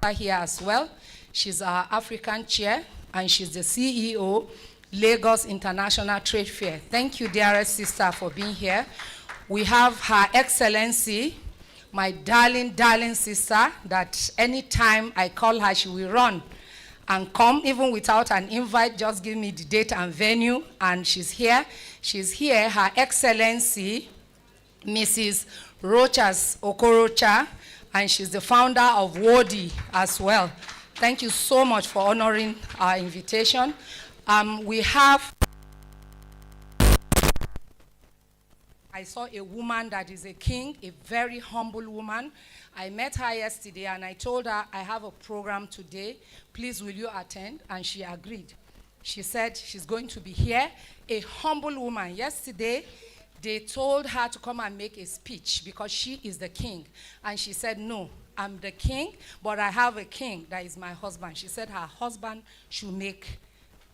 here as well. She's our African chair, and she's the CEO, Lagos International Trade Fair. Thank you, dearest sister, for being here. We have Her Excellency, my darling, darling sister, that anytime I call her, she will run and come, even without an invite. Just give me the date and venue, and she's here. She's here, Her Excellency, Mrs. Rochas Okorocha, and she's the founder of WODI as well. Thank you so much for honoring our invitation. We have, I saw a woman that is a king, a very humble woman. I met her yesterday and I told her I have a program today. Please, will you attend? And she agreed. She said she's going to be here. A humble woman. Yesterday, they told her to come and make a speech because she is the king. And she said, no, I'm the king, but I have a king that is my husband. She said her husband should make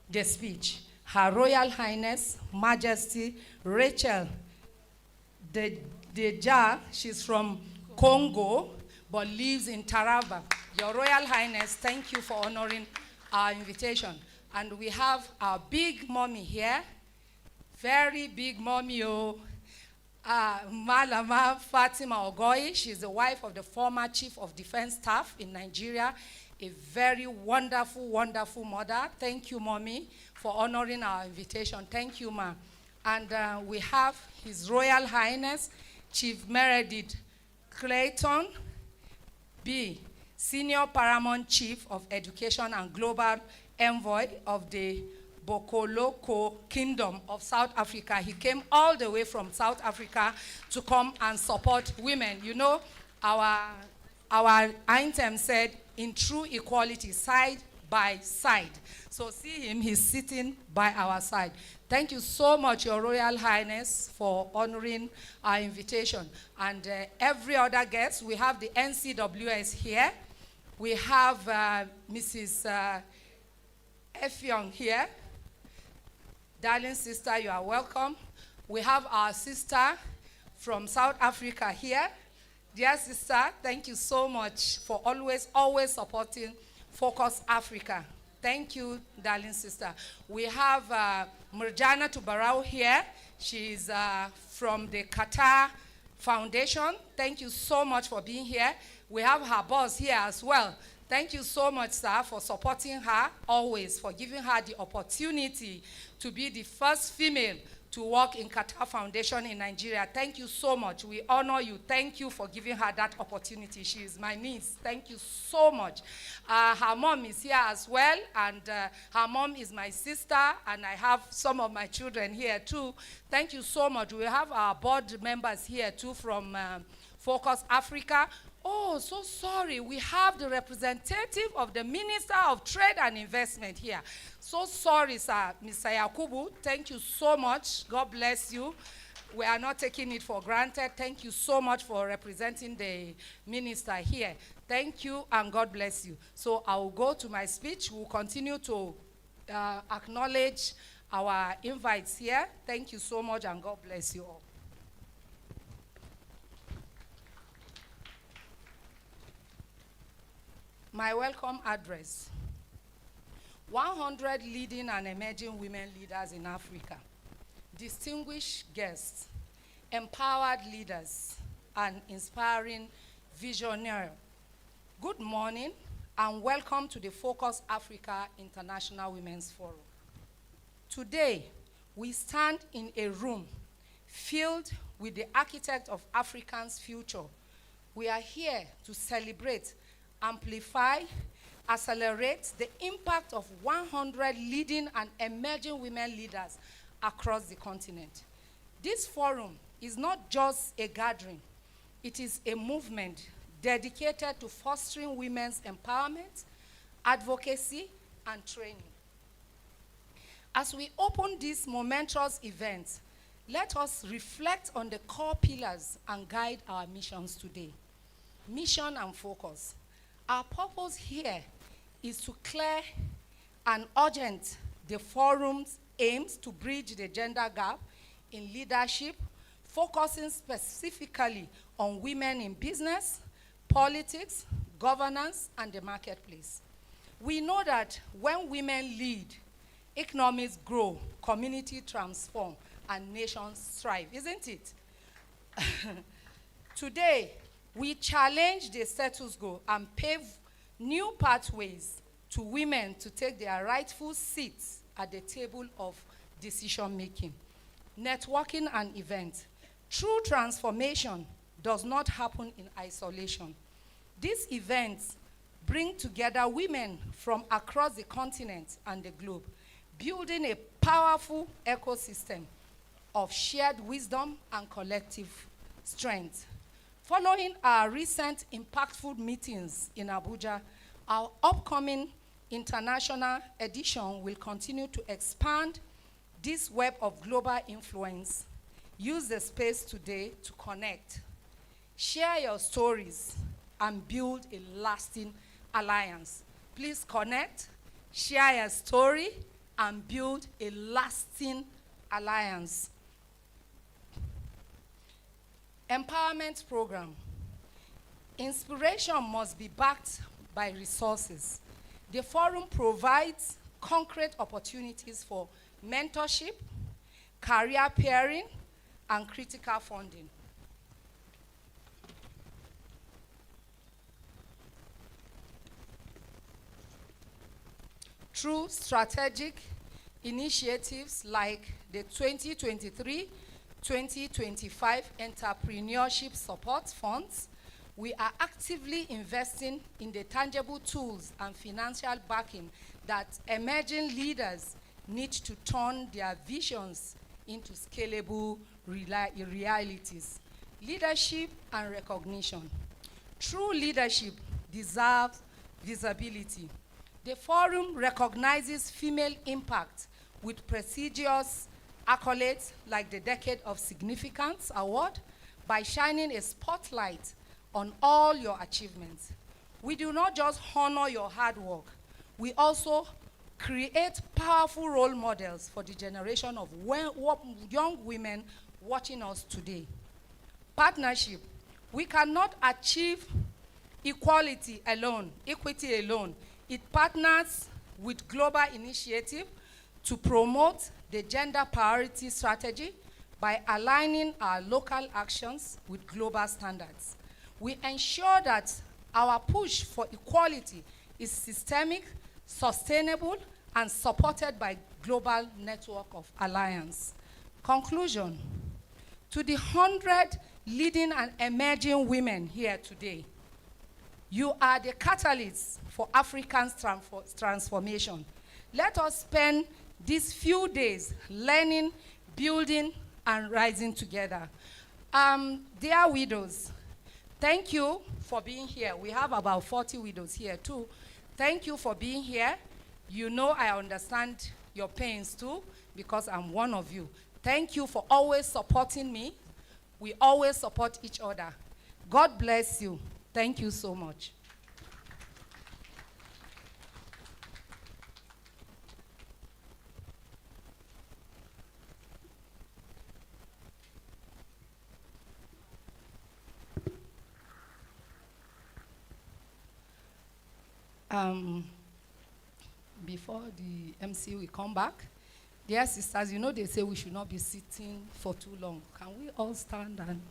the speech. Her Royal Highness, Majesty Rachel Deja, she's from Congo, but lives in Taraba. Your Royal Highness, thank you for honoring our invitation. And we have our big mommy here, very big mommy, Malama Fatima Ogoyi. She's the wife of the former Chief of Defense Staff in Nigeria, a very wonderful, wonderful mother. Thank you, mommy, for honoring our invitation. Thank you, ma. And we have His Royal Highness, Chief Meredith Clayton B., Senior Paramount Chief of Education and Global Envoy of the Bokoloko Kingdom of South Africa. He came all the way from South Africa to come and support women. You know, our anthem said, in true equality, side by side. So see him, he's sitting by our side. Thank you so much, Your Royal Highness, for honoring our invitation. And every other guest, we have the NCWS here. We have Mrs. Effiong here. Darling sister, you are welcome. We have our sister from South Africa here. Dear sister, thank you so much for always supporting Focus Africa. Thank you, darling sister. We have Murjana Tubarau here. She's from the Qatar Foundation. Thank you so much for being here. We have her boss here as well. Thank you so much, sir, for supporting her always, for giving her the opportunity to be the first female to work in Qatar Foundation in Nigeria. Thank you so much. We honor you. Thank you for giving her that opportunity. She is my niece. Thank you so much. Her mom is here as well, and her mom is my sister, and I have some of my children here too. Thank you so much. We have our board members here too from Focus Africa. Oh, so sorry. We have the representative of the Minister of Trade and Investment here. So sorry, sir. Mr. Yakubu, thank you so much. God bless you. We are not taking it for granted. Thank you so much for representing the minister here. Thank you, and God bless you. So I will go to my speech. We'll continue to acknowledge our invites here. Thank you so much, and God bless you all. My welcome address. 100 leading and emerging women leaders in Africa, distinguished guests, empowered leaders, and inspiring visionaries. Good morning, and welcome to the Focus Africa International Women's Forum. Today, we stand in a room filled with the architect of Africa's future. We are here to celebrate, amplify, accelerate the impact of 100 leading and emerging women leaders across the continent. This forum is not just a gathering. It is a movement dedicated to fostering women's empowerment, advocacy, and training. As we open this momentous event, let us reflect on the core pillars and guide our missions today. Mission and focus. Our purpose here is to clear and urgent the forum's aims to bridge the gender gap in leadership, focusing specifically on women in business, politics, governance, and the marketplace. We know that when women lead, economies grow, community transform, and nations thrive, isn't it? Today, we challenge the status quo and pave new pathways to women to take their rightful seats at the table of decision making. Networking and events. True transformation does not happen in isolation. These events bring together women from across the continent and the globe, building a powerful ecosystem of shared wisdom and collective strength. Following our recent impactful meetings in Abuja, our upcoming international edition will continue to expand this web of global influence. Use the space today to connect, share your stories, and build a lasting alliance. Please connect, share your story, and build a lasting alliance. Empowerment program. Inspiration must be backed by resources. The forum provides concrete opportunities for mentorship, career pairing, and critical funding. Through strategic initiatives like the 2023-2025 Entrepreneurship Support Funds, we are actively investing in the tangible tools and financial backing that emerging leaders need to turn their visions into scalable realities. Leadership and recognition. True leadership deserves visibility. The forum recognizes female impact with prestigious accolades like the Decade of Significance Award by shining a spotlight on all your achievements. We do not just honor your hard work, we also create powerful role models for the generation of young women watching us today. Partnership. We cannot achieve equality alone, equity alone. It partners with global initiative to promote the gender priority strategy by aligning our local actions with global standards. We ensure that our push for equality is systemic, sustainable, and supported by global network of alliance. Conclusion. To the 100 leading and emerging women here today, you are the catalysts for African transformation. Let us spend these few days learning, building, and rising together. Dear widows, thank you for being here. We have about 40 widows here too. Thank you for being here. You know I understand your pains too, because I'm one of you. Thank you for always supporting me. We always support each other. God bless you. Thank you so much. Before the MC will come back, dear sisters, you know they say we should not be sitting for too long. Can we all stand and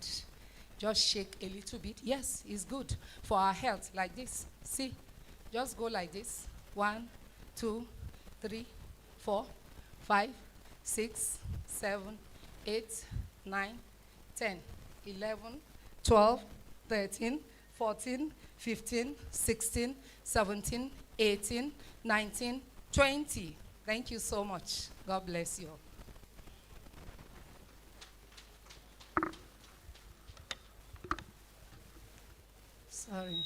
just shake a little bit? Yes, it's good for our health, like this. See, just go like this. 1, 2, 3, 4, 5, 6, 7, 8, 9, 10, 11, 12, 13, 14, 15, 16, 17, 18, 19, 20. Thank you so much. God bless you. Sorry.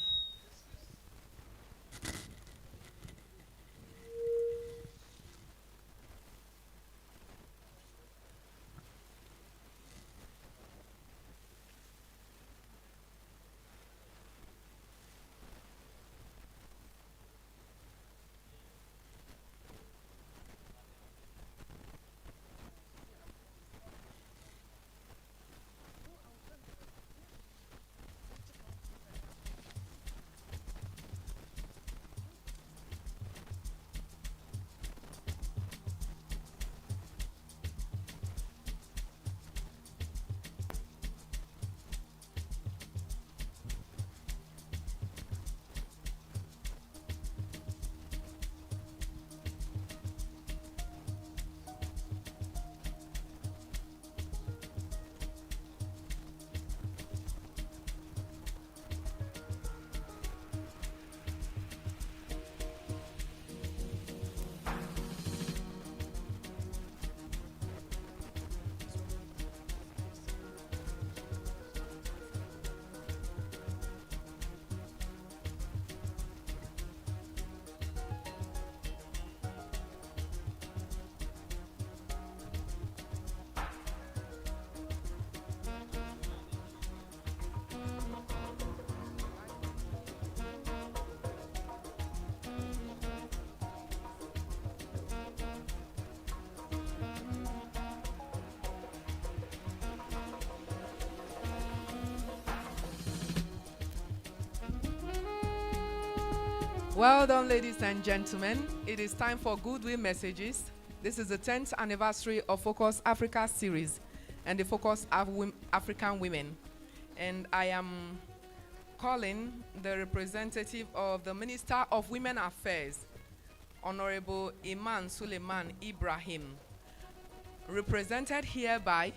Well done, ladies and gentlemen. It is time for Goodwill Messages. This is the 10th anniversary of Focus Africa series and the Focus African Women. And I am calling the representative of the Minister of Women Affairs, Honorable Iman Suleiman Ibrahim, represented here by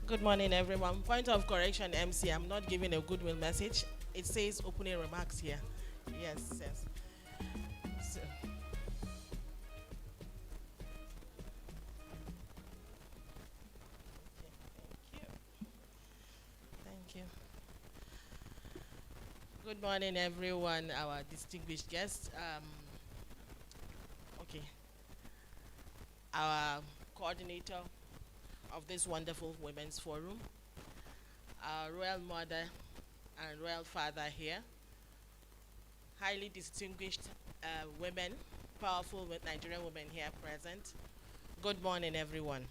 Good morning, everyone. Point of correction, MC. I'm not giving a goodwill message. It says opening remarks here. Yes, yes. So. Okay, thank you. Good morning, everyone. Our distinguished guests. Okay. Our coordinator of this wonderful women's forum, our royal mother and royal father here, highly distinguished women, powerful Nigerian women here present. Good morning, everyone.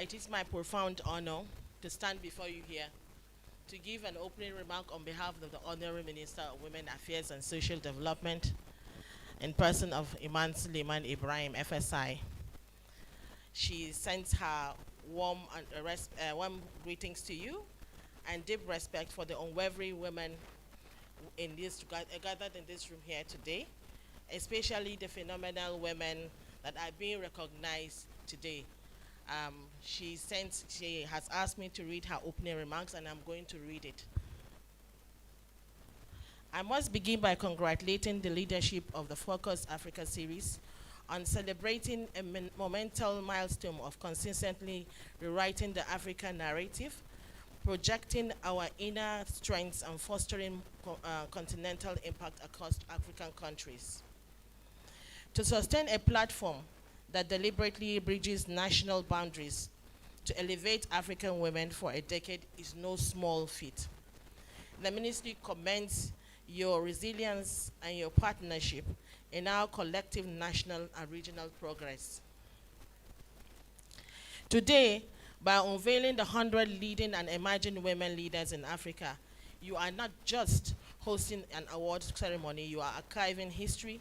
It is my profound honor to stand before you here to give an opening remark on behalf of the Honorable Minister of Women Affairs and Social Development in person of Iman Suleiman Ibrahim, FSI. She sends her warm greetings to you and deep respect for the unwavering women gathered in this room here today, especially the phenomenal women that are being recognized today. She has asked me to read her opening remarks, and I'm going to read it. I must begin by congratulating the leadership of the Focus Africa series on celebrating a monumental milestone of consistently rewriting the African narrative, projecting our inner strengths and fostering continental impact across African countries. To sustain a platform that deliberately bridges national boundaries to elevate African women for a decade is no small feat. The ministry commends your resilience and your partnership in our collective national and regional progress. Today, by unveiling the 100 leading and emerging women leaders in Africa, you are not just hosting an award ceremony, you are archiving history,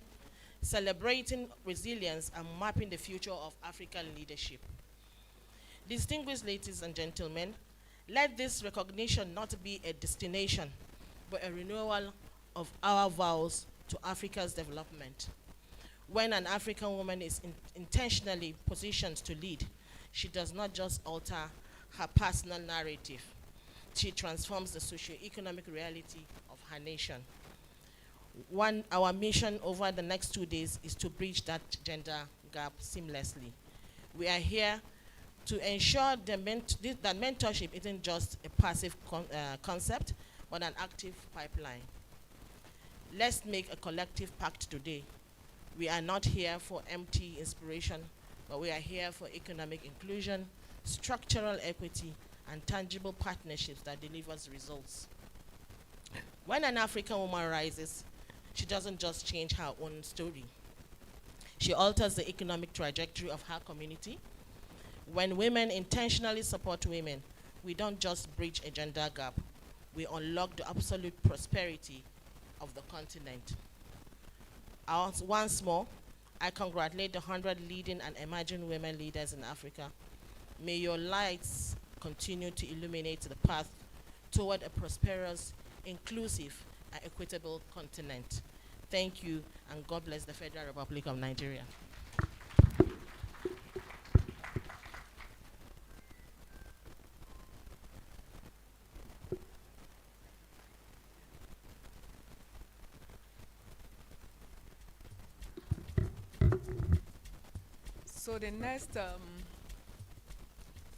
celebrating resilience, and mapping the future of African leadership. Distinguished ladies and gentlemen, let this recognition not be a destination, but a renewal of our vows to Africa's development. When an African woman is intentionally positioned to lead, she does not just alter her personal narrative, she transforms the socio-economic reality of her nation. Our mission over the next 2 days is to bridge that gender gap seamlessly. We are here to ensure that mentorship isn't just a passive concept, but an active pipeline. Let's make a collective pact today. We are not here for empty inspiration, but we are here for economic inclusion, structural equity, and tangible partnerships that delivers results. When an African woman rises, she doesn't just change her own story. She alters the economic trajectory of her community. When women intentionally support women, we don't just bridge a gender gap, we unlock the absolute prosperity of the continent. Once more, I congratulate the 100 leading and emerging women leaders in Africa. May your lights continue to illuminate the path toward a prosperous, inclusive, and equitable continent. Thank you, and God bless the Federal Republic of Nigeria. So the next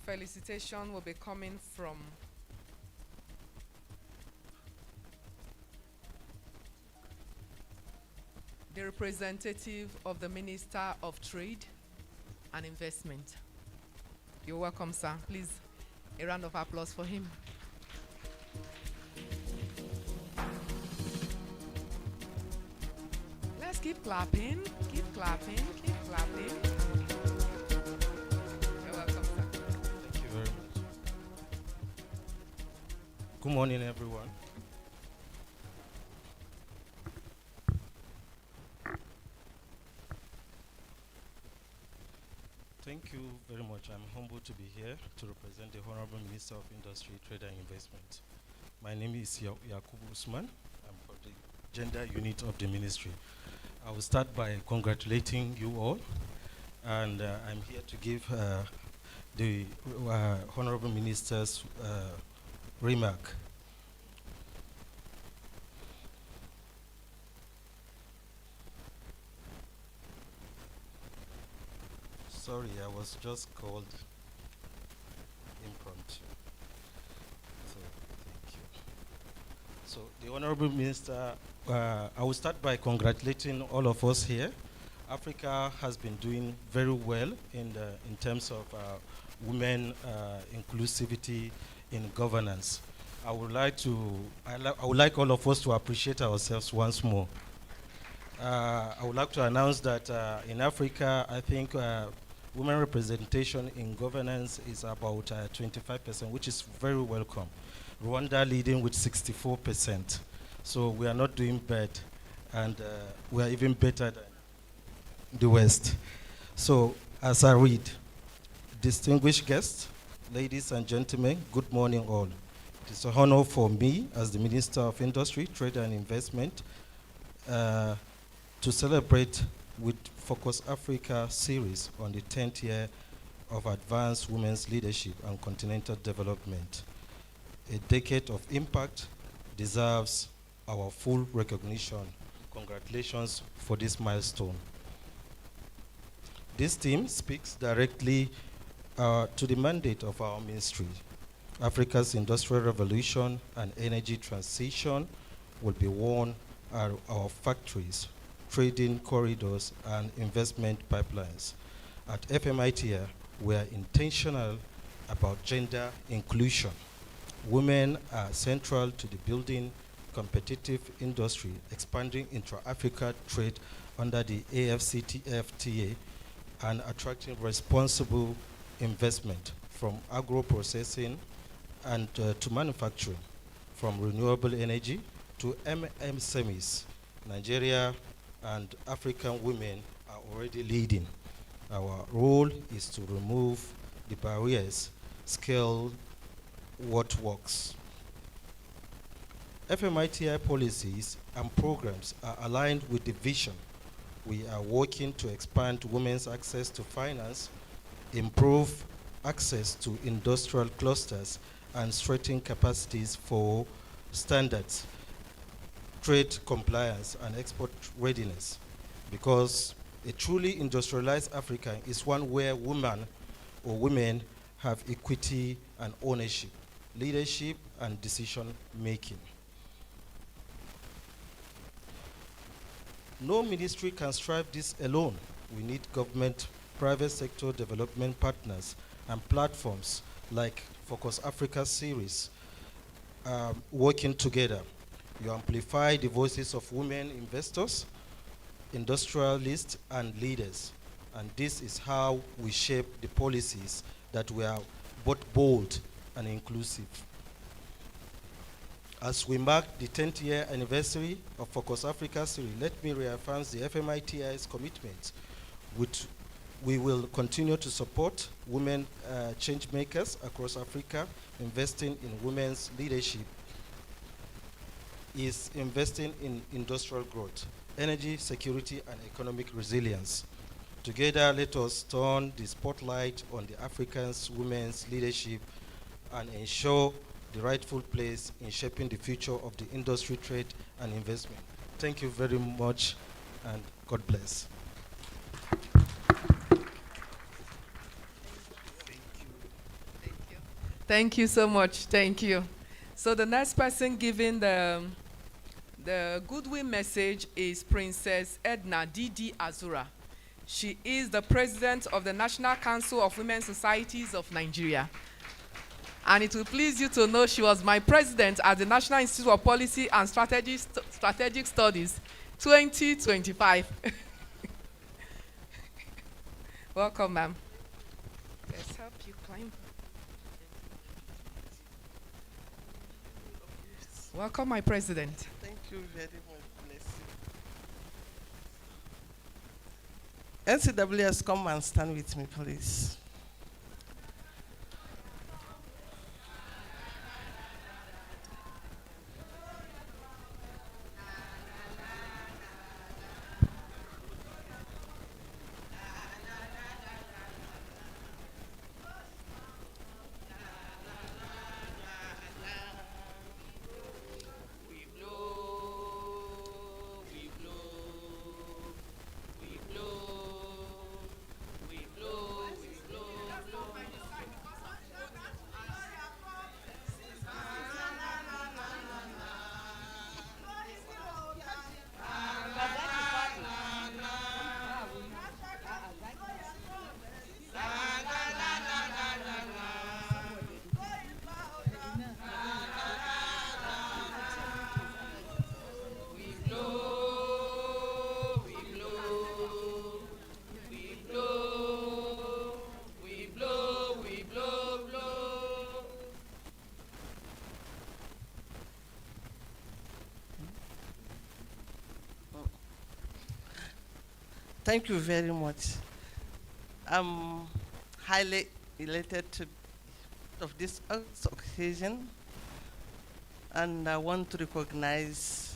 felicitation will be coming from the representative of the Minister of Trade and Investment. You're welcome, sir. Please A round of applause for him. Let's keep clapping, keep clapping, keep clapping. You're welcome, sir. Thank you very much. Good morning, everyone. Thank you very much. I'm humbled to be here to represent the Honorable Minister of Industry, Trade and Investment. My name is Yakubu Usman. I'm for the Gender Unit of the Ministry. I will start by congratulating you all, and I'm here to give the Honorable Minister's remark. Sorry, I was just called impromptu. So, thank you. So, the Honorable Minister, I will start by congratulating all of us here. Africa has been doing very well in terms of women inclusivity in governance. I would like all of us to appreciate ourselves once more. I would like to announce that in Africa, I think women representation in governance is about 25%, which is very welcome. Rwanda leading with 64%. So we are not doing bad, and we are even better than the West. So as I read, distinguished guests, ladies and gentlemen, good morning all. It is an honor for me as the Minister of Industry, Trade and Investment to celebrate with Focus Africa series on the 10th year of advanced women's leadership and continental development. A decade of impact deserves our full recognition. Congratulations for this milestone. This theme speaks directly to the mandate of our ministry. Africa's industrial revolution and energy transition will be won at our factories, trading corridors, and investment pipelines. At FMITR, we are intentional about gender inclusion. Women are central to the building competitive industry, expanding intra-Africa trade under the AFCTFTA, and attracting responsible investment from agro-processing and to manufacturing, from renewable energy to MSMEs. Nigeria and African women are already leading. Our role is to remove the barriers, scale what works. FMITI policies and programs are aligned with the vision. We are working to expand women's access to finance, improve access to industrial clusters, and strengthen capacities for standards, trade compliance, and export readiness, because a truly industrialized Africa is one where women have equity and ownership, leadership and decision making. No ministry can strive this alone. We need government, private sector development partners, and platforms like Focus Africa series working together. You amplify the voices of women investors, industrialists, and leaders. And this is how we shape the policies that we are both bold and inclusive. As we mark the 10th year anniversary of Focus Africa series, let me reaffirm the FMITI's commitment. We will continue to support women change makers across Africa. Investing in women's leadership is investing in industrial growth, energy security, and economic resilience. Together, let us turn the spotlight on the African women's leadership and ensure the rightful place in shaping the future of the industry, trade, and investment. Thank you very much, and God bless. Thank you so much. Thank you. So the next person giving the goodwill message is Princess Edna Didi Azura. She is the president of the National Council of Women Societies of Nigeria. And it will please you to know she was my president at the National Institute of Policy and Strategic Studies 2025. Welcome, ma'am. Let's help you climb. Welcome, my president. Thank you very much. Bless you. NCWS, come and stand with me, please. Thank you very much. I'm highly elated of this occasion, and I want to recognize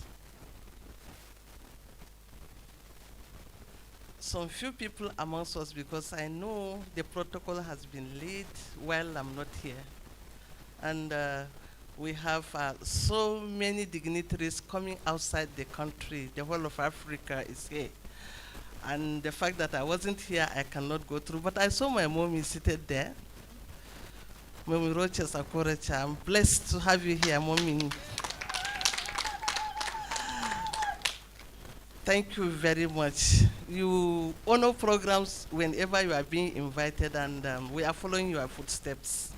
some few people amongst us because I know the protocol has been laid while I'm not here. And we have so many dignitaries coming outside the country. The whole of Africa is here. And the fact that I wasn't here, I cannot go through. But I saw my mommy seated there. Mommy Roches Akorecha, I'm blessed to have you here, mommy. Thank you very much. You honor programs whenever you are being invited, and we are following your footsteps.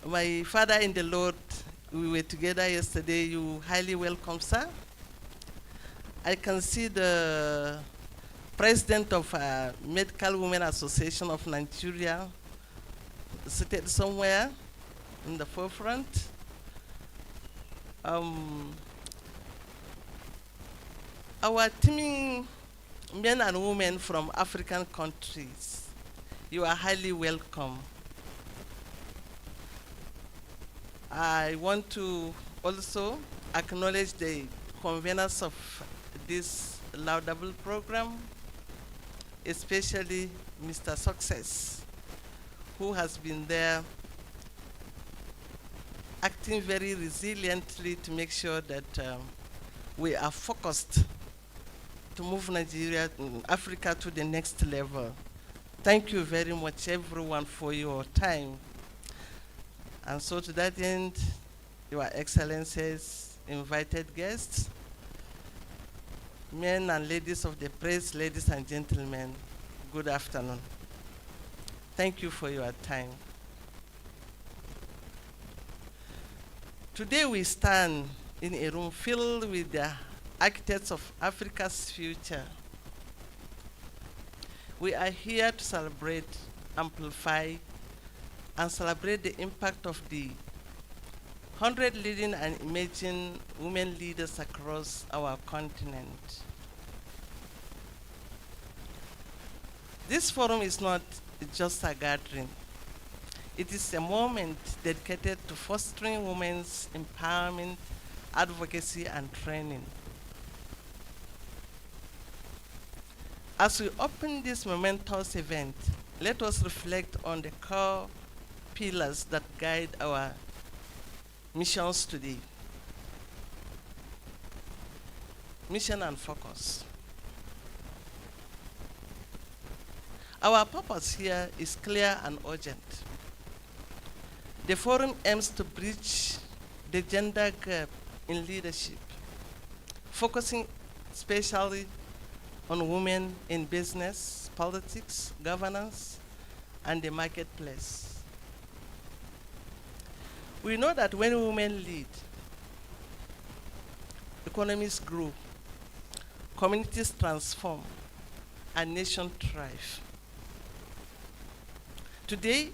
My father in the Lord, we were together yesterday. You highly welcome, sir. I can see the president of Medical Women Association of Nigeria seated somewhere in the forefront. Our teaming men and women from African countries, you are highly welcome. I want to also acknowledge the conveners of this laudable program, especially Mr. Success, who has been there acting very resiliently to make sure that we are focused to move Nigeria, Africa to the next level. Thank you very much, everyone, for your time. And so to that end, Your Excellencies, invited guests, men and ladies of the press, ladies and gentlemen, good afternoon. Thank you for your time. Today we stand in a room filled with the architects of Africa's future. We are here to celebrate, amplify, and celebrate the impact of the 100 leading and emerging women leaders across our continent. This forum is not just a gathering. It is a moment dedicated to fostering women's empowerment, advocacy, and training. As we open this momentous event, let us reflect on the core pillars that guide our missions today. Mission and focus. Our purpose here is clear and urgent. The forum aims to bridge the gender gap in leadership, focusing especially on women in business, politics, governance, and the marketplace. We know that when women lead, economies grow, communities transform, and nations thrive. Today,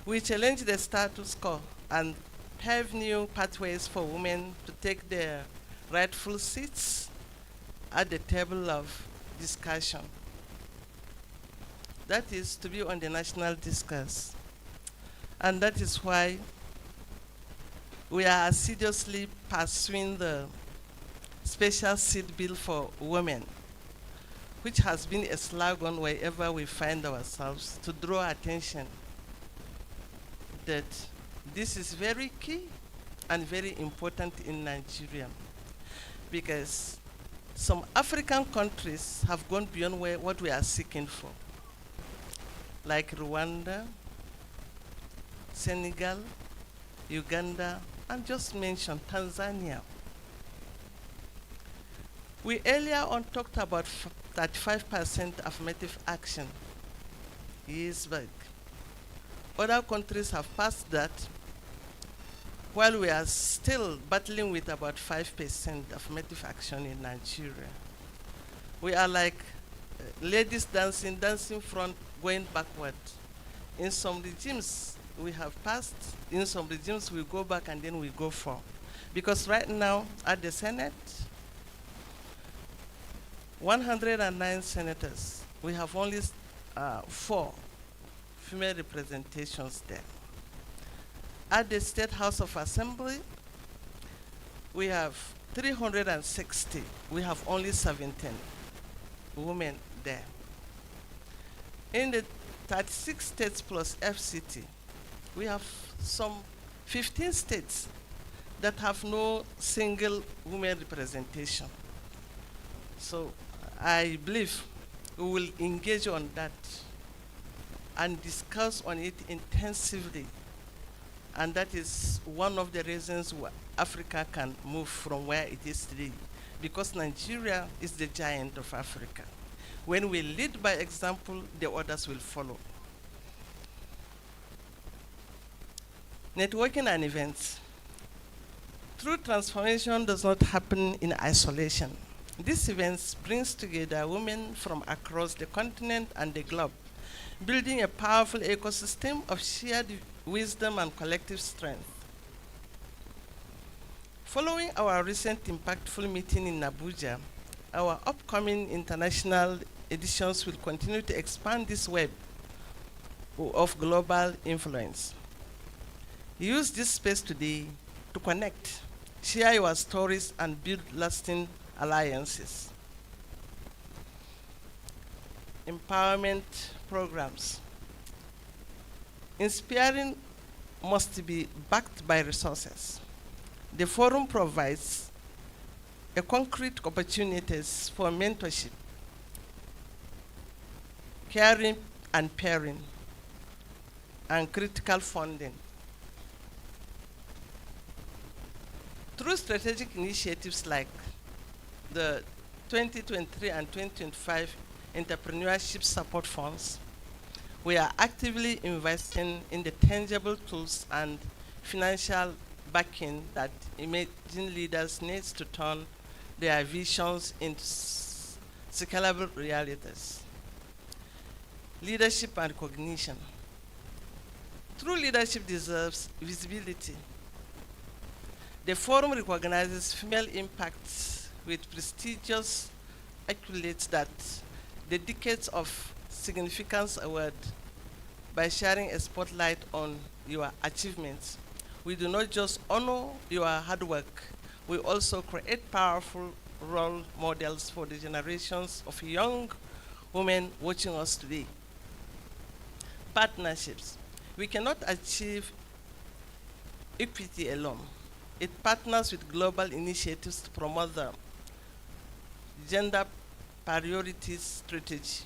we challenge the status quo and pave new pathways for women to take their rightful seats at the table of discussion. That is to be on the national discourse. And that is why we are assiduously pursuing the special seat bill for women, which has been a slogan wherever we find ourselves to draw attention that this is very key and very important in Nigeria, because some African countries have gone beyond what we are seeking for, like Rwanda, Senegal, Uganda, and just mention Tanzania. We earlier on talked about 35% affirmative action years back. Other countries have passed that, while we are still battling with about 5% affirmative action in Nigeria. We are like ladies dancing front, going backward. In some regimes, we have passed. In some regimes, we go back and then we go forward. Because right now, at the Senate, 109 senators, we have only 4 female representations there. At the State House of Assembly, we have 360. We have only 17 women there. In the 36 states plus FCT, we have some 15 states that have no single women representation. So I believe we will engage on that and discuss on it intensively. And that is one of the reasons why Africa can move from where it is today, because Nigeria is the giant of Africa. When we lead by example, the others will follow. Networking and events. True transformation does not happen in isolation. These events brings together women from across the continent and the globe, building a powerful ecosystem of shared wisdom and collective strength. Following our recent impactful meeting in Abuja, our upcoming international editions will continue to expand this web of global influence. Use this space today to connect, share your stories, and build lasting alliances. Empowerment programs. Inspiring must be backed by resources. The forum provides a concrete opportunities for mentorship, caring and pairing, and critical funding. Through strategic initiatives like the 2023 and 2025 entrepreneurship support funds, we are actively investing in the tangible tools and financial backing that emerging leaders need to turn their visions into scalable realities. Leadership and recognition. True leadership deserves visibility. The forum recognizes female impacts with prestigious accolades that the Decades of Significance Award. By sharing a spotlight on your achievements, we do not just honor your hard work, we also create powerful role models for the generations of young women watching us today. Partnerships. We cannot achieve equity alone. It partners with global initiatives to promote the gender priorities strategy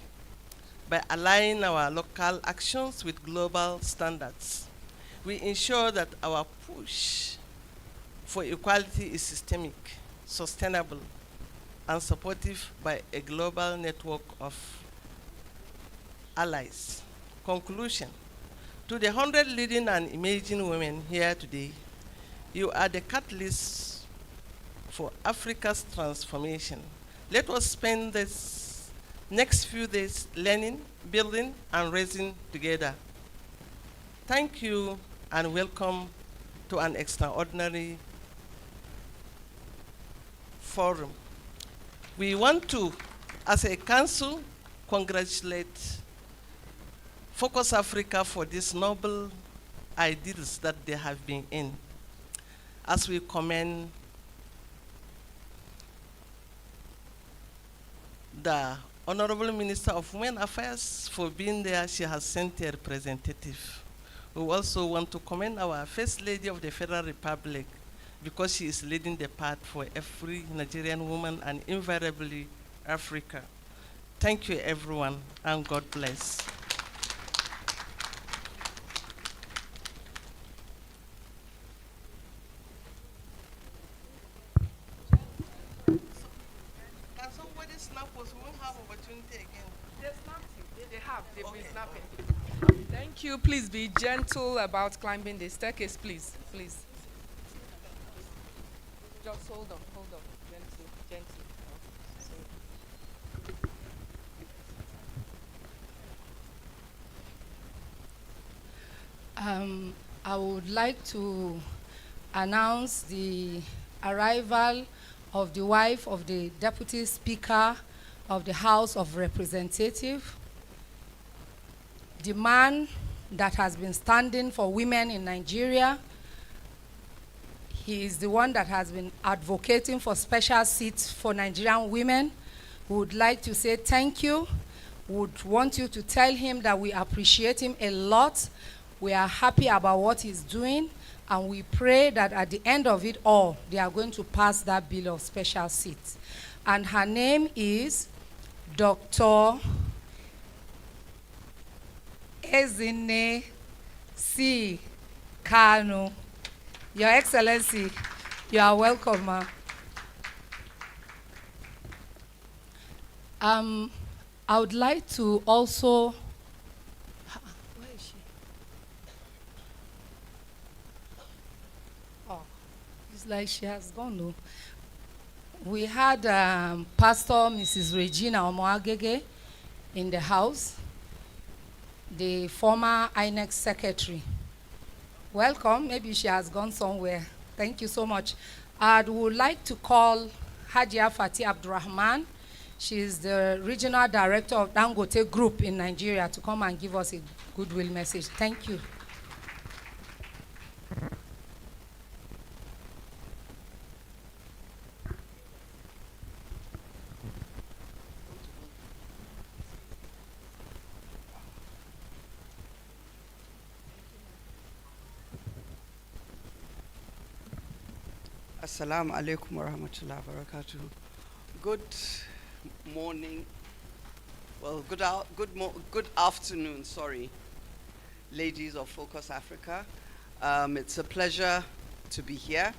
by aligning our local actions with global standards. We ensure that our push for equality is systemic, sustainable, and supportive by a global network of allies. Conclusion. To the 100 leading and emerging women here today, you are the catalyst for Africa's transformation. Let us spend this next few days learning, building, and raising together. Thank you and welcome to an extraordinary forum. We want to, as a council, congratulate Focus Africa for these noble ideals that they have been in. As we commend the Honorable Minister of Women Affairs for being there, she has sent a representative. We also want to commend our First Lady of the Federal Republic because she is leading the path for every Nigerian woman and invariably Africa. Thank you, everyone, and God bless. Can somebody snap us? We won't have opportunity again. They've been snapping. Thank you. Please be gentle about climbing the staircase, please. Please. Just hold on. Gentle. I would like to announce the arrival of the wife of the Deputy Speaker of the House of Representatives, the man that has been standing for women in Nigeria. He is the one that has been advocating for special seats for Nigerian women. We would like to say thank you. We would want you to tell him that we appreciate him a lot. We are happy about what he's doing, and we pray that at the end of it all, they are going to pass that bill of special seats. And her name is Dr. Ezine C. Kanu. Your Excellency, you are welcome, ma'am. I would like to also, where is she? Oh, it's like she has gone, though. We had Pastor Mrs. Regina Omoagege in the house, the former INEC secretary. Welcome. Maybe she has gone somewhere. Thank you so much. I would like to call Hajia Fatih Abdurrahman. She is the regional director of Dangote Group in Nigeria to come and give us a goodwill message. Thank you. Assalamu alaikum wa rahmatullahi wa barakatuh. Good morning. Well, good afternoon, ladies of Focus Africa. It's a pleasure to be here.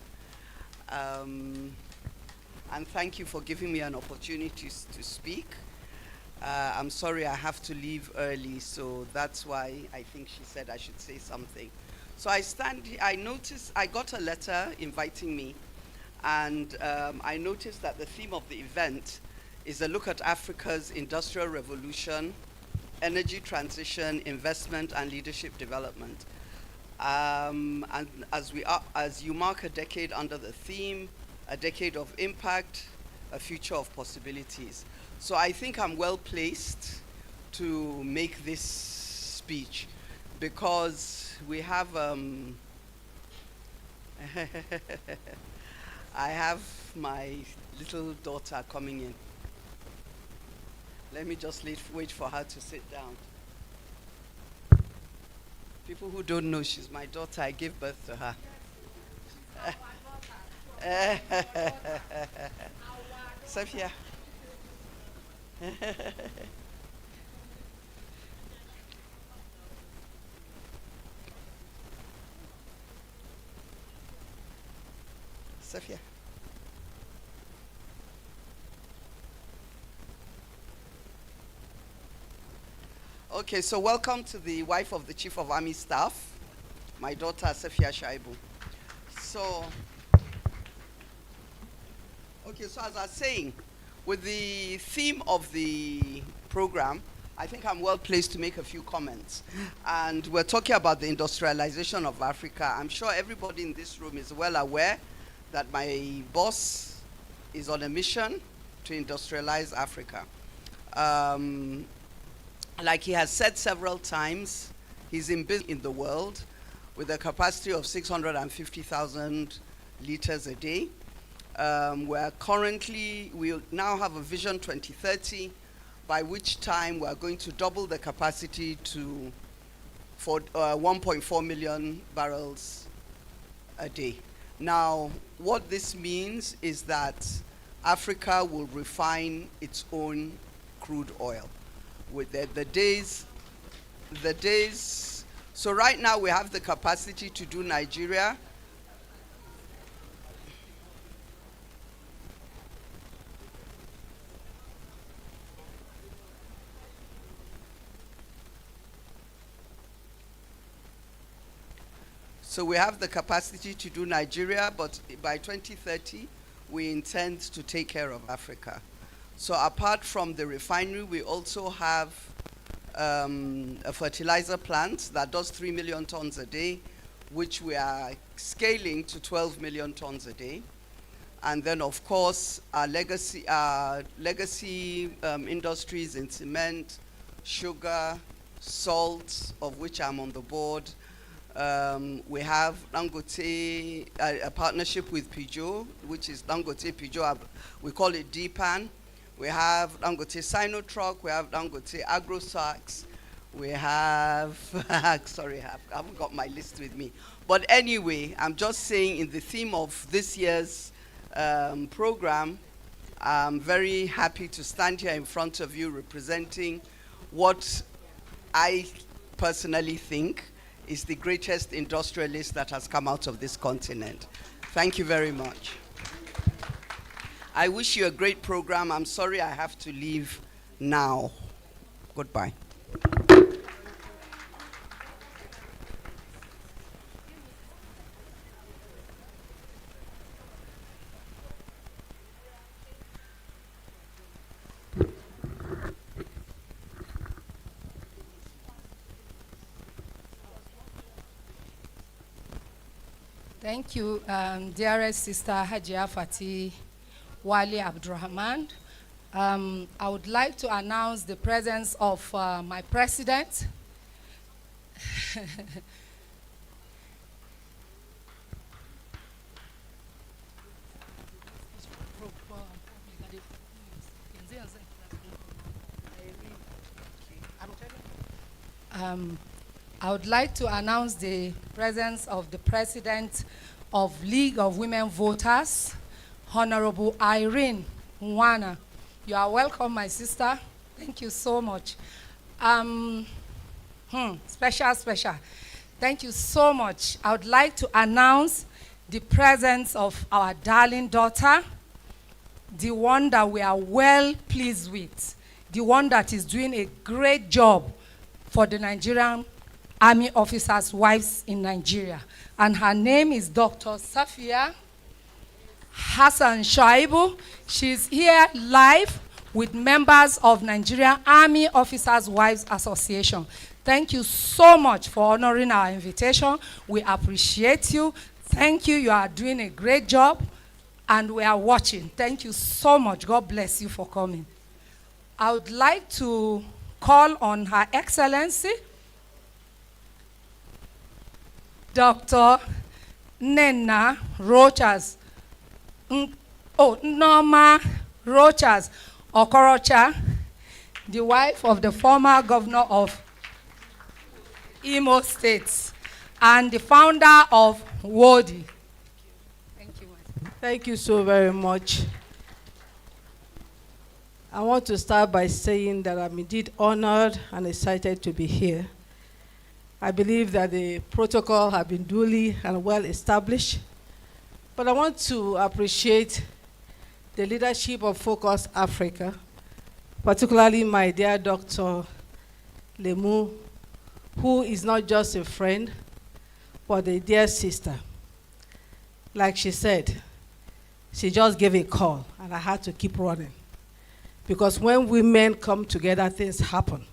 And thank you for giving me an opportunity to speak. I'm sorry I have to leave early, so that's why I think she said I should say something. So I noticed, I got a letter inviting me, and I noticed that the theme of the event is a look at Africa's industrial revolution, energy transition, investment, and leadership development. And as you mark a decade under the theme, a decade of impact, a future of possibilities. So I think I'm well placed to make this speech because we have, I have my little daughter coming in. Let me just wait for her to sit down. People who don't know, she's my daughter. I gave birth to her. Sophia. Sophia. Okay, so welcome to the wife of the Chief of Army Staff, my daughter Safia Shaibu. So, okay, so as I was saying, with the theme of the program, I think I'm well placed to make a few comments. And we're talking about the industrialization of Africa. I'm sure everybody in this room is well aware that my boss is on a mission to industrialize Africa. Like he has said several times, he's in business in the world with a capacity of 650,000 liters a day. We now have a vision 2030, by which time we are going to double the capacity to 1.4 million barrels a day. Now, what this means is that Africa will refine its own crude oil. With the days, so right now we have the capacity to do Nigeria. So we have the capacity to do Nigeria, but by 2030, we intend to take care of Africa. So apart from the refinery, we also have a fertilizer plant that does 3 million tons a day, which we are scaling to 12 million tons a day. And then, of course, our legacy industries in cement, sugar, salt, of which I'm on the board. We have Dangote, a partnership with Peugeot, which is Dangote Peugeot, we call it DPAN. We have Dangote Sinotruk, we have Dangote AgroSax, we have, sorry, I haven't got my list with me. But anyway, I'm just saying in the theme of this year's program, I'm very happy to stand here in front of you representing what I personally think is the greatest industrialist that has come out of this continent. Thank you very much. I wish you a great program. I'm sorry I have to leave now. Goodbye. Thank you, dearest sister Hajia Fati Wali Abdurrahman. I would like to announce the presence of my president. I would like to announce the presence of the president of League of Women Voters, Honorable Irene Nwana. You are welcome, my sister. Thank you so much. Special. Thank you so much. I would like to announce the presence of our darling daughter, the one that we are well pleased with, the one that is doing a great job for the Nigerian Army officers' wives in Nigeria. And her name is Dr. Safia Hassan Shaibu. She's here live with members of Nigerian Army Officers' Wives Association. Thank you so much for honoring our invitation. We appreciate you. Thank you. You are doing a great job, and we are watching. Thank you so much. God bless you for coming. I would like to call on Her Excellency, Dr. Nena Rochas, Norma Rochas Okorocha, the wife of the former governor of Imo State and the founder of WODI. Thank you. Thank you so very much. I want to start by saying that I'm indeed honored and excited to be here. I believe that the protocol have been duly and well established, but I want to appreciate the leadership of Focus Africa, particularly my dear Dr. Lemu, who is not just a friend, but a dear sister. Like she said, she just gave a call, and I had to keep running. Because when women come together, things happen.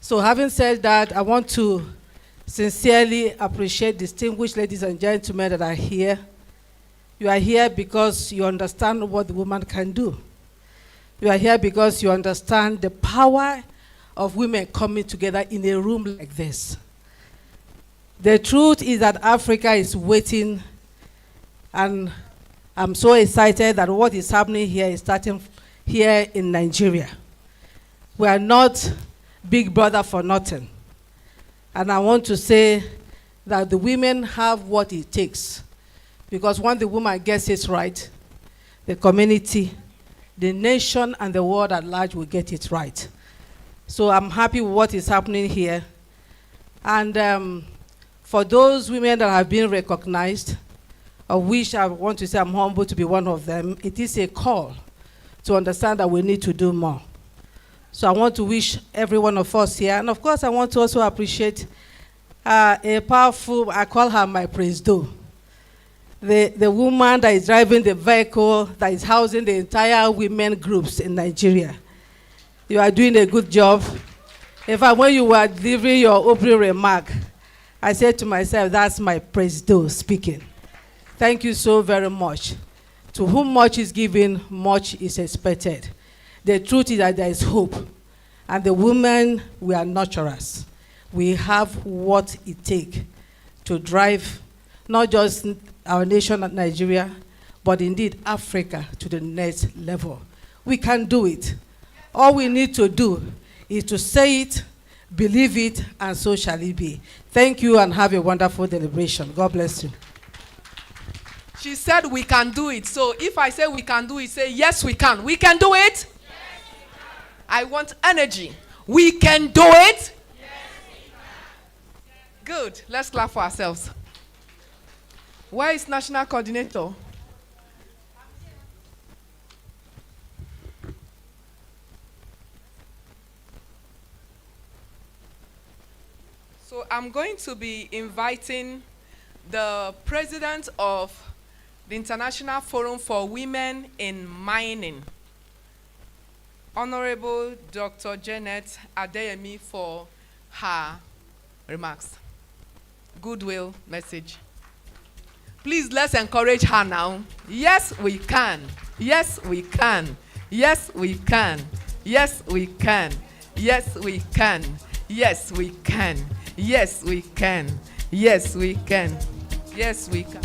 So having said that, I want to sincerely appreciate distinguished ladies and gentlemen that are here. You are here because you understand what the woman can do. You are here because you understand the power of women coming together in a room like this. The truth is that Africa is waiting, and I'm so excited that what is happening here is starting here in Nigeria. We are not big brother for nothing. And I want to say that the women have what it takes. Because when the woman gets it right, the community, the nation, and the world at large will get it right. So I'm happy with what is happening here. And for those women that have been recognized, of which I want to say I'm humbled to be one of them, it is a call to understand that we need to do more. So I want to wish every one of us here, and of course I want to also appreciate a powerful, I call her my presido, the woman that is driving the vehicle that is housing the entire women groups in Nigeria. You are doing a good job. In fact, when you were delivering your opening remark, I said to myself, that's my presido speaking. Thank you so very much. To whom much is given, much is expected. The truth is that there is hope. And the women, we are nurturers. We have what it takes to drive not just our nation, Nigeria, but indeed Africa to the next level. We can do it. All we need to do is to say it, believe it, and so shall it be. Thank you, and have a wonderful deliberation. God bless you. She said we can do it. So if I say we can do it, say yes we can. We can do it? Yes, we can. I want energy. We can do it? Yes, we can. Good. Let's clap for ourselves. Where is National Coordinator? So I'm going to be inviting the president of the International Forum for Women in Mining, Honorable Dr. Janet Adeyemi, for her remarks. Goodwill message. Please, let's encourage her now. Yes, we can. Yes, we can. Yes, we can. Yes, we can. Yes, we can. Yes, we can. Yes, we can. Yes, we can. Yes, we can.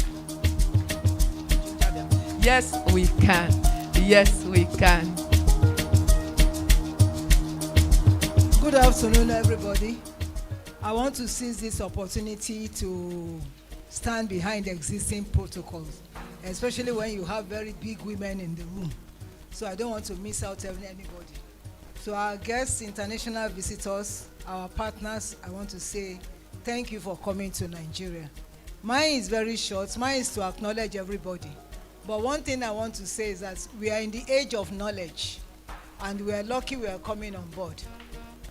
Yes, we can. Yes, we can. Good afternoon, everybody. I want to seize this opportunity to stand behind the existing protocols, especially when you have very big women in the room. So I don't want to miss out anybody. So our guests, international visitors, our partners, I want to say thank you for coming to Nigeria. Mine is very short. Mine is to acknowledge everybody. But one thing I want to say is that we are in the age of knowledge, and we are lucky we are coming on board.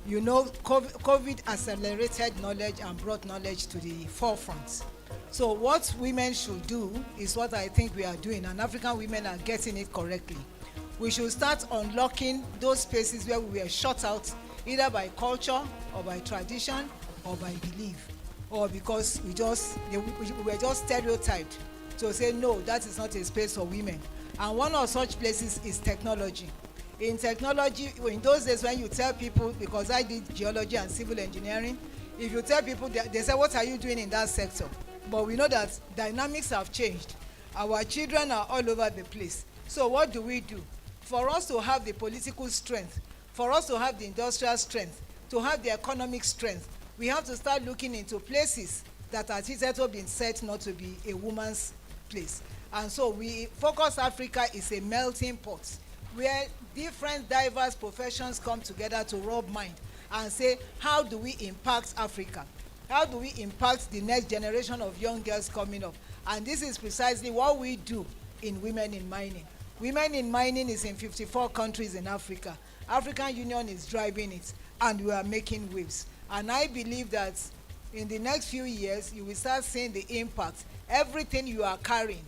You know, COVID accelerated knowledge and brought knowledge to the forefront. So what women should do is what I think we are doing, and African women are getting it correctly. We should start unlocking those spaces where we were shut out, either by culture or by tradition or by belief, or because we were just stereotyped to say, no, that is not a space for women. And one of such places is technology. In technology, in those days when you tell people, because I did geology and civil engineering, if you tell people, they say, what are you doing in that sector? But we know that dynamics have changed. Our children are all over the place. So what do we do? For us to have the political strength, for us to have the industrial strength, to have the economic strength, we have to start looking into places that are hitherto been said not to be a woman's place. And so Focus Africa is a melting pot where different diverse professions come together to rub mind and say, how do we impact Africa? How do we impact the next generation of young girls coming up? And this is precisely what we do in Women in Mining. Women in Mining is in 54 countries in Africa. African Union is driving it. and we are making waves. And I believe that in the next few years, you will start seeing the impact. Everything you are carrying,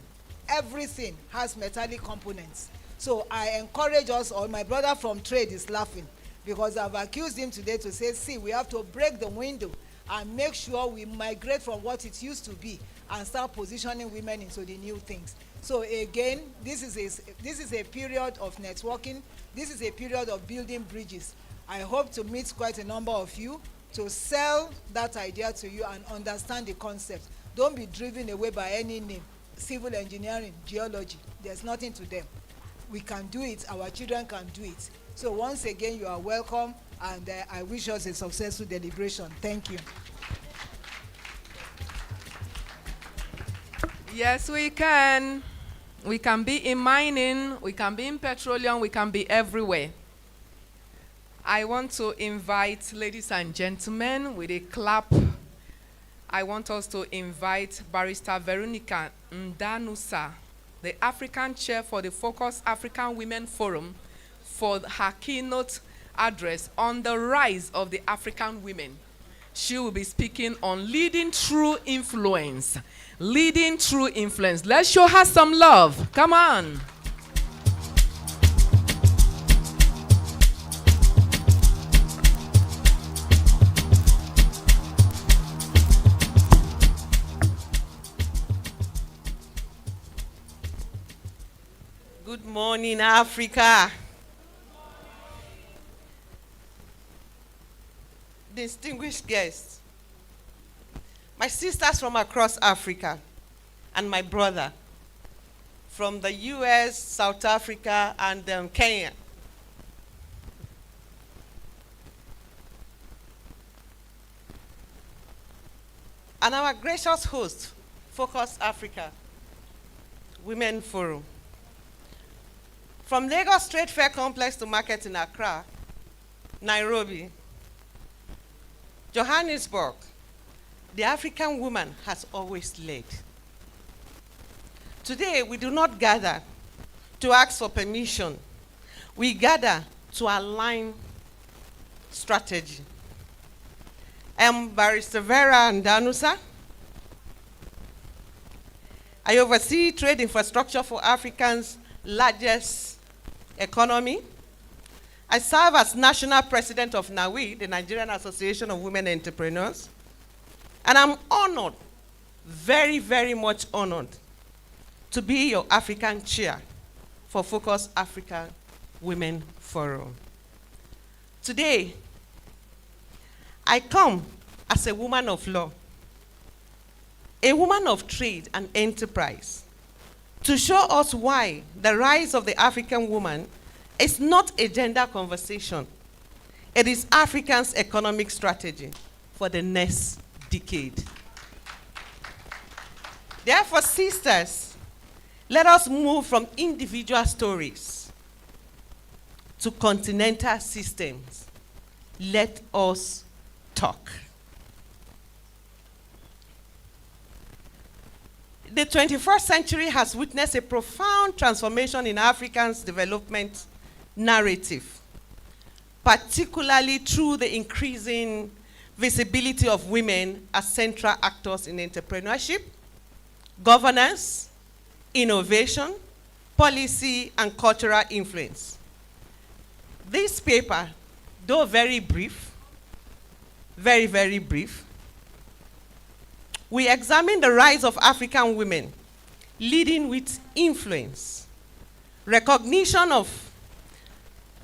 everything has metallic components. So I encourage us all. My brother from trade is laughing because I've accused him today to say, see, we have to break the window and make sure we migrate from what it used to be and start positioning women into the new things. So again, this is a period of networking. This is a period of building bridges. I hope to meet quite a number of you to sell that idea to you and understand the concept. Don't be driven away by any name. Civil engineering, geology, there's nothing to them. We can do it, our children can do it. So once again, you are welcome, and I wish us a successful deliberation. Thank you. Yes, we can. We can be in mining, we can be in petroleum, we can be everywhere. I want to invite ladies and gentlemen with a clap. I want us to invite Barrister Veronica Ndanusa, the African chair for the Focus African Women Forum, for her keynote address on the rise of the African women. She will be speaking on leading through influence. Leading through influence. Let's show her some love. Come on. Good morning, Africa. Distinguished guests, my sisters from across Africa, and my brother from the US, South Africa, and Kenya. And our gracious host, Focus Africa Women Forum. From Lagos Trade Fair Complex to market in Accra, Nairobi, Johannesburg, the African woman has always led. Today, we do not gather to ask for permission. We gather to align strategy. I am Barrister Vera Ndanusa. I oversee trade infrastructure for Africa's largest economy. I serve as national president of NAWI, the Nigerian Association of Women Entrepreneurs. And I'm honored, very, very much honored, to be your African chair for Focus Africa Women Forum. Today, I come as a woman of law, a woman of trade and enterprise, to show us why the rise of the African woman is not a gender conversation. It is Africa's economic strategy for the next decade. Therefore, sisters, let us move from individual stories to continental systems. Let us talk. The 21st century has witnessed a profound transformation in Africa's development narrative, particularly through the increasing visibility of women as central actors in entrepreneurship, governance, innovation, policy, and cultural influence. This paper, though very brief, very, very brief, we examine the rise of African women leading with influence, recognition of,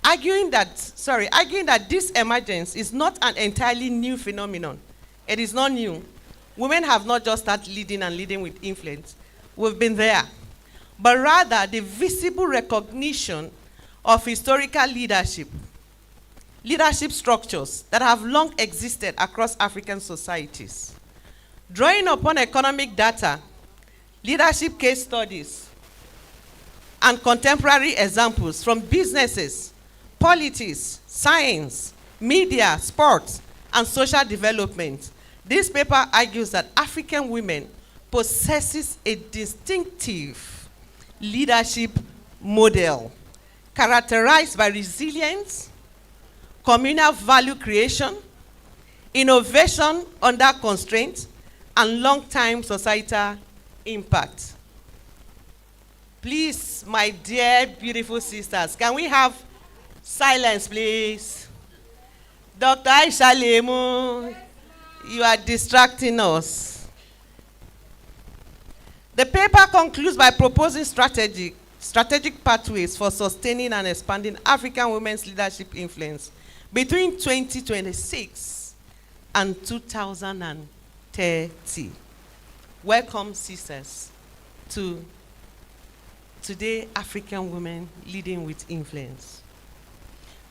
arguing that this emergence is not an entirely new phenomenon. It is not new. Women have not just started leading and leading with influence. We've been there. But rather the visible recognition of historical leadership structures that have long existed across African societies. Drawing upon economic data, leadership case studies, and contemporary examples from businesses, politics, science, media, sports, and social development, this paper argues that African women possesses a distinctive leadership model characterized by resilience, communal value creation, innovation under constraint, and long-term societal impact. Please, my dear, beautiful sisters, can we have silence, please? Dr. Aisha Lemu, you are distracting us. The paper concludes by proposing strategic pathways for sustaining and expanding African women's leadership influence between 2026 and 2030. Welcome, sisters, to Today African Women Leading with Influence.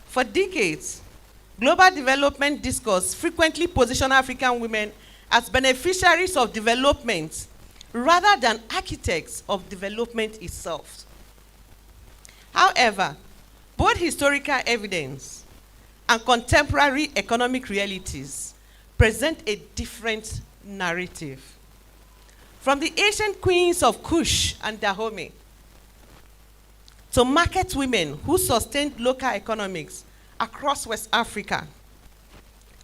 For decades, global development discourse frequently position African women as beneficiaries of development rather than architects of development itself. However, both historical evidence and contemporary economic realities present a different narrative. From the ancient queens of Kush and Dahomey to market women who sustained local economics across West Africa,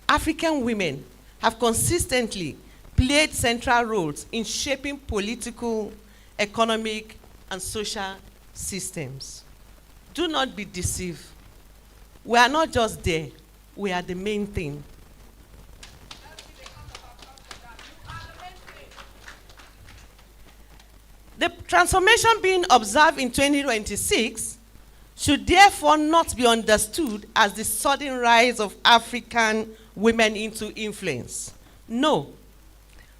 African women have consistently played central roles in shaping political, economic, and social systems. Do not be deceived. We are not just there, we are the main thing. The transformation being observed in 2026 should therefore not be understood as the sudden rise of African women into influence. No.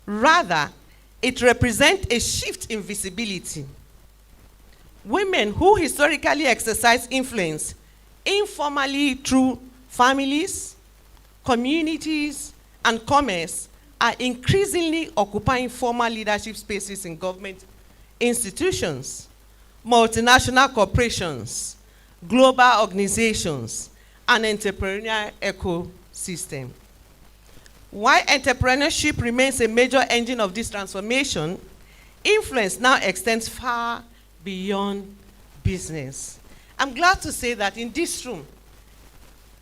Rather, it represents a shift in visibility. Women who historically exercise influence informally through families, communities, and commerce are increasingly occupying formal leadership spaces in government institutions, multinational corporations, global organizations, and entrepreneurial ecosystem. While entrepreneurship remains a major engine of this transformation, influence now extends far beyond business. I'm glad to say that in this room,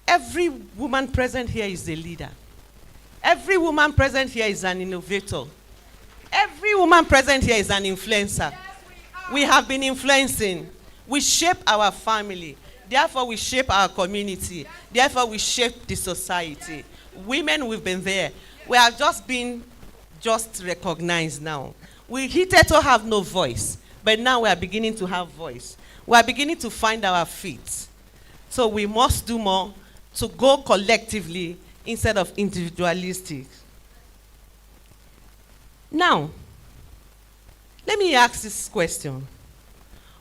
every woman present here is a leader. Every woman present here is an innovator. Every woman present here is an influencer. Yes, we have been influencing. We shape our family. Therefore, we shape our community. Therefore, we shape the society. Women, we've been there. We have just been recognized now. We hitherto have no voice, but now we are beginning to have voice. We are beginning to find our feet. So we must do more to go collectively instead of individualistic. Now, let me ask this question.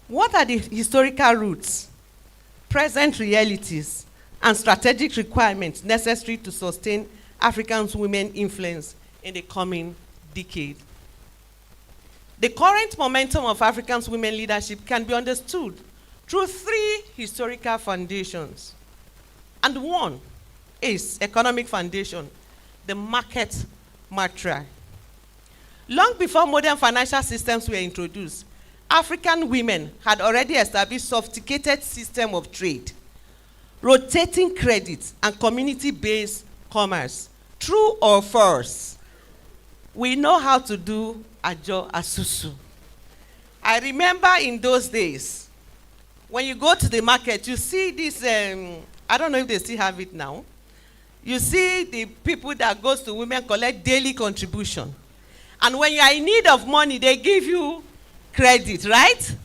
What are the historical roots, present realities, and strategic requirements necessary to sustain African women's influence in the coming decade? The current momentum of African women leadership can be understood through three historical foundations. And one is economic foundation, the market matriarch. Long before modern financial systems were introduced, African women had already established sophisticated system of trade, rotating credit, and community-based commerce. True or false? We know how to do ajo asusu. I remember in those days, when you go to the market, you see this, I don't know if they still have it now. You see the people that goes to women collect daily contribution. And when you are in need of money, they give you credit, right?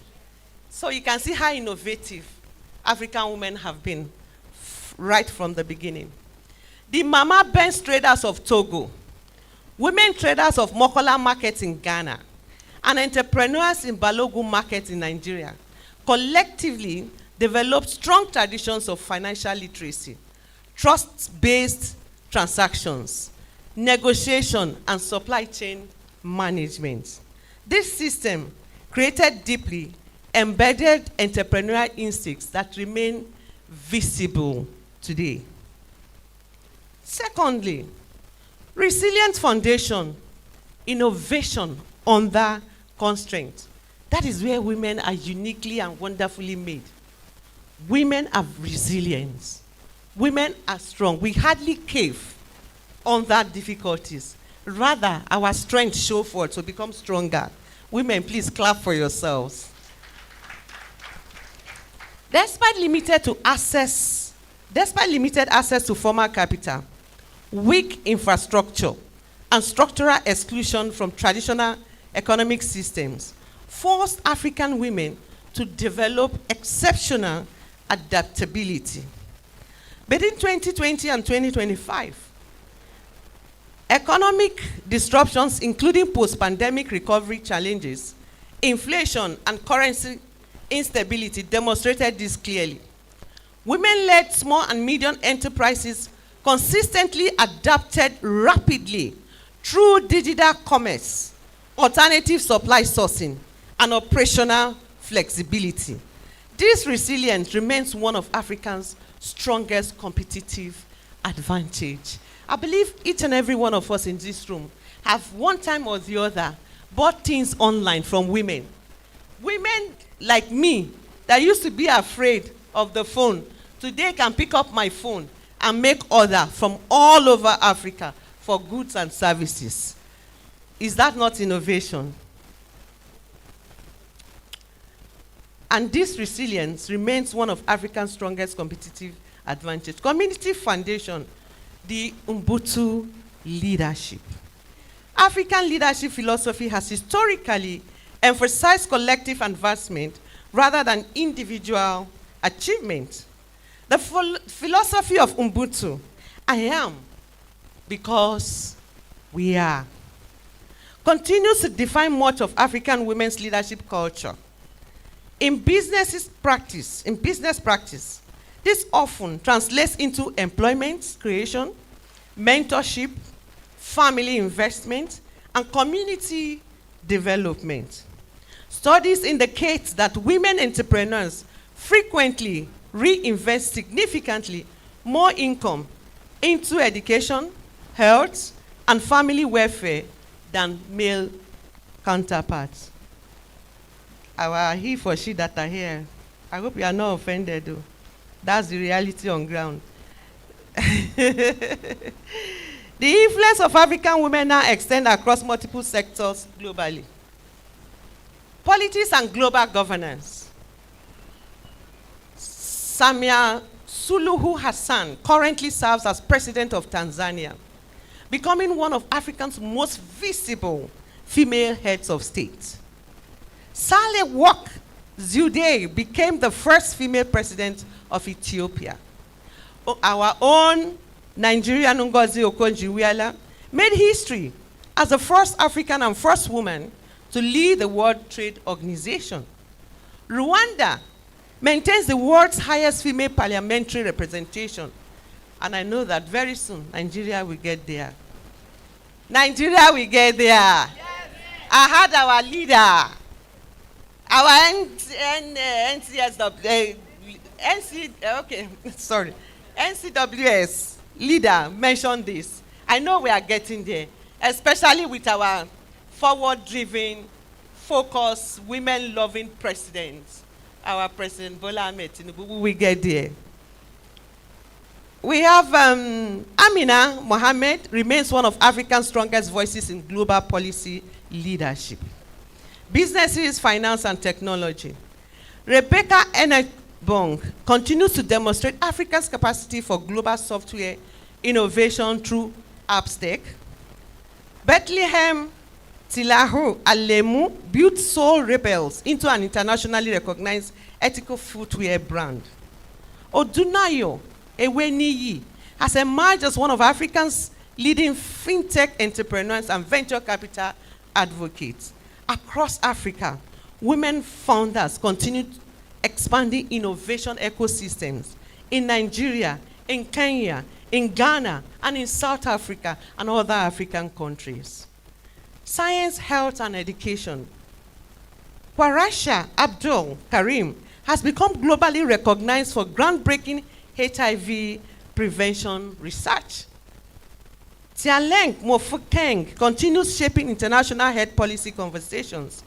So you can see how innovative African women have been right from the beginning. The Mama Benz traders of Togo, women traders of Mokola market in Ghana, and entrepreneurs in Balogun market in Nigeria collectively developed strong traditions of financial literacy, trust-based transactions, negotiation, and supply chain management. This system created deeply embedded entrepreneurial instincts that remain visible today. Secondly, resilient foundation, innovation under constraint. That is where women are uniquely and wonderfully made. Women have resilience. women are strong. We hardly cave under difficulties. Rather, our strength show forth to become stronger. Women, please clap for yourselves. Despite limited access to formal capital, weak infrastructure, and structural exclusion from traditional economic systems forced African women to develop exceptional adaptability. Between 2020 and 2025, economic disruptions, including post-pandemic recovery challenges, inflation, and currency instability demonstrated this clearly. Women-led small and medium enterprises consistently adapted rapidly through digital commerce, alternative supply sourcing, and operational flexibility. This resilience remains one of Africa's strongest competitive advantage. I believe each and every one of us in this room have one time or the other bought things online from women. Women like me that used to be afraid of the phone, today can pick up my phone and make order from all over Africa for goods and services. Is that not innovation? And this resilience remains one of Africa's strongest competitive advantages. Community Foundation, the Ubuntu leadership. African leadership philosophy has historically emphasized collective advancement rather than individual achievement. The philosophy of Ubuntu, I am because we are, continues to define much of African women's leadership culture. In business practice, this often translates into employment creation, mentorship, family investment, and community development. Studies indicate that women entrepreneurs frequently reinvest significantly more income into education, health, and family welfare than male counterparts. Our he for she that are here, I hope you are not offended though. That's the reality on ground. The influence of African women now extend across multiple sectors globally. Politics and global governance. Samia Suluhu Hassan currently serves as president of Tanzania, becoming one of Africa's most visible female heads of state. Sahle-Work Zewde became the first female president of Ethiopia. Our own Nigerian Ngozi Okonjo-Iweala made history as the first African and first woman to lead the World Trade Organization. Rwanda maintains the world's highest female parliamentary representation. And I know that very soon, Nigeria will get there. Nigeria will get there. Yes. I had our leader, our NCWS leader mentioned this. I know we are getting there, especially with our forward-driven, focused, women-loving president, our President Bola Ahmed Tinubu. We will get there. We have Amina Mohammed remains one of Africa's strongest voices in global policy leadership. Businesses, finance, and technology. Rebecca Enebong continues to demonstrate Africa's capacity for global software innovation through AppStech. Bethlehem Tilahu Alemu built Soul Rebels into an internationally recognized ethical footwear brand. Odunayo Eweniyi has emerged as one of Africa's leading fintech entrepreneurs and venture capital advocates. Across Africa, women founders continue expanding innovation ecosystems in Nigeria, in Kenya, in Ghana, and in South Africa and other African countries. Science, health, and education. Warasha Abdul Karim has become globally recognized for groundbreaking HIV prevention research. Tialeng Mofokeng continues shaping international health policy conversations.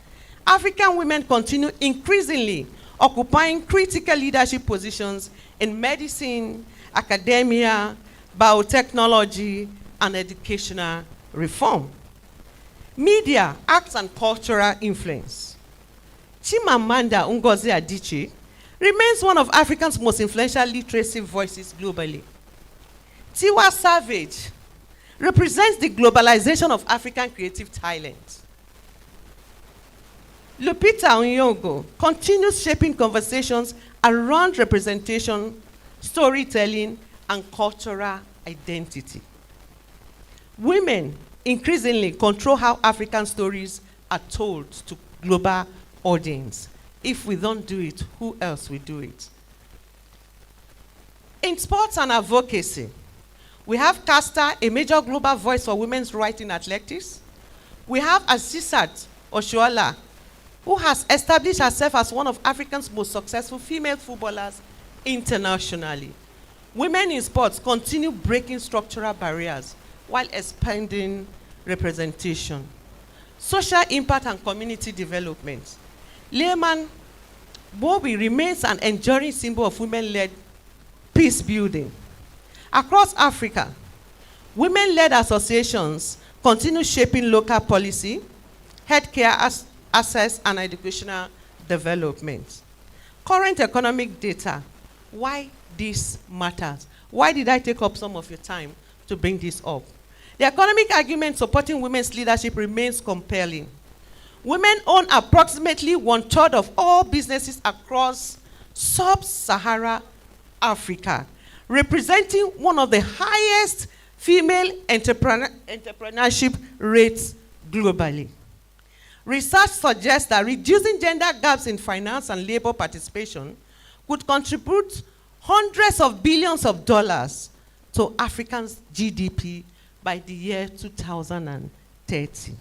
African women continue increasingly occupying critical leadership positions in medicine academia, biotechnology, and educational reform. Media, arts, and cultural influence. Chimamanda Ngozi Adichie remains one of Africa's most influential literacy voices globally. Tiwa Savage represents the globalization of African creative talent. Lupita Nyong'o continues shaping conversations around representation, storytelling, and cultural identity. Women increasingly control how African stories are told to global audience. If we don't do it, who else will do it? In sports and advocacy, we have Casta, a major global voice for women's rights in athletics. We have Asisat Oshoala, who has established herself as one of Africa's most successful female footballers internationally. Women in sports continue breaking structural barriers while expanding representation. Social impact and community development. Leymah Gbowee remains an enduring symbol of women-led peace building. Across Africa, women-led associations continue shaping local policy, healthcare access, and educational development. Current economic data, why this matters. Why did I take up some of your time to bring this up? The economic argument supporting women's leadership remains compelling. Women own approximately 1/3 of all businesses across sub-Saharan Africa, representing one of the highest female entrepreneurship rates globally. Research suggests that reducing gender gaps in finance and labor participation could contribute hundreds of billions of dollars to Africa's GDP by the year 2030.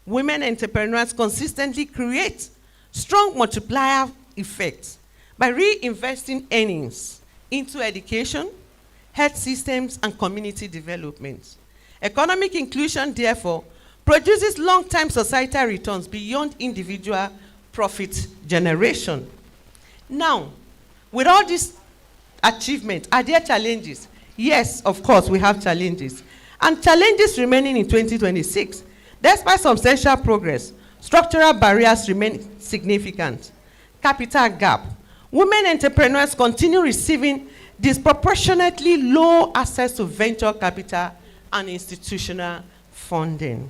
Women entrepreneurs consistently create strong multiplier effects by reinvesting earnings into education, health systems, and community development. Economic inclusion, therefore, produces long-term societal returns beyond individual profit generation. Now, with all these achievements, are there challenges? Yes, of course, we have challenges. And challenges remaining in 2026. Despite substantial progress, structural barriers remain significant. Capital gap. Women entrepreneurs continue receiving disproportionately low access to venture capital and institutional funding.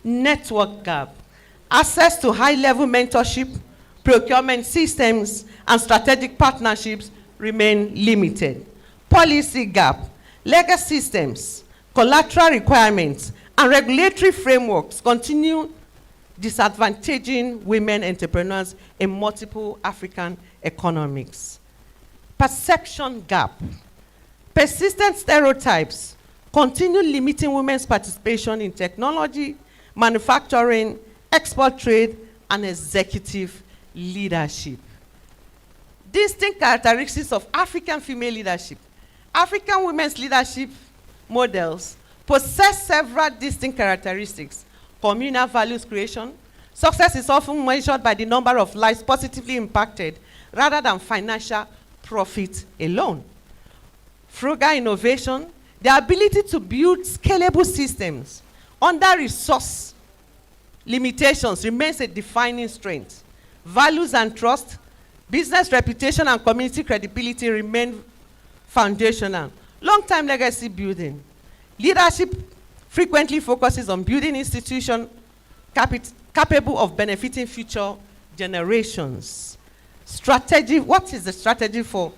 Network gap. Access to high-level mentorship, procurement systems, and strategic partnerships remain limited. Policy gap. Legacy systems, collateral requirements, and regulatory frameworks continue disadvantaging women entrepreneurs in multiple African economies. Perception gap. Persistent stereotypes continue limiting women's participation in technology, manufacturing, export trade, and executive leadership. Distinct characteristics of African female leadership. African women's leadership models possess several distinct characteristics. Communal values creation. Success is often measured by the number of lives positively impacted rather than financial profit alone. Frugal innovation. The ability to build scalable systems under resource limitations remains a defining strength. Values and trust. Business reputation and community credibility remain foundational. Long-term legacy building. Leadership frequently focuses on building institutions capable of benefiting future generations. Strategy, what is the strategy for?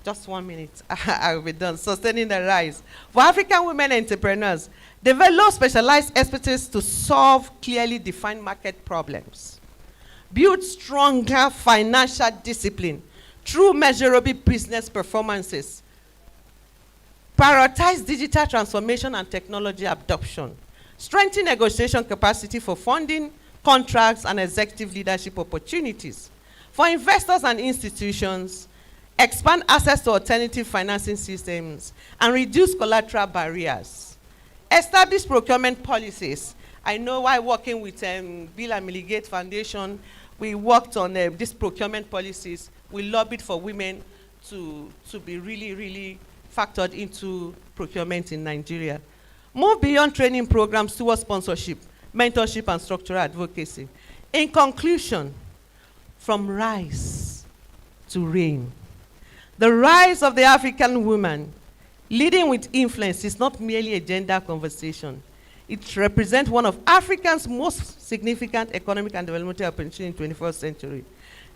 Just 1 minute, I will be done. Sustaining the rise. For African women entrepreneurs, develop specialized expertise to solve clearly defined market problems. Build stronger financial discipline through measurable business performances. Prioritize digital transformation and technology adoption. Strengthen negotiation capacity for funding, contracts, and executive leadership opportunities. For investors and institutions, expand access to alternative financing systems and reduce collateral barriers. Establish procurement policies. I know while working with Bill and Melinda Gates Foundation, we worked on these procurement policies. We lobbied for women to be really, really factored into procurement in Nigeria. Move beyond training programs towards sponsorship, mentorship, and structural advocacy. In conclusion, from rise to reign. The rise of the African woman leading with influence is not merely a gender conversation. It represents one of Africa's most significant economic and developmental opportunities in the 21st century.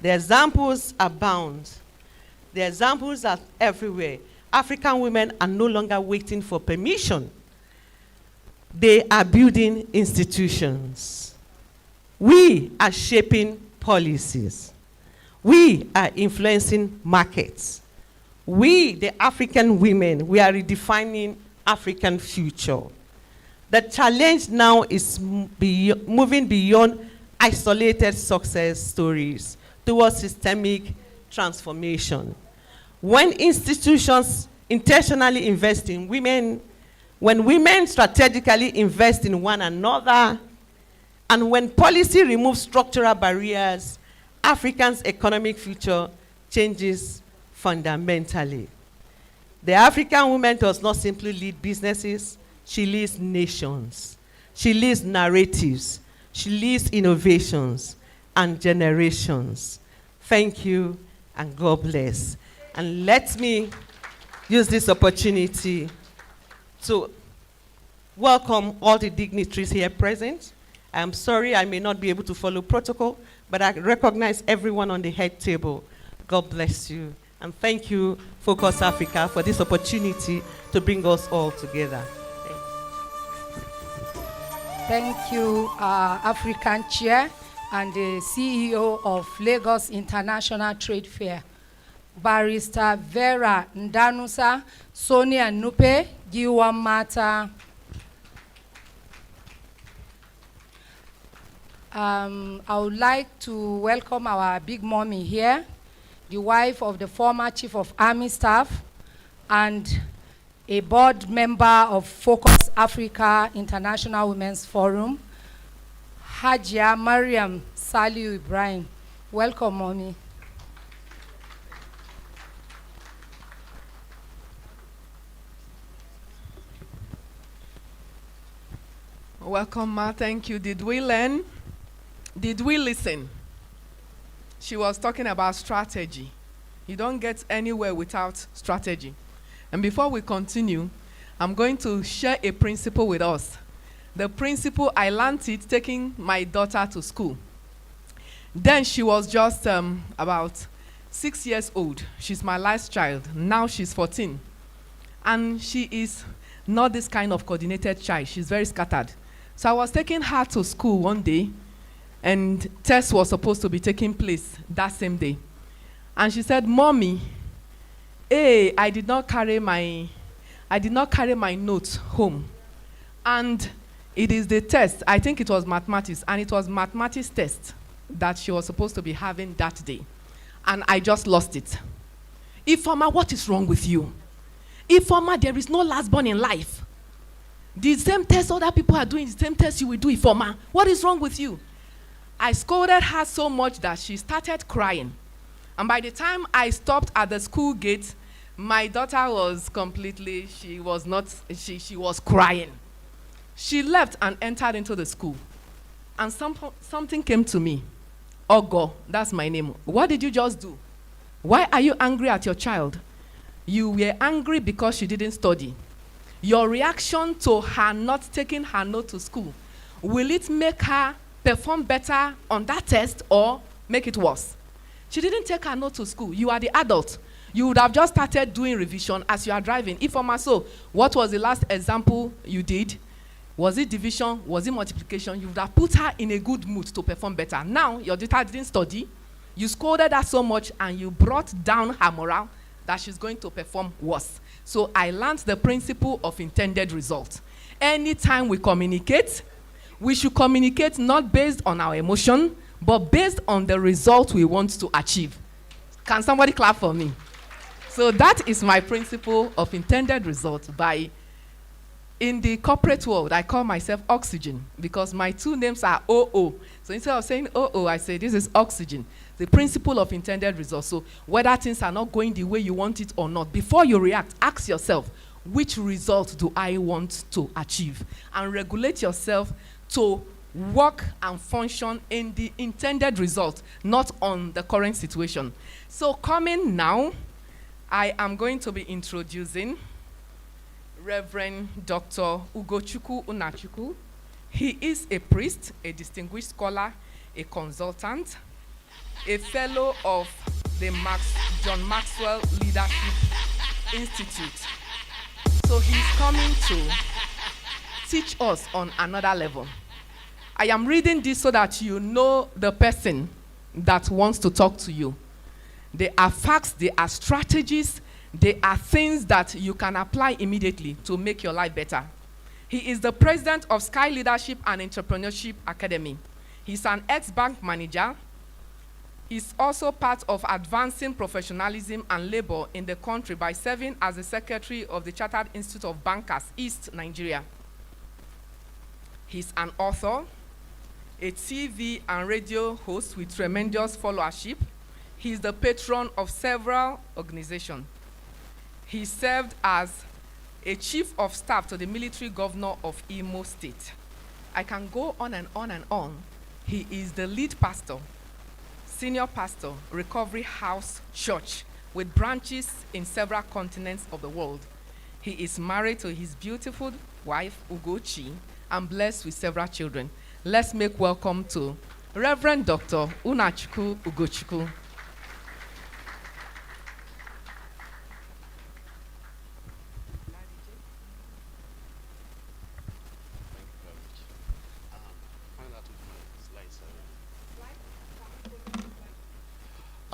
The examples abound. The examples are everywhere. African women are no longer waiting for permission. They are building institutions. We are shaping policies. We are influencing markets. We, the African women, we are redefining African future. The challenge now is moving beyond isolated success stories towards systemic transformation. When institutions intentionally invest in women, when women strategically invest in one another, and when policy removes structural barriers, Africa's economic future changes fundamentally. The African woman does not simply lead businesses, she leads nations. She leads narratives. She leads innovations and generations. Thank you and God bless. And let me use this opportunity to welcome all the dignitaries here present. I'm sorry I may not be able to follow protocol, but I recognize everyone on the head table. God bless you. And thank you, Focus Africa, for this opportunity to bring us all together. Thank you, African Chair and the CEO of Lagos International Trade Fair, Barrister Vera Ndanusa, Sonia Nupe, Giwa Mata. I would like to welcome our big mommy here, the wife of the former Chief of Army Staff and a board member of Focus Africa International Women's Forum, Hajia Mariam Saliu Ibrahim. Welcome, mommy. Welcome, Ma. Thank you. Did we learn? Did we listen? She was talking about strategy. You don't get anywhere without strategy. And before we continue, I'm going to share a principle with us. The principle, I learned it taking my daughter to school. Then she was just about 6 years old. She's my last child. Now she's 14. And she is not this kind of coordinated child. She's very scattered. So I was taking her to school one day, and test was supposed to be taking place that same day. And she said, "Mommy, hey, I did not carry my notes home. And it is the test, I think it was mathematics, and it was mathematics test that she was supposed to be having that day. And I just lost it. Ifeoma, what is wrong with you? Ifeoma, there is no last born in life. The same test other people are doing, the same test you will do, Ifeoma. What is wrong with you?" I scolded her so much that she started crying. And by the time I stopped at the school gate, my daughter was completely, she was crying. She left and entered into the school. And something came to me. Ogo, that's my name. What did you just do? Why are you angry at your child? You were angry because she didn't study. Your reaction to her not taking her note to school, will it make her perform better on that test or make it worse? She didn't take her note to school. You are the adult. You would have just started doing revision as you are driving. Ifeoma, so what was the last example you did? Was it division? Was it multiplication? You would have put her in a good mood to perform better. Now, your daughter didn't study. You scolded her so much and you brought down her morale that she's going to perform worse. So I learned the principle of intended result. Anytime we communicate, we should communicate not based on our emotion, but based on the result we want to achieve. Can somebody clap for me? So that is my principle of intended result by In the corporate world, I call myself Oxygen because my two names are OO. So instead of saying OO, I say this is Oxygen, the principle of intended results. So whether things are not going the way you want it or not, before you react, ask yourself, which result do I want to achieve? And regulate yourself to work and function in the intended result, not on the current situation. So coming now, I am going to be introducing Reverend Dr. Ugochukwu Unachukwu. He is a priest, a distinguished scholar, a consultant, a fellow of the John Maxwell Leadership Institute. So he's coming to teach us on another level. I am reading this so that you know the person that wants to talk to you. There are facts, there are strategies, there are things that you can apply immediately to make your life better. He is the president of Sky Leadership and Entrepreneurship Academy. He's an ex-bank manager. He's also part of advancing professionalism and labor in the country by serving as the secretary of the Chartered Institute of Bankers, East Nigeria. He's an author, a TV and radio host with tremendous followership. He's the patron of several organizations. He served as a chief of staff to the military governor of Imo State. I can go on and on and on. He is the lead pastor, senior pastor, Recovery House Church, with branches in several continents of the world. He is married to his beautiful wife, Ugochi, and blessed with several children. Let's make welcome to Reverend Dr. Unachukwu Ugochukwu.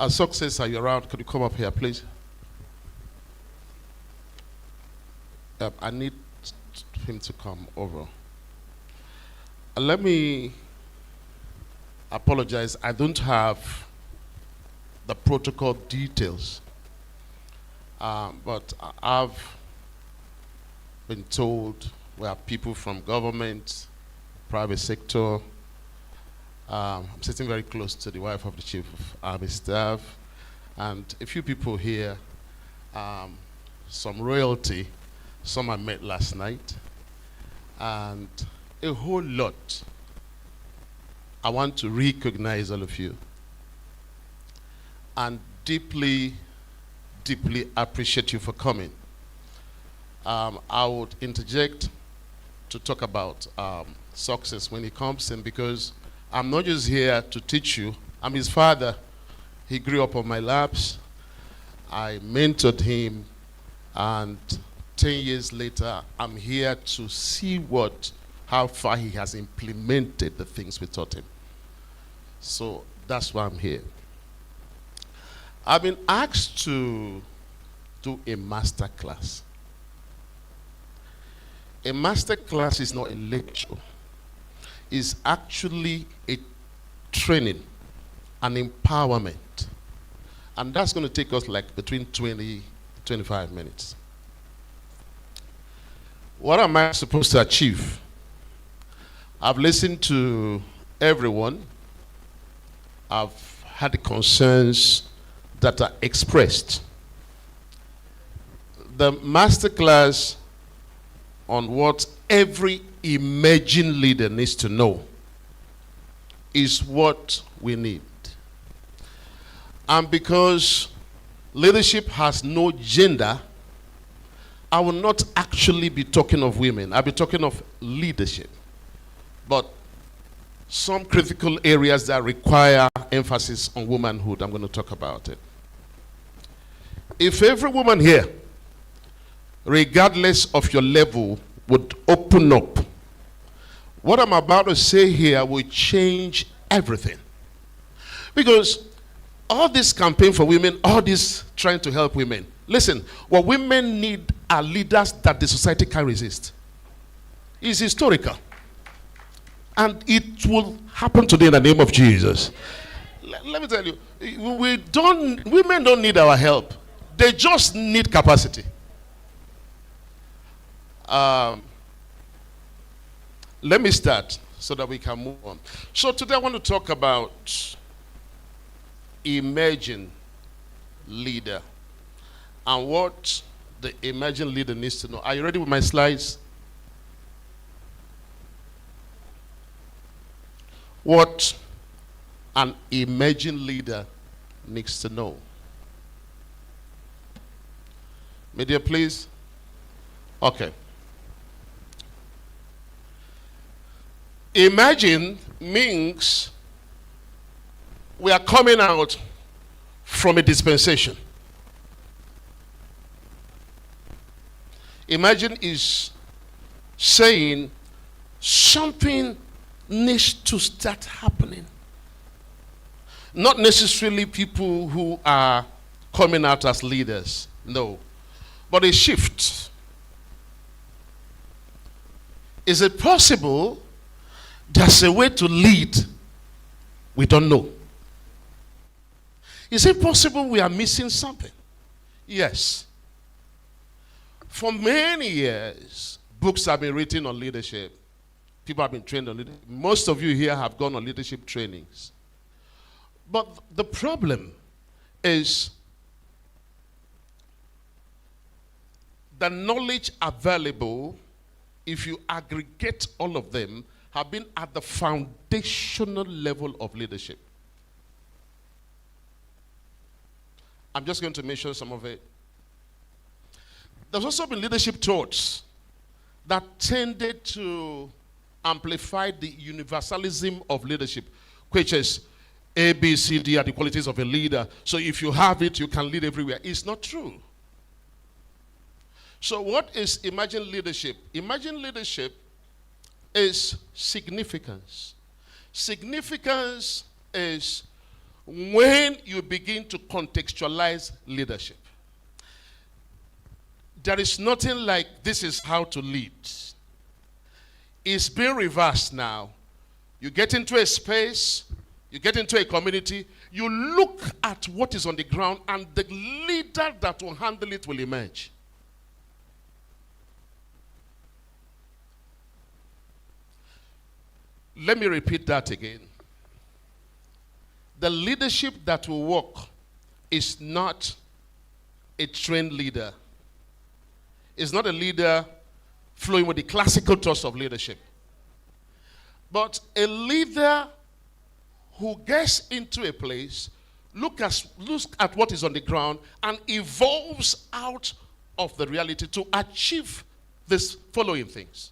Success, are you around? Could you come up here, please? I need him to come over. Let me apologize. I don't have the protocol details, but I've been told we have people from government, private sector. I'm sitting very close to the wife of the Chief of Army Staff, and a few people here, some royalty, some I met last night, and a whole lot. I want to recognize all of you and deeply, deeply appreciate you for coming. I would interject to talk about success when he comes in, because I'm not just here to teach you. I'm his father. He grew up on my laps. I mentored him, and 10 years later, I'm here to see how far he has implemented the things we taught him. So that's why I'm here. I've been asked to do a master class. A master class is not a lecture. It's actually a training, an empowerment. And that's going to take us like between 20, 25 minutes. What am I supposed to achieve? I've listened to everyone. I've had the concerns that are expressed. The masterclass on what every emerging leader needs to know is what we need. And because leadership has no gender, I will not actually be talking of women. I'll be talking of leadership. But some critical areas that require emphasis on womanhood, I'm going to talk about it. If every woman here, regardless of your level, would open up, what I'm about to say here will change everything. Because all this campaign for women, all this trying to help women, listen, what women need are leaders that the society can resist. It's historical. And it will happen today in the name of Jesus. Let me tell you, women don't need our help. They just need capacity. Let me start so that we can move on. So today I want to talk about emerging leader and what the emerging leader needs to know. Are you ready with my slides? What an emerging leader needs to know. Media, please. Okay. Imagine means we are coming out from a dispensation. Imagine is saying something needs to start happening. Not necessarily people who are coming out as leaders, no, but a shift. Is it possible there's a way to lead we don't know? Is it possible we are missing something? Yes. For many years, books have been written on leadership. People have been trained on leadership. Most of you here have gone on leadership trainings. But the problem is the knowledge available, if you aggregate all of them, have been at the foundational level of leadership. I'm just going to mention some of it. There's also been leadership thoughts that tended to amplify the universalism of leadership, which is A, B, C, D are the qualities of a leader. So if you have it, you can lead everywhere. It's not true. So what is emerging leadership? Emerging leadership is significance. Significance is when you begin to contextualize leadership. There is nothing like this is how to lead. It's being reversed now. You get into a space, you get into a community, you look at what is on the ground, and the leader that will handle it will emerge. Let me repeat that again. The leadership that will work is not a trained leader. It's not a leader flowing with the classical thoughts of leadership. But a leader who gets into a place, looks at what is on the ground, and evolves out of the reality to achieve these following things.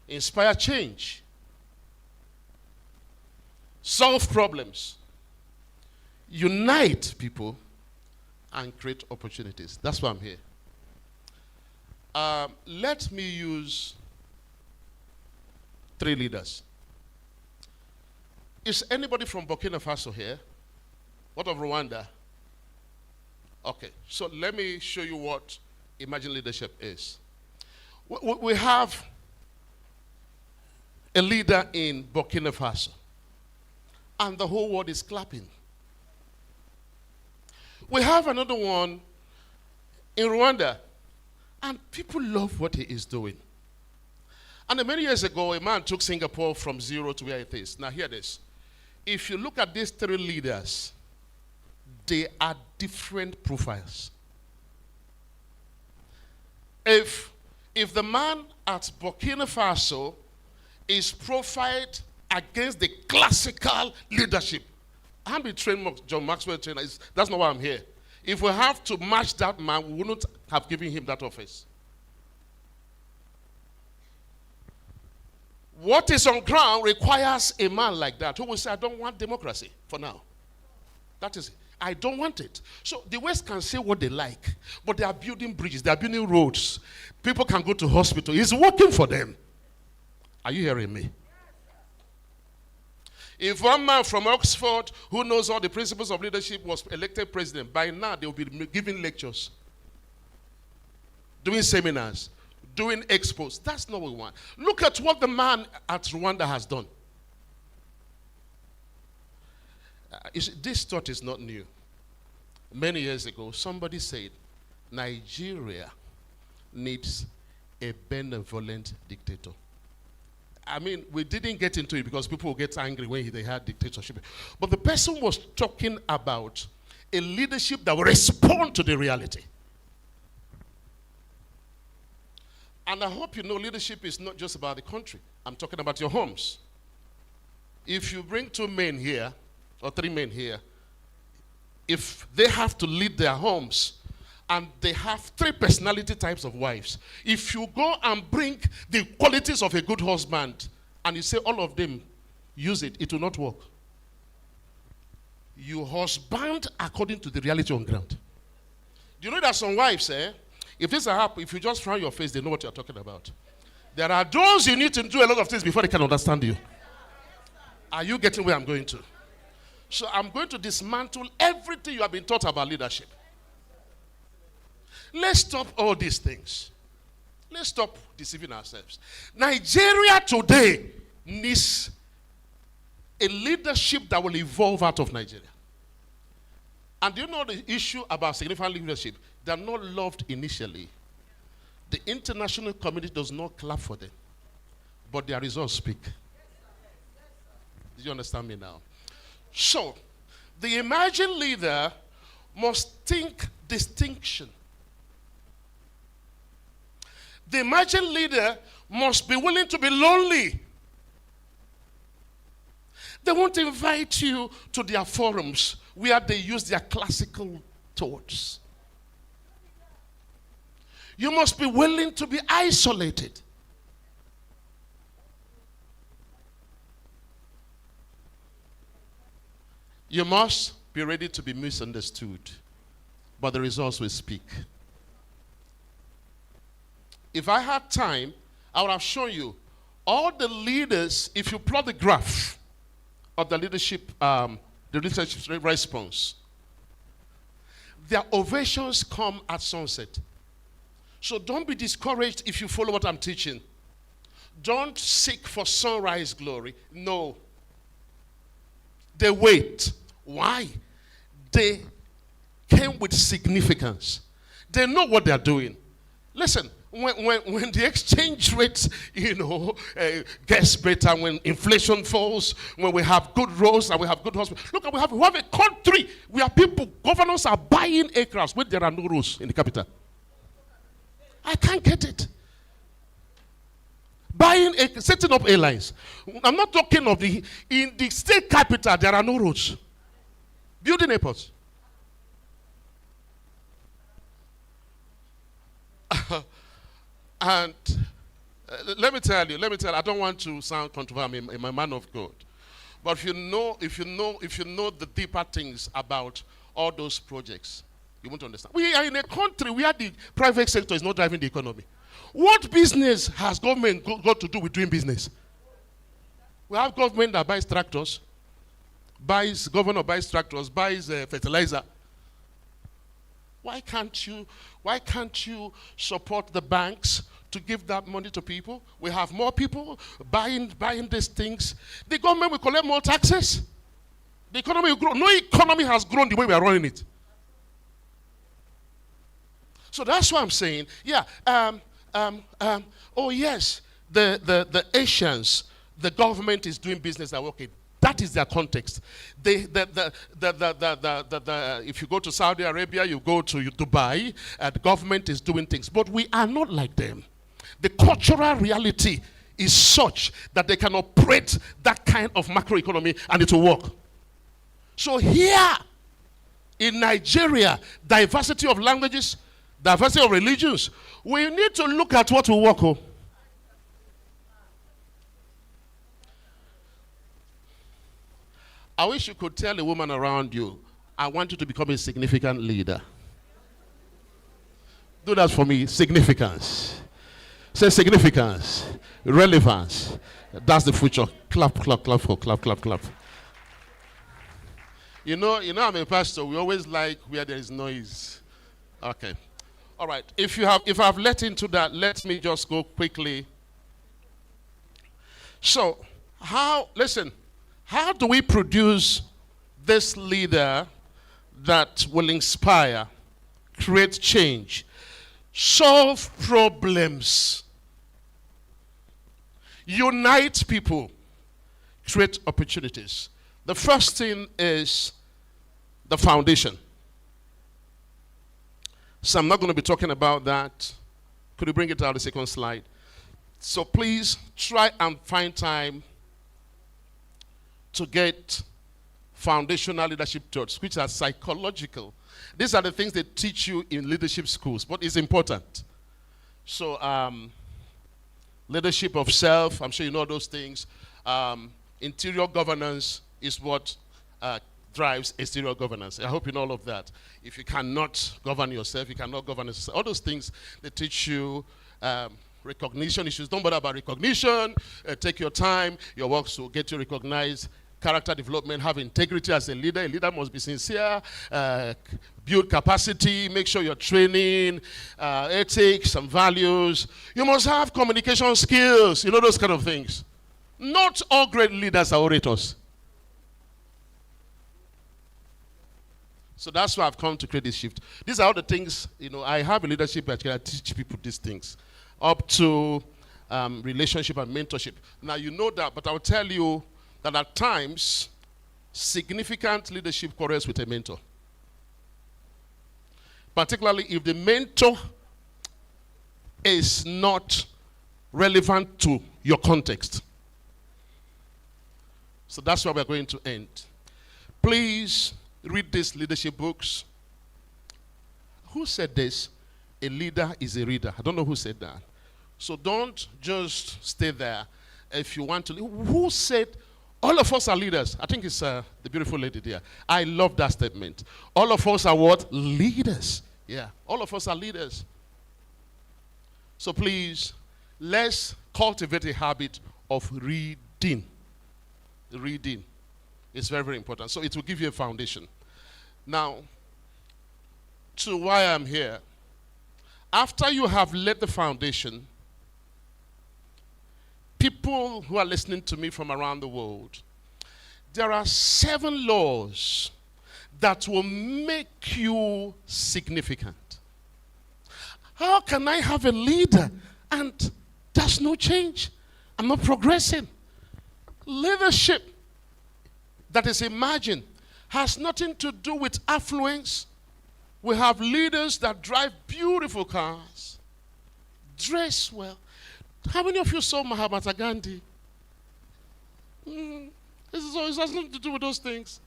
Inspire change. Solve problems. Unite people and create opportunities. That's why I'm here. Let me use 3 leaders. Is anybody from Burkina Faso here? What of Rwanda? Okay, so let me show you what emerging leadership is. We have a leader in Burkina Faso, and the whole world is clapping. We have another one in Rwanda, and people love what he is doing. And many years ago, a man took Singapore from zero to where it is. Now hear this. If you look at these 3 leaders, they are different profiles. If the man at Burkina Faso is profiled against the classical leadership, I'm the trained John Maxwell trainer. That's not why I'm here. If we have to match that man, we wouldn't have given him that office. What is on ground requires a man like that who will say, I don't want democracy for now. That is it. I don't want it. So the West can say what they like, but they are building bridges, they are building roads. People can go to hospital. It's working for them. Are you hearing me? If one man from Oxford who knows all the principles of leadership was elected president, by now they will be giving lectures, doing seminars, doing expos. That's not what we want. Look at what the man at Rwanda has done. This thought is not new. Many years ago, somebody said, Nigeria needs a benevolent dictator. I mean, we didn't get into it because people will get angry when they had dictatorship. But the person was talking about a leadership that will respond to the reality. And I hope you know leadership is not just about the country. I'm talking about your homes. If you bring 2 men here, or 3 men here, if they have to lead their homes, and they have 3 personality types of wives, if you go and bring the qualities of a good husband, and you say all of them use it, it will not work. You husband according to the reality on ground. Do you know that some wives, if this happens, if you just frown your face, they know what you're talking about. There are those you need to do a lot of things before they can understand you. Are you getting where I'm going to? So I'm going to dismantle everything you have been taught about leadership. Let's stop all these things. Let's stop deceiving ourselves. Nigeria today needs a leadership that will evolve out of Nigeria. And do you know the issue about significant leadership? They're not loved initially. The international community does not clap for them, but their results speak. Did you understand me now? So, the emerging leader must think distinction. The emerging leader must be willing to be lonely. They won't invite you to their forums where they use their classical thoughts. You must be willing to be isolated. You must be ready to be misunderstood, but the results will speak. If I had time, I would have shown you all the leaders. If you plot the graph of the leadership response, their ovations come at sunset. So don't be discouraged if you follow what I'm teaching. Don't seek for sunrise glory. No. They wait. Why? They came with significance. They know what they're doing. Listen, when the exchange rate, gets better, when inflation falls, when we have good roads and we have good hospitals. Look, we have a country where governors are buying aircrafts when there are no roads in the capital. I can't get it. Setting up airlines. I'm not talking of in the state capital, there are no roads. Building airports. And let me tell you, I don't want to sound controversial. I'm a man of God. But if you know the deeper things about all those projects, you won't understand. We are in a country where the private sector is not driving the economy. What business has government got to do with doing business? We have government that buys tractors, governor buys tractors, buys fertilizer. Why can't you support the banks to give that money to people? We have more people buying these things. The government will collect more taxes. The economy will grow. No economy has grown the way we are running it. So that's why I'm saying, oh yes, the Asians, the government is doing business that okay. That is their context. If you go to Saudi Arabia, you go to Dubai, the government is doing things. But we are not like them. The cultural reality is such that they can operate that kind of macroeconomy and it will work. So here in Nigeria, diversity of languages, diversity of religions, we need to look at what will work. I wish you could tell a woman around you, I want you to become a significant leader. Do that for me, significance. Say significance, relevance. That's the future. Clap, clap, clap, clap, clap, clap. You know, I'm a pastor. We always like where there is noise. Okay. All right. If I've let into that, let me just go quickly. So, how do we produce this leader that will inspire, create change, solve problems? Unite people. Create opportunities. The first thing is the foundation. So I'm not going to be talking about that. Could you bring it out, the second slide? So please try and find time to get foundational leadership thoughts, which are psychological. These are the things they teach you in leadership schools, but it's important. So leadership of self, I'm sure you know those things. Interior governance is what drives exterior governance. I hope you know all of that. If you cannot govern yourself, you cannot govern yourself. All those things, they teach you recognition issues. Don't bother about recognition. Take your time. Your work will get you recognized. Character development, have integrity as a leader. A leader must be sincere, build capacity, make sure you're training, ethics and values. You must have communication skills, you know, those kind of things. Not all great leaders are orators. So that's why I've come to create this shift. These are all the things, you know, I have a leadership that I teach people these things, up to relationship and mentorship. Now, you know that, but I'll tell you that at times, significant leadership quarrels with a mentor. Particularly if the mentor is not relevant to your context. So that's where we're going to end. Please read these leadership books. Who said this? A leader is a reader. I don't know who said that. So don't just stay there. If you want to, who said all of us are leaders? I think it's the beautiful lady there. I love that statement. All of us are what? Leaders. Yeah, all of us are leaders. So please, let's cultivate a habit of reading. Reading. It's very, very important. So it will give you a foundation. Now, to why I'm here. After you have laid the foundation, people who are listening to me from around the world, there are 7 laws that will make you significant. How can I have a leader and there's no change? I'm not progressing. Leadership that is imagined has nothing to do with affluence. We have leaders that drive beautiful cars, dress well. How many of you saw Mahatma Gandhi? It has nothing to do with those things.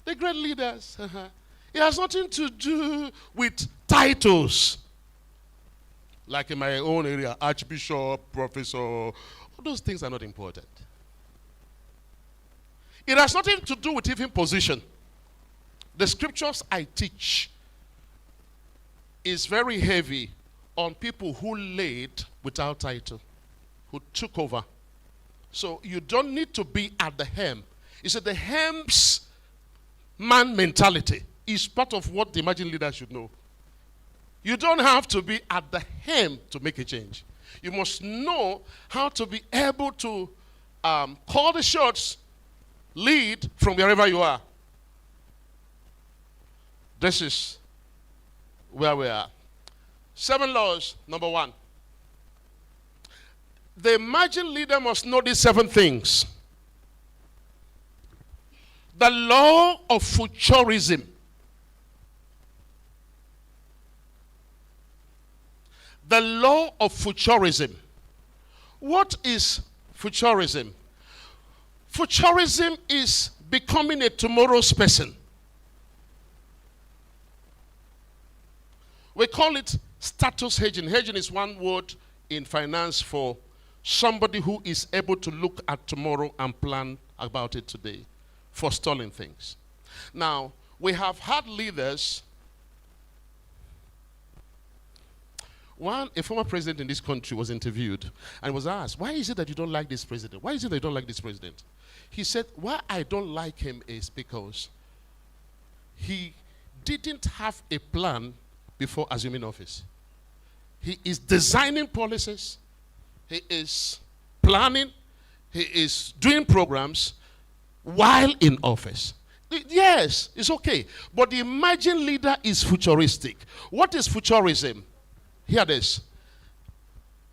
They're great leaders. It has nothing to do with titles. Like in my own area, Archbishop, Professor, all those things are not important. It has nothing to do with even position. The scriptures I teach is very heavy on people who laid without title, who took over. So you don't need to be at the helm. You see, the helm's man mentality is part of what the emerging leader should know. You don't have to be at the helm to make a change. You must know how to be able to call the shots, lead from wherever you are. This is where we are. 7 laws, number 1. The emerging leader must know these 7 things. The law of futurism. The law of futurism. What is futurism? Futurism is becoming a tomorrow's person. We call it status hedging. Hedging is one word in finance for somebody who is able to look at tomorrow and plan about it today, forestalling things. Now, we have had leaders. A former president in this country was interviewed and was asked, why is it that you don't like this president? Why is it that you don't like this president? He said, why I don't like him is because he didn't have a plan before assuming office. He is designing policies. He is planning. He is doing programs while in office. Yes, it's okay. But the emerging leader is futuristic. What is futurism? Hear this.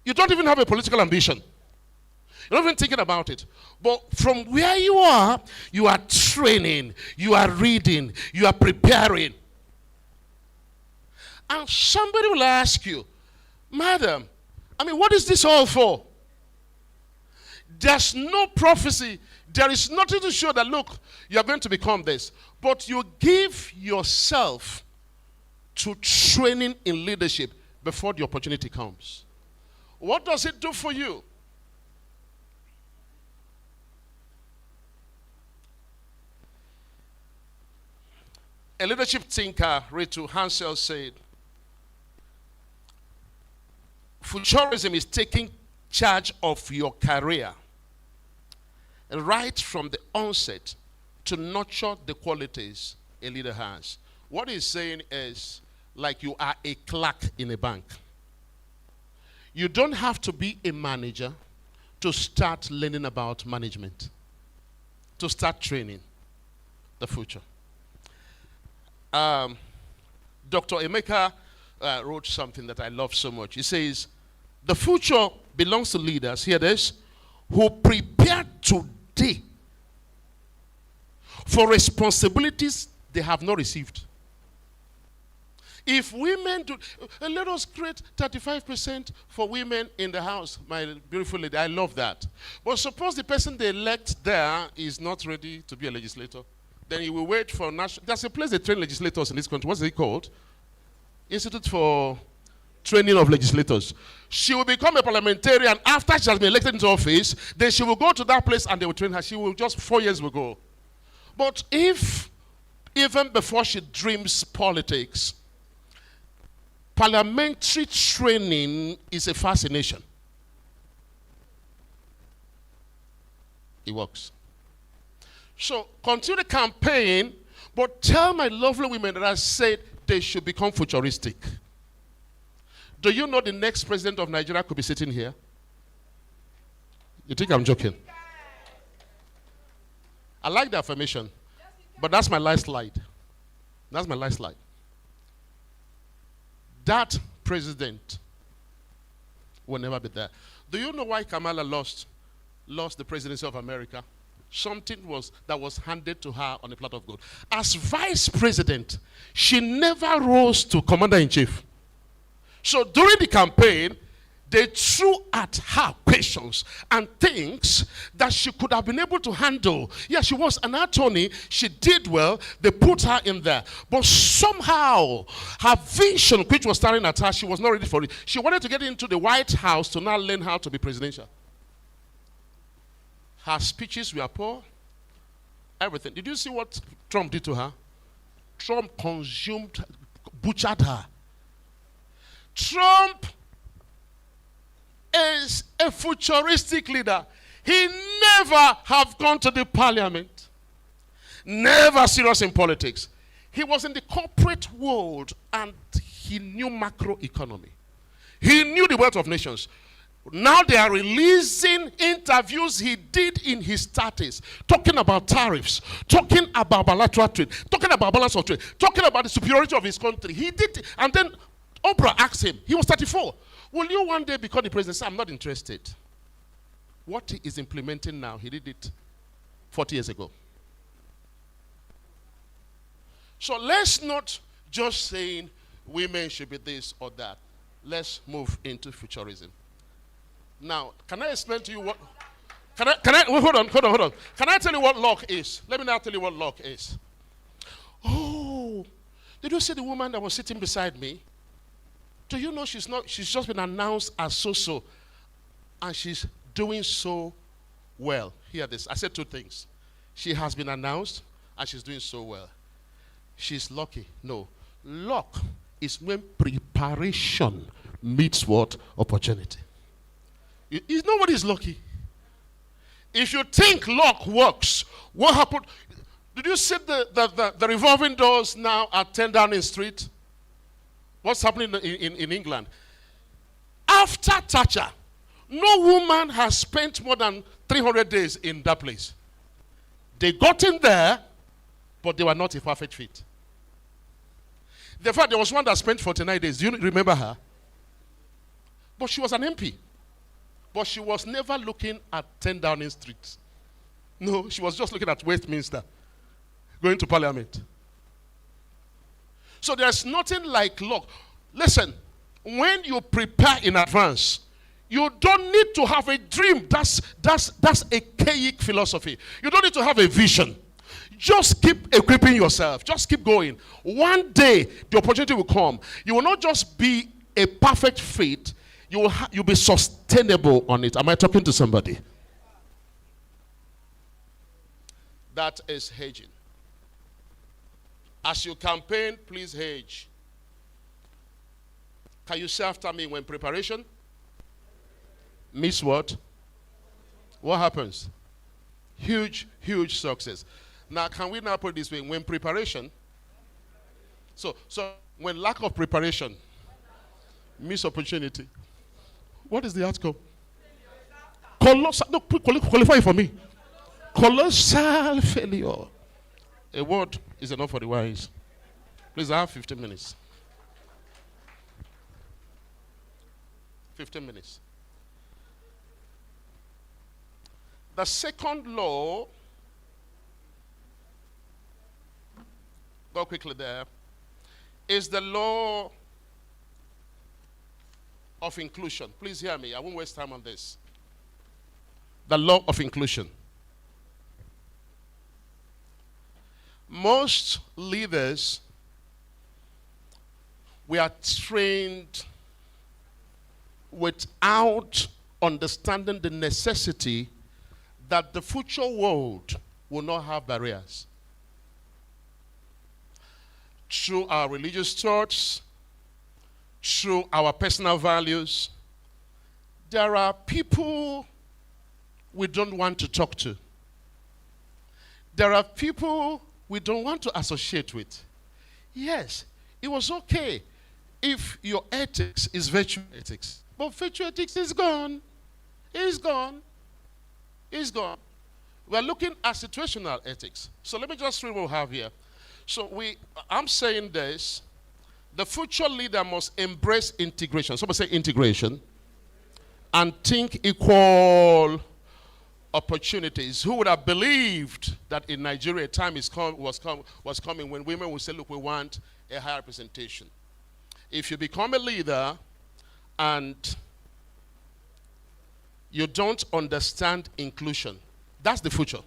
You don't even have a political ambition. You're not even thinking about it. But from where you are training, you are reading, you are preparing. And somebody will ask you, madam, what is this all for? There's no prophecy. There is nothing to show that, look, you are going to become this. But you give yourself to training in leadership before the opportunity comes. What does it do for you? A leadership thinker, Ritu Hansel, said, futurism is taking charge of your career right from the onset to nurture the qualities a leader has. What he's saying is, like you are a clerk in a bank. You don't have to be a manager to start learning about management, to start training the future. Dr. Emeka wrote something that I love so much. He says, the future belongs to leaders, hear this, who prepare today for responsibilities they have not received. If women do, let us create 35% for women in the house, my beautiful lady, I love that. But suppose the person they elect there is not ready to be a legislator, then he will wait for national, there's a place they train legislators in this country, what's it called? Institute for Training of Legislators. She will become a parliamentarian after she has been elected into office, then she will go to that place and they will train her. She will just 4 years will go. But if, even before she dreams politics, parliamentary training is a fascination. It works. So continue the campaign, but tell my lovely women that I said they should become futuristic. Do you know the next president of Nigeria could be sitting here? You think I'm joking? I like the affirmation, but that's my last slide. That's my last slide. That president will never be there. Do you know why Kamala lost the presidency of America? Something that was handed to her on a platter of gold. As vice president, she never rose to commander-in-chief. So during the campaign, they threw at her questions and things that she could have been able to handle. Yeah, she was an attorney. She did well. They put her in there. But somehow, her vision, which was staring at her, she was not ready for it. She wanted to get into the White House to now learn how to be presidential. Her speeches were poor. Everything. Did you see what Trump did to her? Trump butchered her. Trump is a futuristic leader. He never have gone to the parliament. Never serious in politics. He was in the corporate world and he knew macroeconomy. He knew the wealth of nations. Now they are releasing interviews he did in his 30s, talking about tariffs, talking about bilateral trade, talking about balance of trade, talking about the superiority of his country. He did, and then Oprah asked him, he was 34, will you one day become the president? He said, I'm not interested. What he is implementing now, he did it 40 years ago. So let's not just saying women should be this or that. Let's move into futurism. Now, can I explain to you what, hold on. Can I tell you what luck is? Let me now tell you what luck is. Oh, did you see the woman that was sitting beside me? Do you know she's just been announced as so-so, and she's doing so well. Hear this, I said two things. She has been announced, and she's doing so well. She's lucky. No, luck is when preparation meets what? Opportunity. Nobody's lucky. If you think luck works, what happened? Did you see the revolving doors now at 10 Downing Street? What's happening in England? After Thatcher, no woman has spent more than 300 days in that place. They got in there, but they were not a perfect fit. In fact, there was one that spent 49 days. Do you remember her? But she was an MP. But she was never looking at 10 Downing Street. No, she was just looking at Westminster, going to Parliament. So there's nothing like luck. Listen, when you prepare in advance, you don't need to have a dream. That's archaic philosophy. You don't need to have a vision. Just keep equipping yourself. Just keep going. One day, the opportunity will come. You will not just be a perfect fit. You'll be sustainable on it. Am I talking to somebody? That is hedging. As you campaign, please hedge. Can you say after me, when preparation meets what? What happens? Huge, huge success. Now, can we now put it this way? When preparation, so when lack of preparation meets opportunity, what is the outcome? Colossal, no, qualify for me. Colossal failure. A word is enough for the wise. Please, I have 15 minutes. 15 minutes. The second law, go quickly there, is the law of inclusion. Please hear me. I won't waste time on this. The law of inclusion. Most leaders, we are trained without understanding the necessity that the future world will not have barriers. Through our religious thoughts, through our personal values, there are people we don't want to talk to. There are people we don't want to associate with. Yes, it was okay if your ethics is virtue ethics. But virtue ethics is gone. It's gone. It's gone. We're looking at situational ethics. So let me just read what we have here. So I'm saying this. The future leader must embrace integration. Somebody say integration. And think equal opportunities. Who would have believed that in Nigeria a time was coming when women would say, look, we want a higher representation. If you become a leader and you don't understand inclusion, that's the future.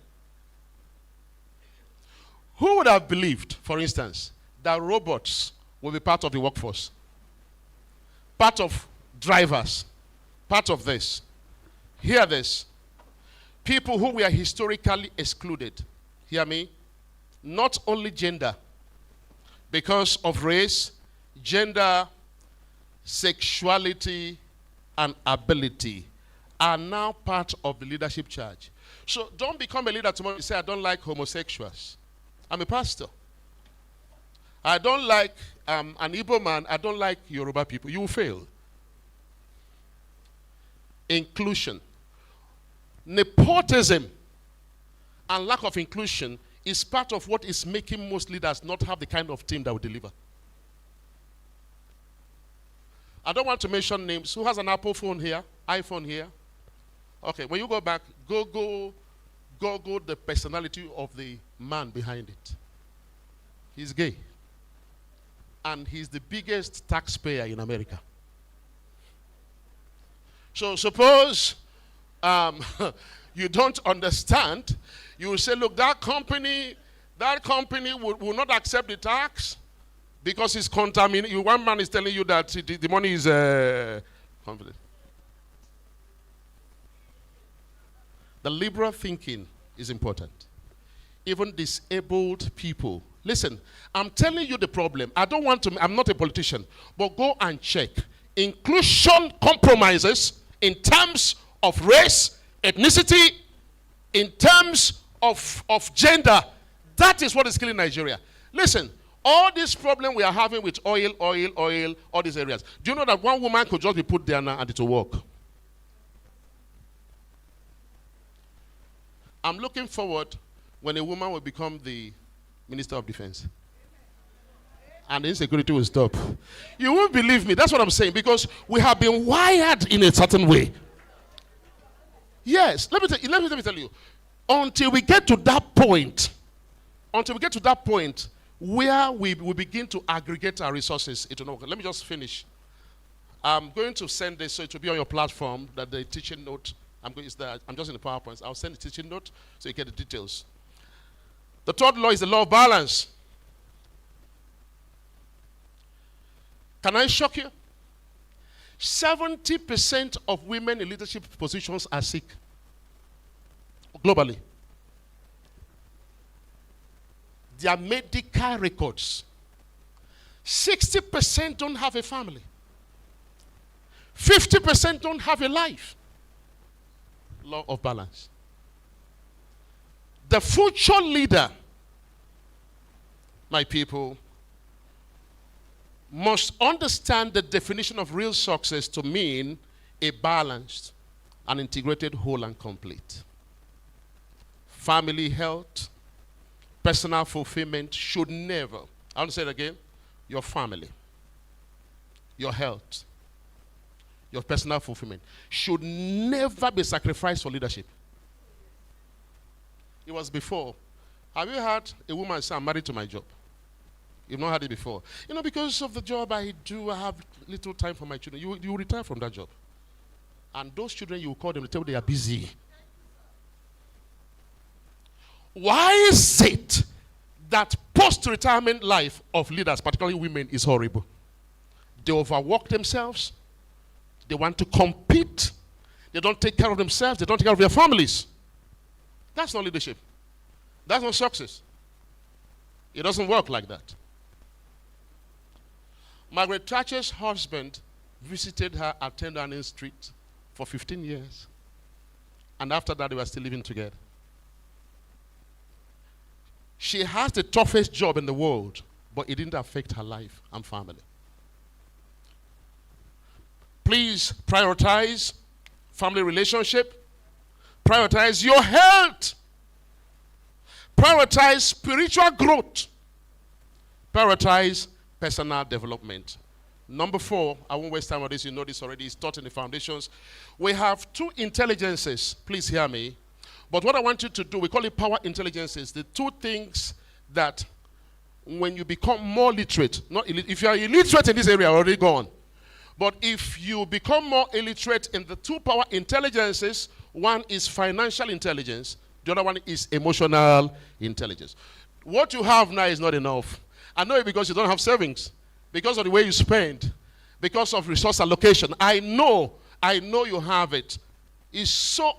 Who would have believed, for instance, that robots will be part of the workforce? Part of drivers, part of this. Hear this. People who were historically excluded, hear me, not only gender, because of race, gender, sexuality, and ability are now part of the leadership charge. So don't become a leader tomorrow and say, I don't like homosexuals. I'm a pastor. I don't like an Igbo man. I don't like Yoruba people. You will fail. Inclusion. Nepotism and lack of inclusion is part of what is making most leaders not have the kind of team that will deliver. I don't want to mention names. Who has an Apple phone here? iPhone here? Okay, when you go back, Google the personality of the man behind it. He's gay. And he's the biggest taxpayer in America. So suppose you don't understand, you will say, look, that company will not accept the tax because it's contaminated. One man is telling you that the money is confident. The liberal thinking is important. Even disabled people. Listen, I'm telling you the problem. I'm not a politician, but go and check. Inclusion compromises in terms of race, ethnicity, in terms of gender. That is what is killing Nigeria. Listen, all this problem we are having with oil, all these areas. Do you know that one woman could just be put there now and it will work? I'm looking forward when a woman will become the Minister of Defense. And the insecurity will stop. You won't believe me. That's what I'm saying. Because we have been wired in a certain way. Yes, let me tell you. Until we get to that point, where we begin to aggregate our resources, it will not work. Let me just finish. I'm going to send this, so it will be on your platform, that the teaching note, I'm just in the PowerPoint. I'll send the teaching note so you get the details. The third law is the law of balance. Can I shock you? 70% of women in leadership positions are sick globally. Their medical records. 60% don't have a family. 50% don't have a life. Law of balance. The future leader, my people, must understand the definition of real success to mean a balanced and integrated whole and complete. Family health, personal fulfillment should never, I want to say it again, your family, your health, your personal fulfillment should never be sacrificed for leadership. It was before. Have you heard a woman say, I'm married to my job? You've not heard it before. You know, because of the job I do, I have little time for my children. You retire from that job. And those children, you call them, they tell you they are busy. Why is it that post-retirement life of leaders, particularly women, is horrible? They overwork themselves. They want to compete. They don't take care of themselves. They don't take care of their families. That's not leadership. That's not success. It doesn't work like that. Margaret Thatcher's husband visited her at 10 Downing Street for 15 years. And after that, they were still living together. She has the toughest job in the world, but it didn't affect her life and family. Please prioritize family relationship. Prioritize your health. Prioritize spiritual growth. Prioritize personal development. Number 4, I won't waste time on this, you know this already, it's taught in the foundations. We have 2 intelligences, please hear me. But what I want you to do, we call it power intelligences, the 2 things that when you become more literate, if you are illiterate in this area, already gone. But if you become more illiterate in the 2 power intelligences, one is financial intelligence, the other one is emotional intelligence. What you have now is not enough. I know it because you don't have savings, because of the way you spend, because of resource allocation. I know you have it. It's so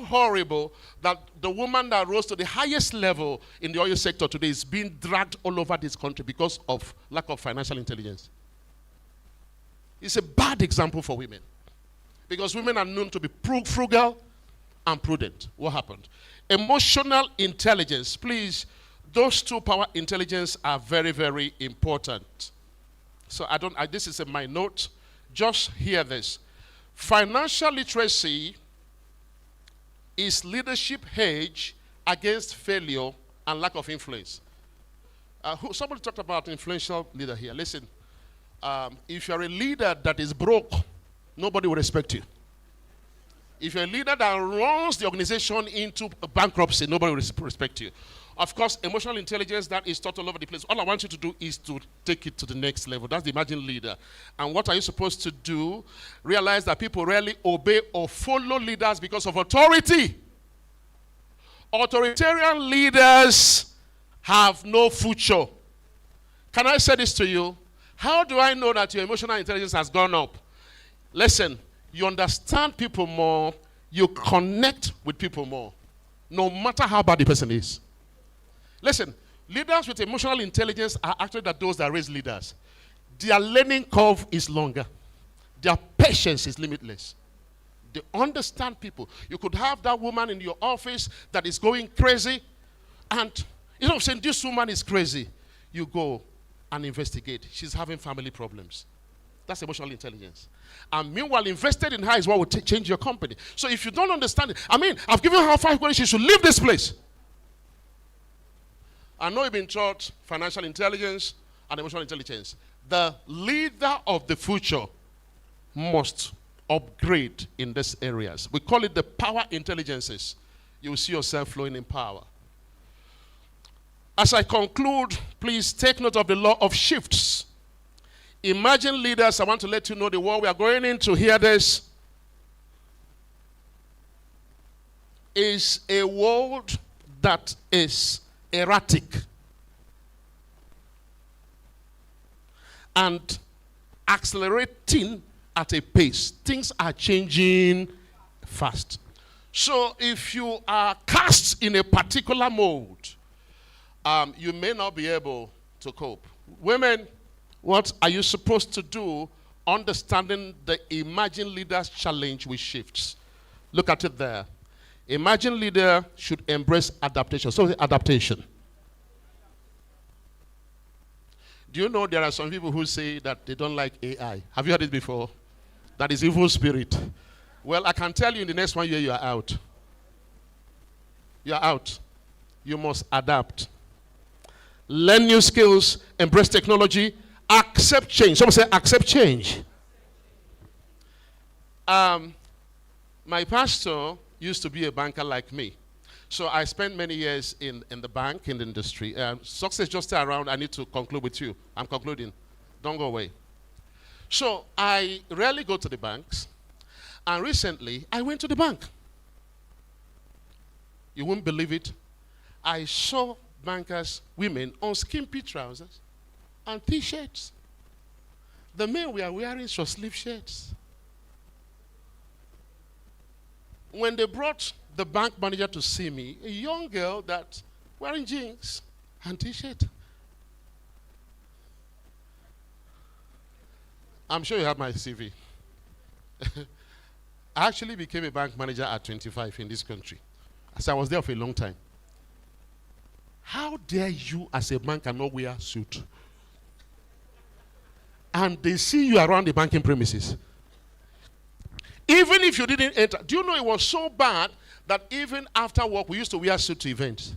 horrible that the woman that rose to the highest level in the oil sector today is being dragged all over this country because of lack of financial intelligence. It's a bad example for women, because women are known to be frugal and prudent. What happened? Emotional intelligence, please. Those 2 power intelligence are very, very important. So this is in my note. Just hear this. Financial literacy is leadership hedge against failure and lack of influence. Somebody talked about influential leader here. Listen, if you're a leader that is broke, nobody will respect you. If you're a leader that runs the organization into bankruptcy, nobody will respect you. Of course, emotional intelligence, that is taught all over the place. All I want you to do is to take it to the next level. That's the imagined leader. And what are you supposed to do? Realize that people rarely obey or follow leaders because of authority. Authoritarian leaders have no future. Can I say this to you? How do I know that your emotional intelligence has gone up? Listen, you understand people more, you connect with people more, no matter how bad the person is. Listen, leaders with emotional intelligence are actually those that raise leaders. Their learning curve is longer. Their patience is limitless. They understand people. You could have that woman in your office that is going crazy, and instead of saying, this woman is crazy, you go and investigate. She's having family problems. That's emotional intelligence. And meanwhile, invested in her is what will change your company. So if you don't understand it, I've given her 5 questions, she should leave this place. I know you've been taught financial intelligence and emotional intelligence. The leader of the future must upgrade in these areas. We call it the power intelligences. You will see yourself flowing in power. As I conclude, please take note of the law of shifts. Imagine leaders, I want to let you know the world we are going into. Hear this. Is a world that is erratic and accelerating at a pace. Things are changing fast. So if you are cast in a particular mode, you may not be able to cope. Women, what are you supposed to do understanding the Imagine Leaders Challenge with shifts? Look at it there. Imagine leader should embrace adaptation. So adaptation. Do you know there are some people who say that they don't like AI? Have you heard it before? That is evil spirit. Well, I can tell you in the next 1 year you are out. You are out. You must adapt. Learn new skills, embrace technology, accept change. Someone say accept change. My pastor used to be a banker like me. So I spent many years in the bank, in the industry. Success just stay around. I need to conclude with you. I'm concluding. Don't go away. So I rarely go to the banks. And recently, I went to the bank. You won't believe it. I saw bankers, women, on skimpy trousers and T-shirts. The men were wearing short-sleeve shirts. When they brought the bank manager to see me, a young girl that wearing jeans and T-shirt. I'm sure you have my CV. I actually became a bank manager at 25 in this country. So I was there for a long time. How dare you as a banker not wear a suit? And they see you around the banking premises. Even if you didn't enter, do you know it was so bad that even after work, we used to wear suit to events.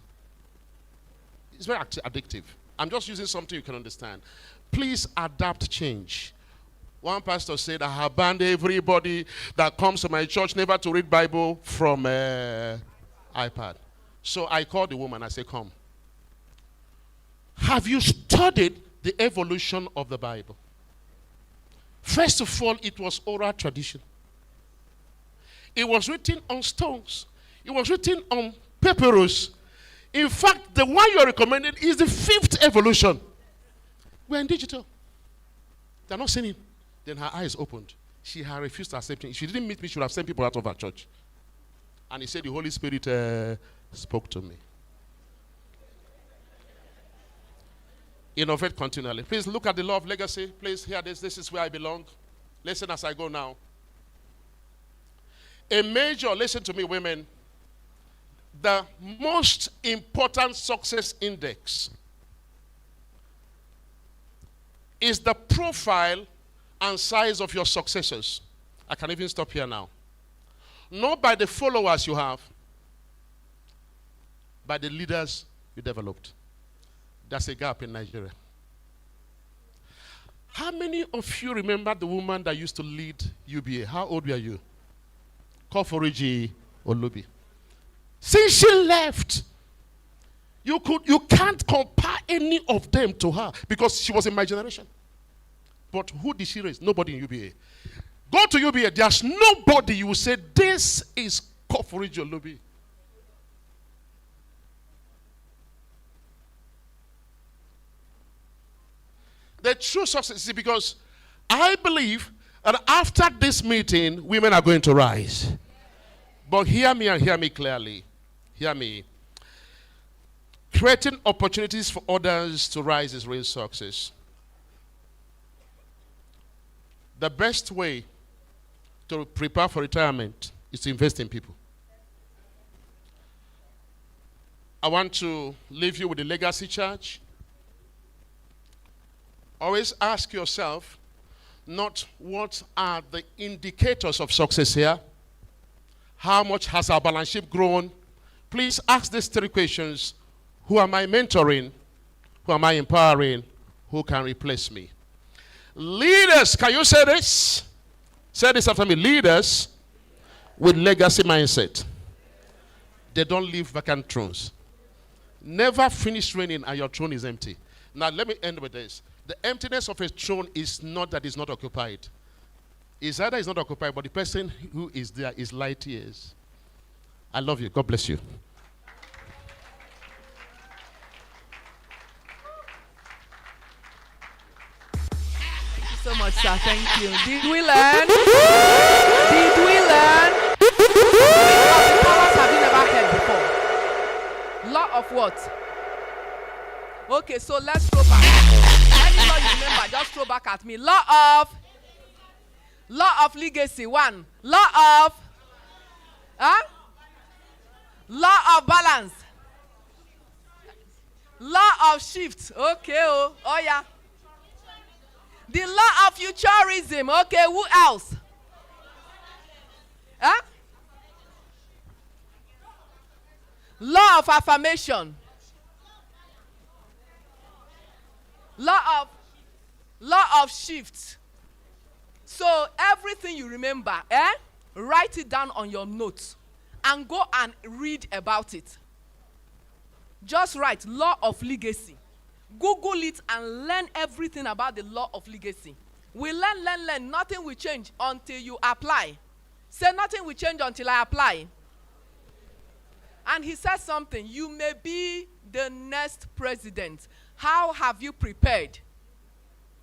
It's very addictive. I'm just using something you can understand. Please adapt change. One pastor said, I have banned everybody that comes to my church never to read Bible from iPad. So I called the woman. I said, come. Have you studied the evolution of the Bible? First of all, it was oral tradition. It was written on stones. It was written on papyrus. In fact, the one you are recommending is the 5th evolution. We're in digital. They're not sinning. Then her eyes opened. She had refused to accept it. If she didn't meet me, she would have sent people out of her church. And he said the Holy Spirit spoke to me. Innovate continually. Please look at the law of legacy. Please hear this. This is where I belong. Listen as I go now. Listen to me, women. The most important success index is the profile and size of your successors. I can even stop here now. Not by the followers you have, by the leaders you developed. That's a gap in Nigeria. How many of you remember the woman that used to lead UBA? How old were you? Koforiji Olubi. Since she left, you can't compare any of them to her because she was in my generation. But who did she raise? Nobody in UBA. Go to UBA, there's nobody you will say, this is Koforiji Olubi. The true success is because I believe that after this meeting, women are going to rise. But hear me and hear me clearly. Hear me. Creating opportunities for others to rise is real success. The best way to prepare for retirement is to invest in people. I want to leave you with the legacy charge. Always ask yourself, not what are the indicators of success here? How much has our balance sheet grown? Please ask these 3 questions. Who am I mentoring? Who am I empowering? Who can replace me? Leaders, can you say this? Say this after me. Leaders with legacy mindset. They don't leave vacant thrones. Never finish reigning and your throne is empty. Now let me end with this. The emptiness of a throne is not that it's not occupied. It's either it's not occupied, but the person who is there is light years. I love you. God bless you. Thank you so much, sir. Thank you. Did we learn? Did we learn? Which of the powers have you never heard before? Law of what? Okay, so let's throw back. Any law you remember, just throw back at me. Law of legacy. 1. Law of law of balance. Law of shift. Okay, oh yeah. The law of futurism. Okay, who else? Law of affirmation. Law of shift. So everything you remember, write it down on your notes and go and read about it. Just write law of legacy. Google it and learn everything about the law of legacy. We learn. Nothing will change until you apply. Say nothing will change until I apply. And he said something. You may be the next president. How have you prepared?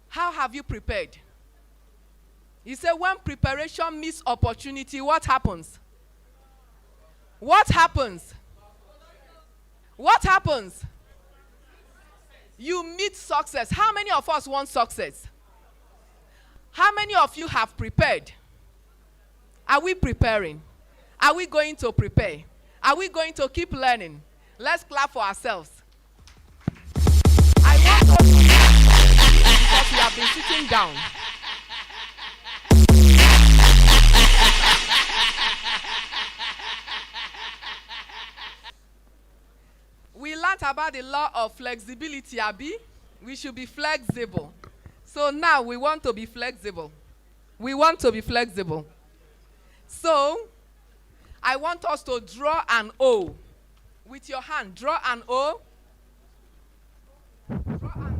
How have you prepared? He said when preparation meets opportunity, what happens? What happens? What happens? You meet success. How many of us want success? How many of you have prepared? Are we preparing? Are we going to prepare? Are we going to keep learning? Let's clap for ourselves. I want us to because we have been sitting down. We learned about the law of flexibility, Abi. We should be flexible. So now we want to be flexible. We want to be flexible. So I want us to draw an O. With your hand, draw an O. Draw an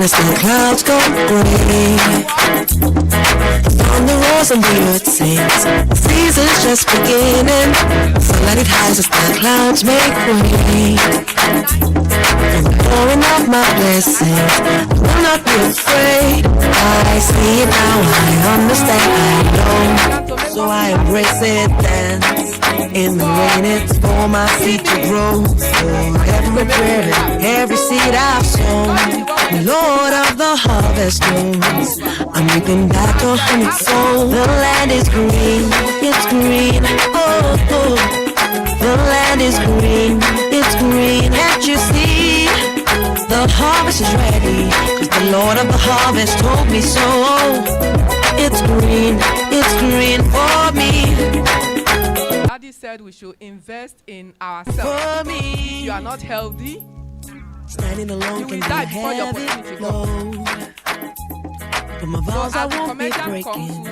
As the clouds go gray, on the rose and the earth sings. The season's just beginning, so let it hides as the clouds make way. From the pouring of my blessings, I will not be afraid. I see it now, I understand, I know, so I embrace it. Dance in the rain, it's for my feet to grow. For every prayer, every seed I've sown, the Lord of the harvest knows I'm reaping back 100-fold. The land is green, it's green, oh, oh. The land is green, it's green. Can't you see? The harvest is ready, 'cause the Lord of the harvest told me so. It's green for me. Daddy said we should invest in ourselves. For me. If you are not healthy, standing alone you will can die be before your heavy opportunity load. But my vows I won't be breaking.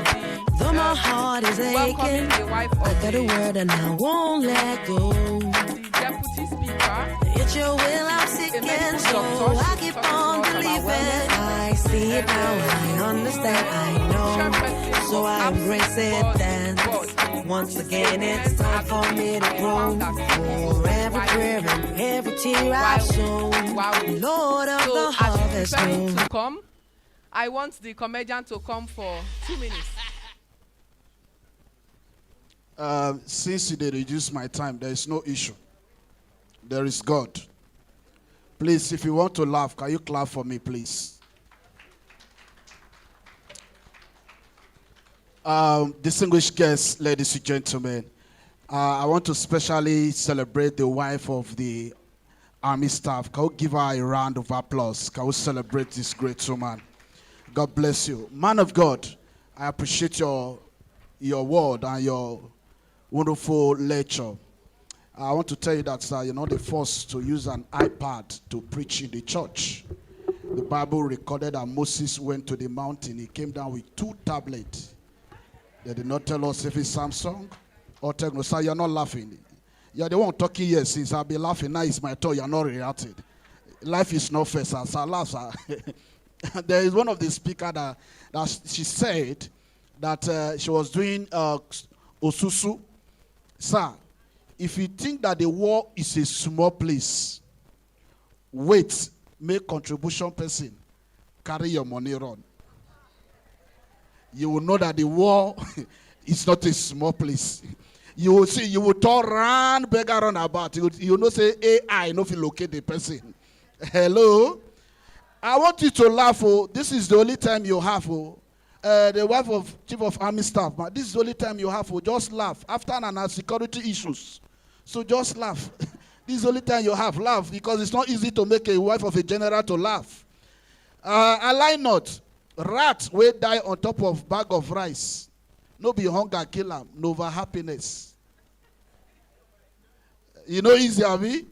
Though my heart is aching, the wife of I got a word and I won't let go. the deputy speaker. It's your will I'm seeking, so I keep on believing. I see it now, I understand, I know, so I embrace it. Dance. Once again, it's time for me to grow. For every prayer and every tear I've sown, Lord of the harvest knows. To come, I want the comedian to come for 2 minutes. Since they reduced my time, there is no issue. There is God. Please, if you want to laugh, can you clap for me, please? Distinguished guests, ladies and gentlemen, I want to specially celebrate the wife of the Army staff. Can we give her a round of applause? Can we celebrate this great woman? God bless you. Man of God, I appreciate your word and your wonderful lecture. I want to tell you that, sir, you're not the first to use an iPad to preach in the church. The Bible recorded that Moses went to the mountain. He came down with 2 tablets. They did not tell us if it's Samsung or Techno. Sir, you're not laughing. You're the one talking here since I've been laughing. Now it's my turn. You're not reacting. Life is not fair, sir. Sir, laugh, sir. There is one of the speakers that she said that she was doing Osusu. Sir, if you think that the war is a small place, wait, make contribution person, carry your money run. You will know that the war is not a small place. You will see, you will turn around, beggar run about. You will not say AI, no, if you locate the person. Hello? I want you to laugh. Oh, this is the only time you have. Oh, the wife of Chief of Army Staff. But this is the only time you have. Oh, just laugh. After an security issues, so just laugh. This is the only time you have. Laugh, because it's not easy to make a wife of a general to laugh. I lie not. Rat will die on top of bag of rice. No be hunger kill am. No over happiness. You know easy, Abi.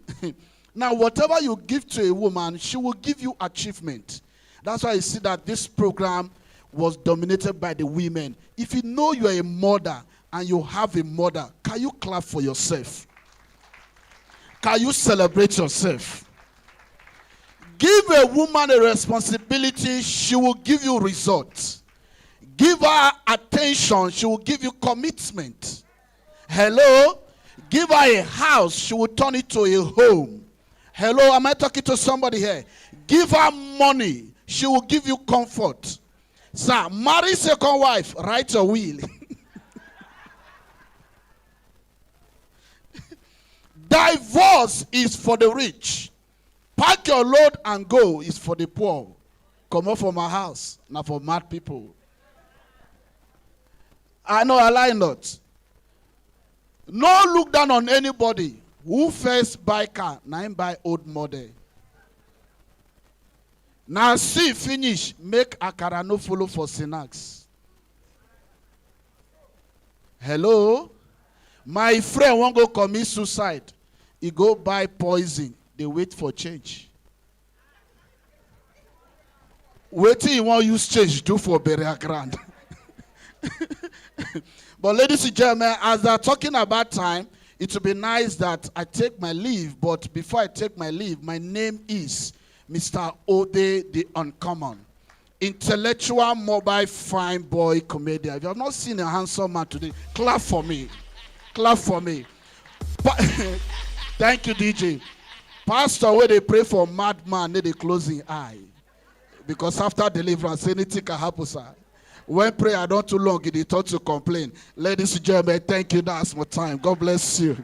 Now, whatever you give to a woman, she will give you achievement. That's why you see that this program was dominated by the women. If you know you are a mother and you have a mother, can you clap for yourself? Can you celebrate yourself? Give a woman a responsibility, she will give you results. Give her attention, she will give you commitment. Hello? Give her a house, she will turn it to a home. Hello, am I talking to somebody here? Give her money, she will give you comfort. Sir, marry second wife, write a will. Divorce is for the rich. Pack your load and go is for the poor. Come out from my house, not for mad people. I know, I lie not. No look down on anybody. Who first buy car, now him buy old model. Now see finish, make akara no follow for snacks. Hello? My friend won't go commit suicide. He go buy poison. They wait for change. Waiting you want use change do for burial ground. But ladies and gentlemen, as they're talking about time, it would be nice that I take my leave. But before I take my leave, my name is Mr. Ode the Uncommon. Intellectual, mobile, fine boy comedian. If you have not seen a handsome man today, clap for me. Clap for me. Thank you, DJ. Pastor, where they pray for madman, they closing eye. Because after deliverance, anything can happen, sir. When prayer not too long, it thought to complain. Ladies and gentlemen, thank you. That's my time. God bless you.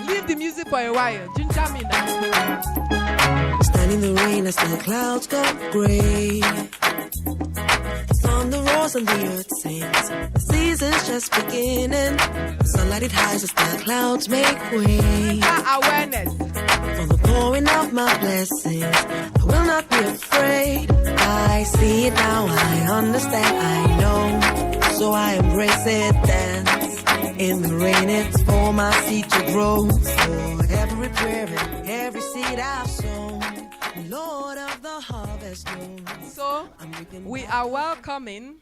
Leave the music for a while. Ginger me now. Stand in the rain as the clouds go gray. Thunder roars and the earth sings. The season's just beginning. Sunlight it hides as the clouds make way. Awareness. For the pouring of my blessings, I will not be afraid. I see it now, I understand, I know. So I embrace it, dance. In the rain, it's for my seed to grow. For every prayer and every seed I've sown, Lord of the harvest knows. So, we are welcoming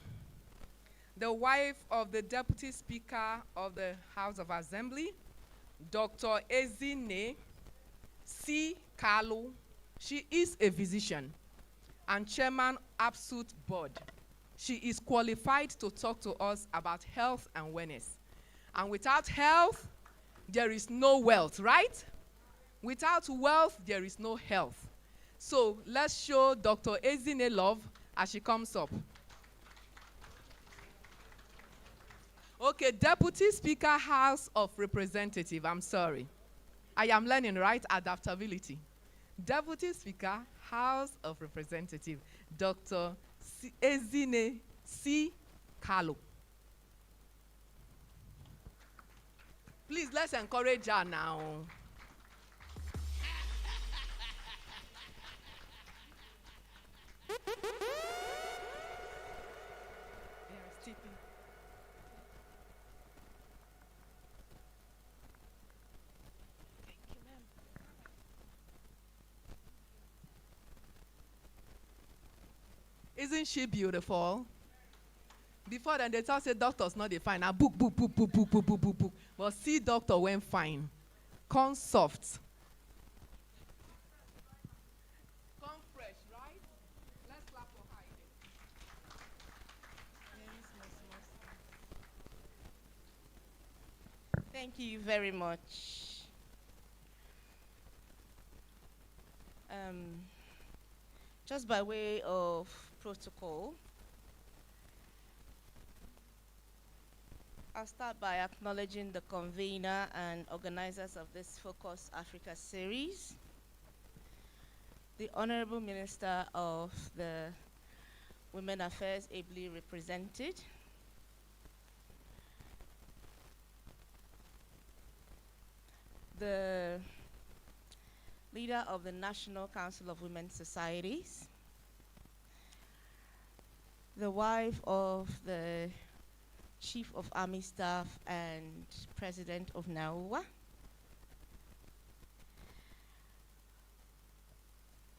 the wife of the Deputy Speaker of the House of Assembly, Dr. Ezine C. Kalu. She is a physician and chairman Absolute Board. She is qualified to talk to us about health and wellness. And without health, there is no wealth, right? Without wealth, there is no health. So let's show Dr. Ezine love as she comes up. Okay, Deputy Speaker, House of Representatives, I'm sorry. I am learning, right? Adaptability. Deputy Speaker, House of Representatives, Dr. Ezine C. Kalu. Please, let's encourage her now. Isn't she beautiful? Before then, they thought say doctors not they fine. Now book. But see, doctor went fine. Come soft. Come fresh, right? Let's clap for her again. Thank you very much. Just by way of protocol, I'll start by acknowledging the convener and organizers of this Focus Africa series, the Honorable Minister of the Women Affairs, ably represented, the leader of the National Council of Women's Societies, the wife of the Chief of Army Staff and President of NAUWA,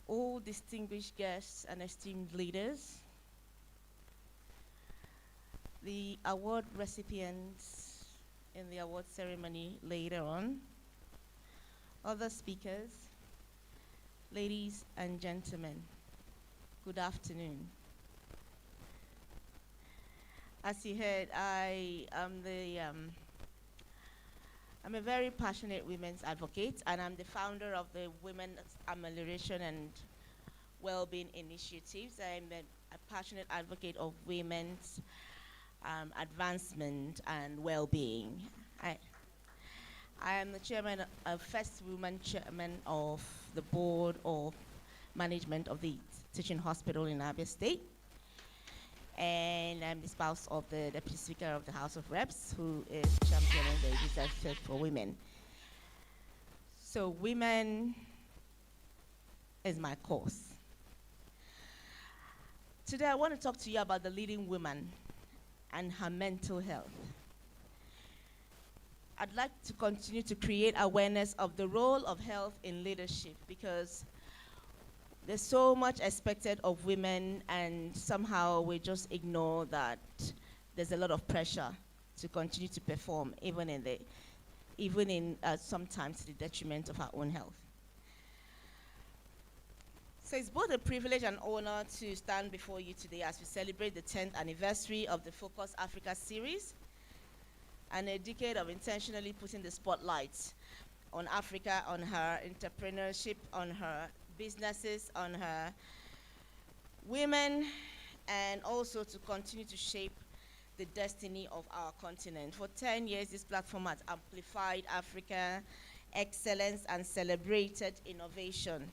all distinguished guests and esteemed leaders, the award recipients in the award ceremony later on, other speakers, ladies and gentlemen, good afternoon. As you heard, I'm a very passionate women's advocate, and I'm the founder of the Women's Amelioration and Wellbeing Initiatives. I'm a passionate advocate of women's advancement and well-being. I am the chairman, first woman chairman of the board of management of the teaching hospital in Abia State. And I'm the spouse of the Deputy Speaker of the House of Reps, who is championing the research for women. So women is my cause. Today I want to talk to you about the leading woman and her mental health. I'd like to continue to create awareness of the role of health in leadership, because there's so much expected of women, and somehow we just ignore that there's a lot of pressure to continue to perform, even in sometimes to the detriment of our own health. So it's both a privilege and honor to stand before you today as we celebrate the 10th anniversary of the Focus Africa series, and a decade of intentionally putting the spotlight on Africa, on her entrepreneurship, on her businesses, on her women, and also to continue to shape the destiny of our continent. For 10 years, this platform has amplified African excellence and celebrated innovation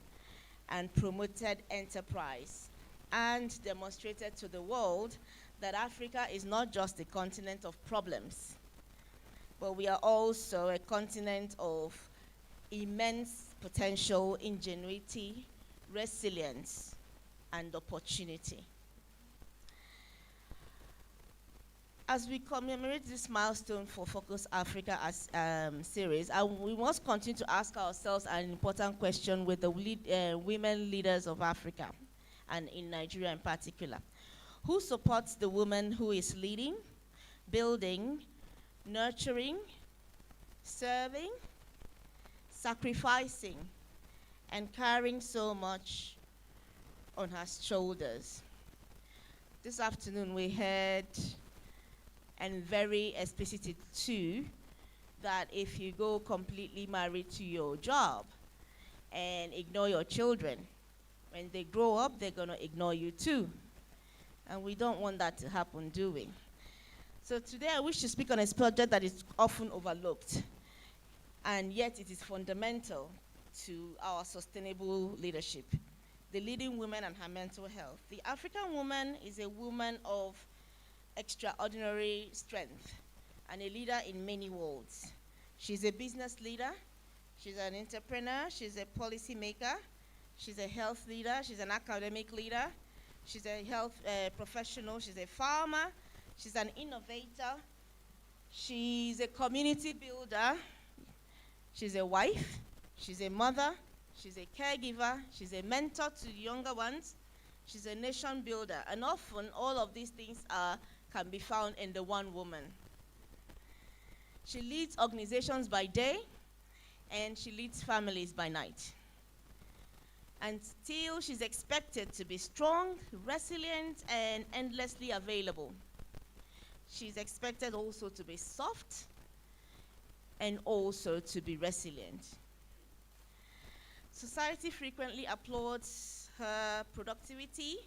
and promoted enterprise, and demonstrated to the world that Africa is not just a continent of problems, but we are also a continent of immense potential, ingenuity, resilience, and opportunity. As we commemorate this milestone for Focus Africa as series, we must continue to ask ourselves an important question with the women leaders of Africa, and in Nigeria in particular. Who supports the woman who is leading, building, nurturing, serving, sacrificing, and carrying so much on her shoulders? This afternoon we heard, and very explicit too, that if you go completely married to your job and ignore your children, when they grow up, they're going to ignore you too. And we don't want that to happen, do we? So today I wish to speak on a subject that is often overlooked. and yet it is fundamental to our sustainable leadership. The leading woman and her mental health. The African woman is a woman of extraordinary strength and a leader in many worlds. She's a business leader, she's an entrepreneur, she's a policy maker, she's a health leader, she's an academic leader, she's a health professional, she's a farmer, she's an innovator, she's a community builder, she's a wife, she's a mother, she's a caregiver, she's a mentor to younger ones, she's a nation builder, and often all of these things can be found in the one woman. She leads organizations by day, and she leads families by night. And still, she's expected to be strong, resilient, and endlessly available. She's expected also to be soft and also to be resilient. Society frequently applauds her productivity,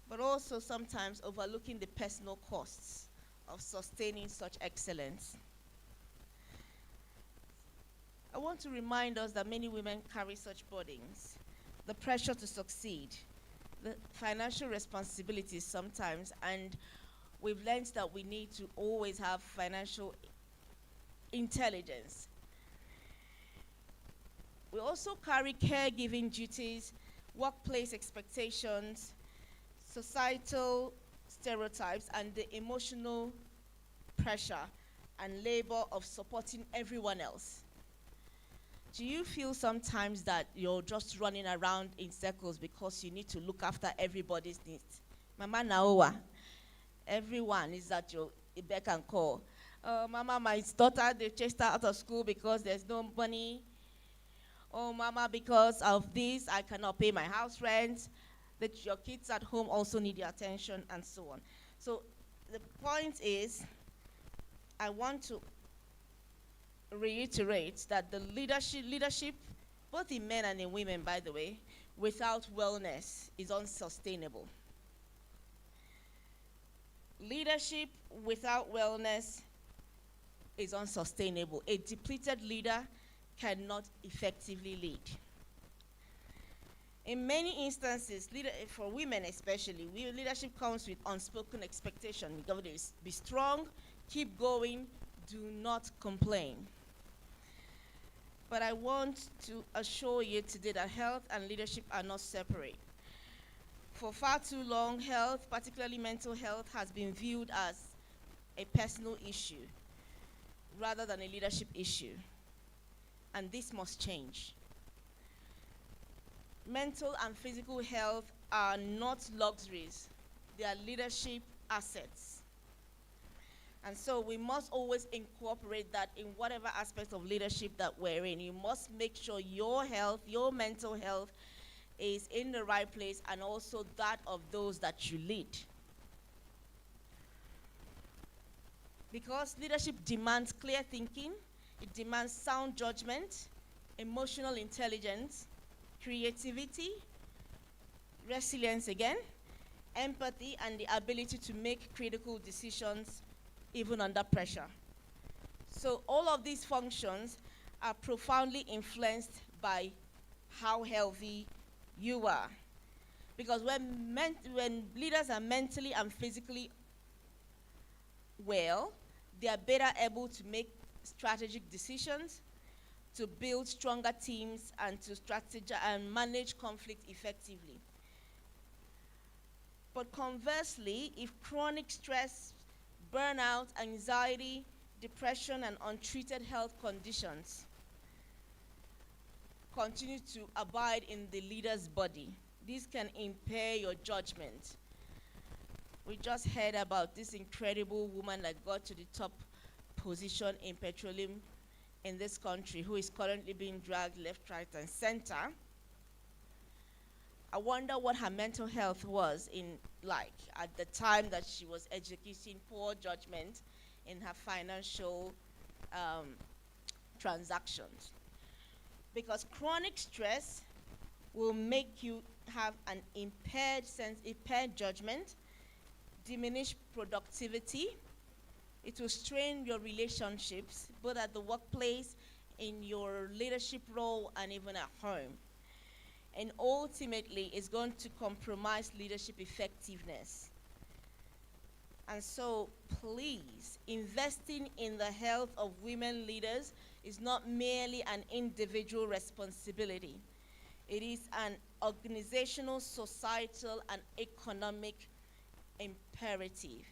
but also sometimes overlooking the personal costs of sustaining such excellence. I want to remind us that many women carry such burdens, the pressure to succeed, the financial responsibilities sometimes, and we've learned that we need to always have financial intelligence. We also carry caregiving duties, workplace expectations, societal stereotypes, and the emotional pressure and labor of supporting everyone else. Do you feel sometimes that you're just running around in circles because you need to look after everybody's needs? Mama Naowa, everyone is at your beck and call. Mama, my daughter, they chased her out of school because there's no money. Oh, Mama, because of this, I cannot pay my house rent. That your kids at home also need your attention, and so on. So the point is, I want to reiterate that the leadership, both in men and in women, by the way, without wellness is unsustainable. Leadership without wellness is unsustainable. A depleted leader cannot effectively lead. In many instances, for women especially, leadership comes with unspoken expectation. You got to be strong, keep going, do not complain. But I want to assure you today that health and leadership are not separate. For far too long, health, particularly mental health, has been viewed as a personal issue rather than a leadership issue. And this must change. Mental and physical health are not luxuries. They are leadership assets. And so we must always incorporate that in whatever aspect of leadership that we're in. You must make sure your health, your mental health, is in the right place, and also that of those that you lead. Because leadership demands clear thinking, it demands sound judgment, emotional intelligence, creativity, resilience again, empathy, and the ability to make critical decisions even under pressure. So all of these functions are profoundly influenced by how healthy you are. Because when leaders are mentally and physically well, they are better able to make strategic decisions, to build stronger teams, and to strategize and manage conflict effectively. But conversely, if chronic stress, burnout, anxiety, depression, and untreated health conditions continue to abide in the leader's body, this can impair your judgment. We just heard about this incredible woman that got to the top position in petroleum in this country, who is currently being dragged left, right, and center. I wonder what her mental health was like at the time that she was executing poor judgment in her financial transactions. Because chronic stress will make you have an impaired judgment, diminished productivity, It will strain your relationships, both at the workplace, in your leadership role, and even at home. And ultimately, it's going to compromise leadership effectiveness. And so, please, investing in the health of women leaders is not merely an individual responsibility. It is an organizational, societal, and economic imperative.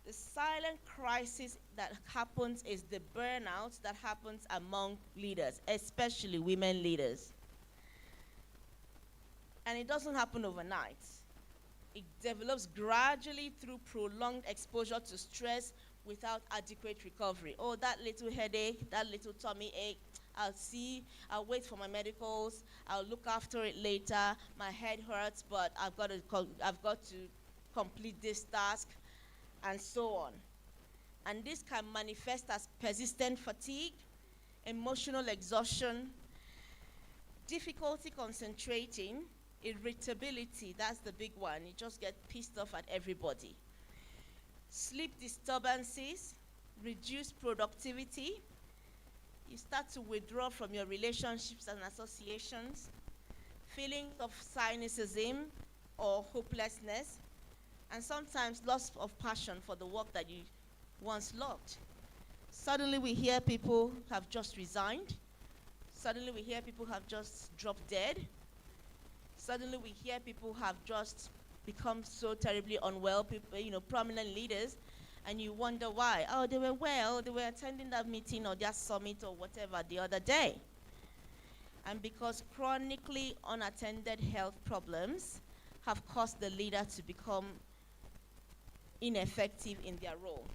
The silent crisis that happens is the burnout that happens among leaders, especially women leaders. And it doesn't happen overnight. It develops gradually through prolonged exposure to stress without adequate recovery. Oh, that little headache, that little tummy ache, I'll wait for my medicals, I'll look after it later, my head hurts, but I've got to complete this task, and so on. And this can manifest as persistent fatigue, emotional exhaustion, difficulty concentrating, irritability, that's the big one. You just get pissed off at everybody. Sleep disturbances, reduced productivity. You start to withdraw from your relationships and associations. Feelings of cynicism or hopelessness. And sometimes loss of passion for the work that you once loved. Suddenly we hear people have just resigned. Suddenly we hear people have just dropped dead. Suddenly we hear people have just become so terribly unwell, people, prominent leaders, and you wonder why. Oh, they were well, they were attending that meeting or their summit or whatever the other day. And because chronically unattended health problems have caused the leader to become ineffective in their role.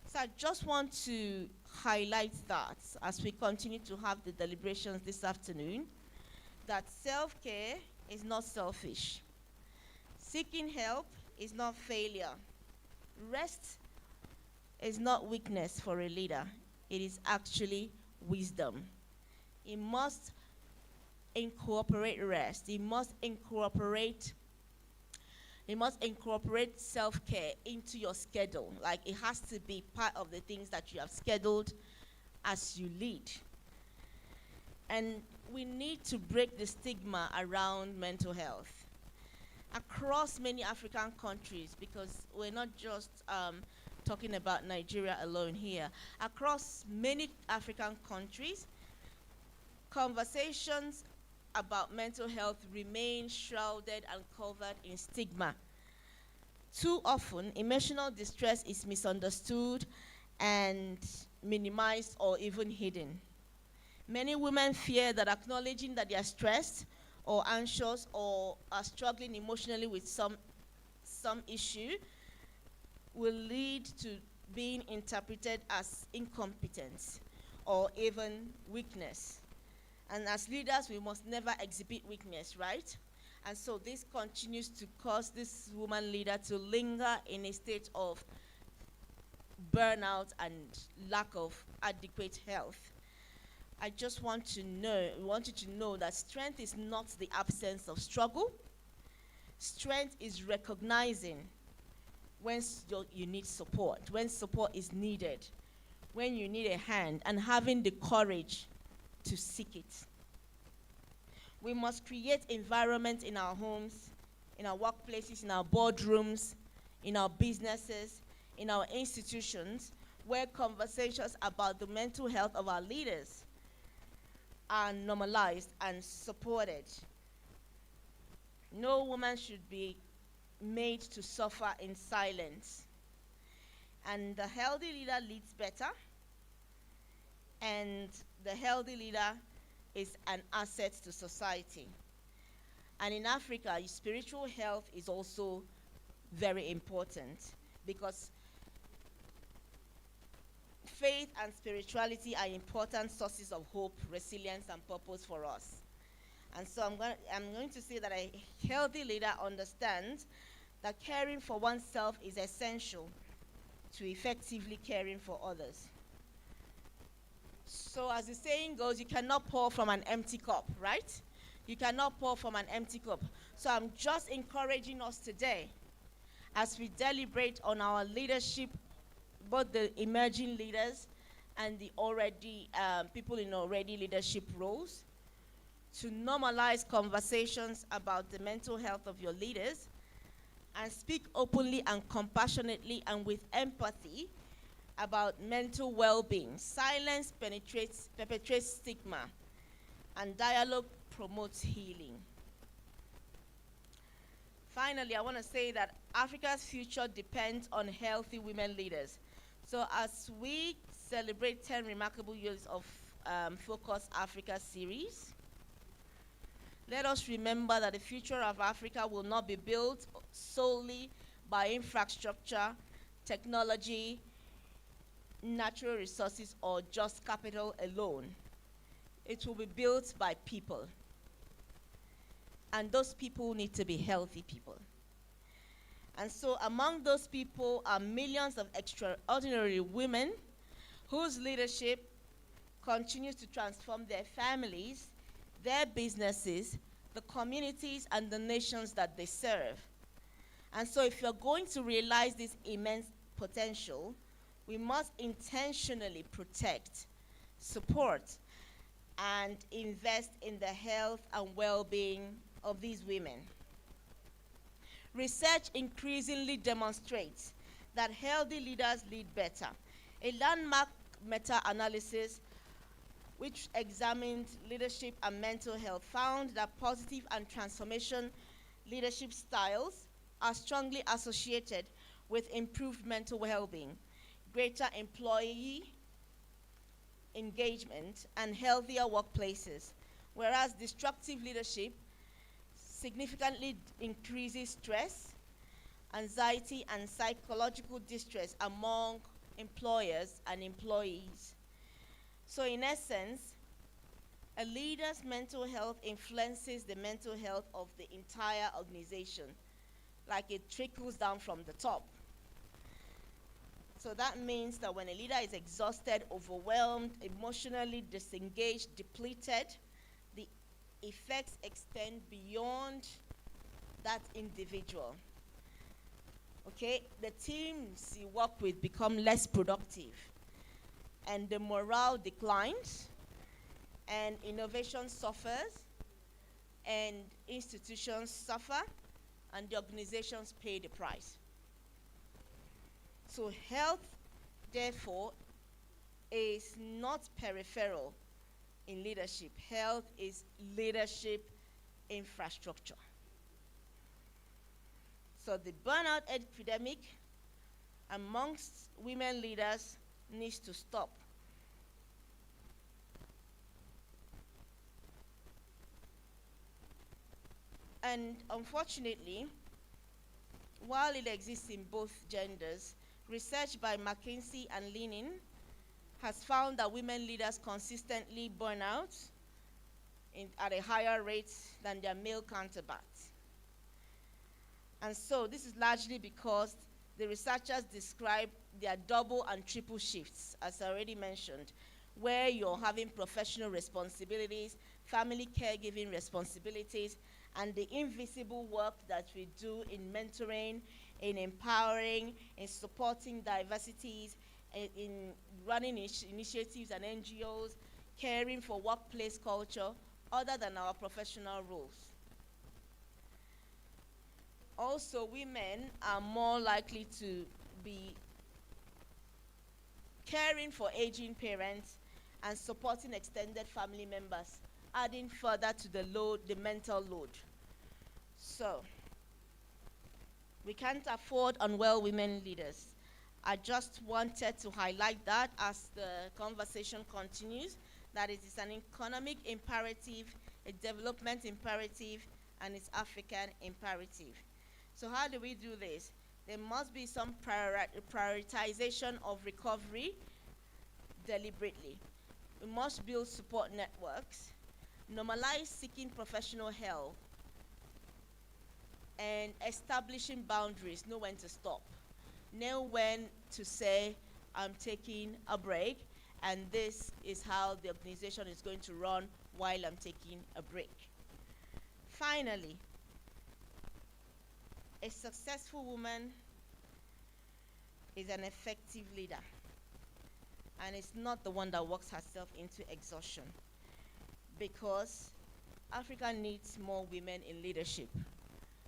So I just want to highlight that as we continue to have the deliberations this afternoon, that self-care is not selfish. Seeking help is not failure. Rest is not weakness for a leader. It is actually wisdom. It must incorporate rest. It must incorporate self-care into your schedule. Like, it has to be part of the things that you have scheduled as you lead. And we need to break the stigma around mental health across many African countries, because we're not just talking about Nigeria alone here. Across many African countries, conversations about mental health remain shrouded and covered in stigma. Too often, emotional distress is misunderstood and minimized or even hidden. Many women fear that acknowledging that they are stressed or anxious or are struggling emotionally with some issue will lead to being interpreted as incompetence or even weakness. And as leaders, we must never exhibit weakness, right? And so this continues to cause this woman leader to linger in a state of burnout and lack of adequate health. I just want you to know that strength is not the absence of struggle. Strength is recognizing when you need support, when support is needed, when you need a hand, and having the courage to seek it. We must create environments in our homes, in our workplaces, in our boardrooms, in our businesses, in our institutions, where conversations about the mental health of our leaders are normalized and supported. No woman should be made to suffer in silence. And the healthy leader leads better, and the healthy leader is an asset to society. And in Africa, spiritual health is also very important, because faith and spirituality are important sources of hope, resilience, and purpose for us. And so I'm going to say that a healthy leader understands that caring for oneself is essential to effectively caring for others. So as the saying goes, you cannot pour from an empty cup, right? You cannot pour from an empty cup. So I'm just encouraging us today, as we deliberate on our leadership, both the emerging leaders and the already people in already leadership roles, to normalize conversations about the mental health of your leaders, and speak openly and compassionately and with empathy about mental well-being. Silence perpetrates stigma, and dialogue promotes healing. Finally, I want to say that Africa's future depends on healthy women leaders. So as we celebrate 10 remarkable years of Focus Africa series, let us remember that the future of Africa will not be built solely by infrastructure, technology, natural resources, or just capital alone. It will be built by people. And those people need to be healthy people. And so among those people are millions of extraordinary women whose leadership continues to transform their families, their businesses, the communities, and the nations that they serve. And so if you're going to realize this immense potential, we must intentionally protect, support, and invest in the health and well-being of these women. Research increasingly demonstrates that healthy leaders lead better. A landmark meta-analysis which examined leadership and mental health found that positive and transformation leadership styles are strongly associated with improved mental well-being, greater employee engagement, and healthier workplaces, whereas destructive leadership significantly increases stress, anxiety, and psychological distress among employers and employees. So in essence, a leader's mental health influences the mental health of the entire organization, like it trickles down from the top. So that means that when a leader is exhausted, overwhelmed, emotionally disengaged, depleted, the effects extend beyond that individual. Okay, the teams you work with become less productive, and the morale declines, and innovation suffers, and institutions suffer, and the organizations pay the price. So health, therefore, is not peripheral in leadership. Health is leadership infrastructure. So the burnout epidemic amongst women leaders needs to stop. And unfortunately, while it exists in both genders, research by McKinsey and Leanin has found that women leaders consistently burn out at a higher rate than their male counterparts. And so this is largely because the researchers describe their double and triple shifts, as I already mentioned, where you're having professional responsibilities, family caregiving responsibilities, and the invisible work that we do in mentoring, in empowering, in supporting diversities, in running initiatives and NGOs, caring for workplace culture, other than our professional roles. Also, women are more likely to be caring for aging parents and supporting extended family members, adding further to the load, the mental load. So, we can't afford unwell women leaders. I just wanted to highlight that as the conversation continues, that it is an economic imperative, a development imperative, and it's African imperative. So how do we do this? There must be some prioritization of recovery deliberately. We must build support networks, normalize seeking professional help, and establishing boundaries, know when to stop. Know when to say, I'm taking a break, and this is how the organization is going to run while I'm taking a break. Finally, a successful woman is an effective leader, and it's not the one that works herself into exhaustion, because Africa needs more women in leadership,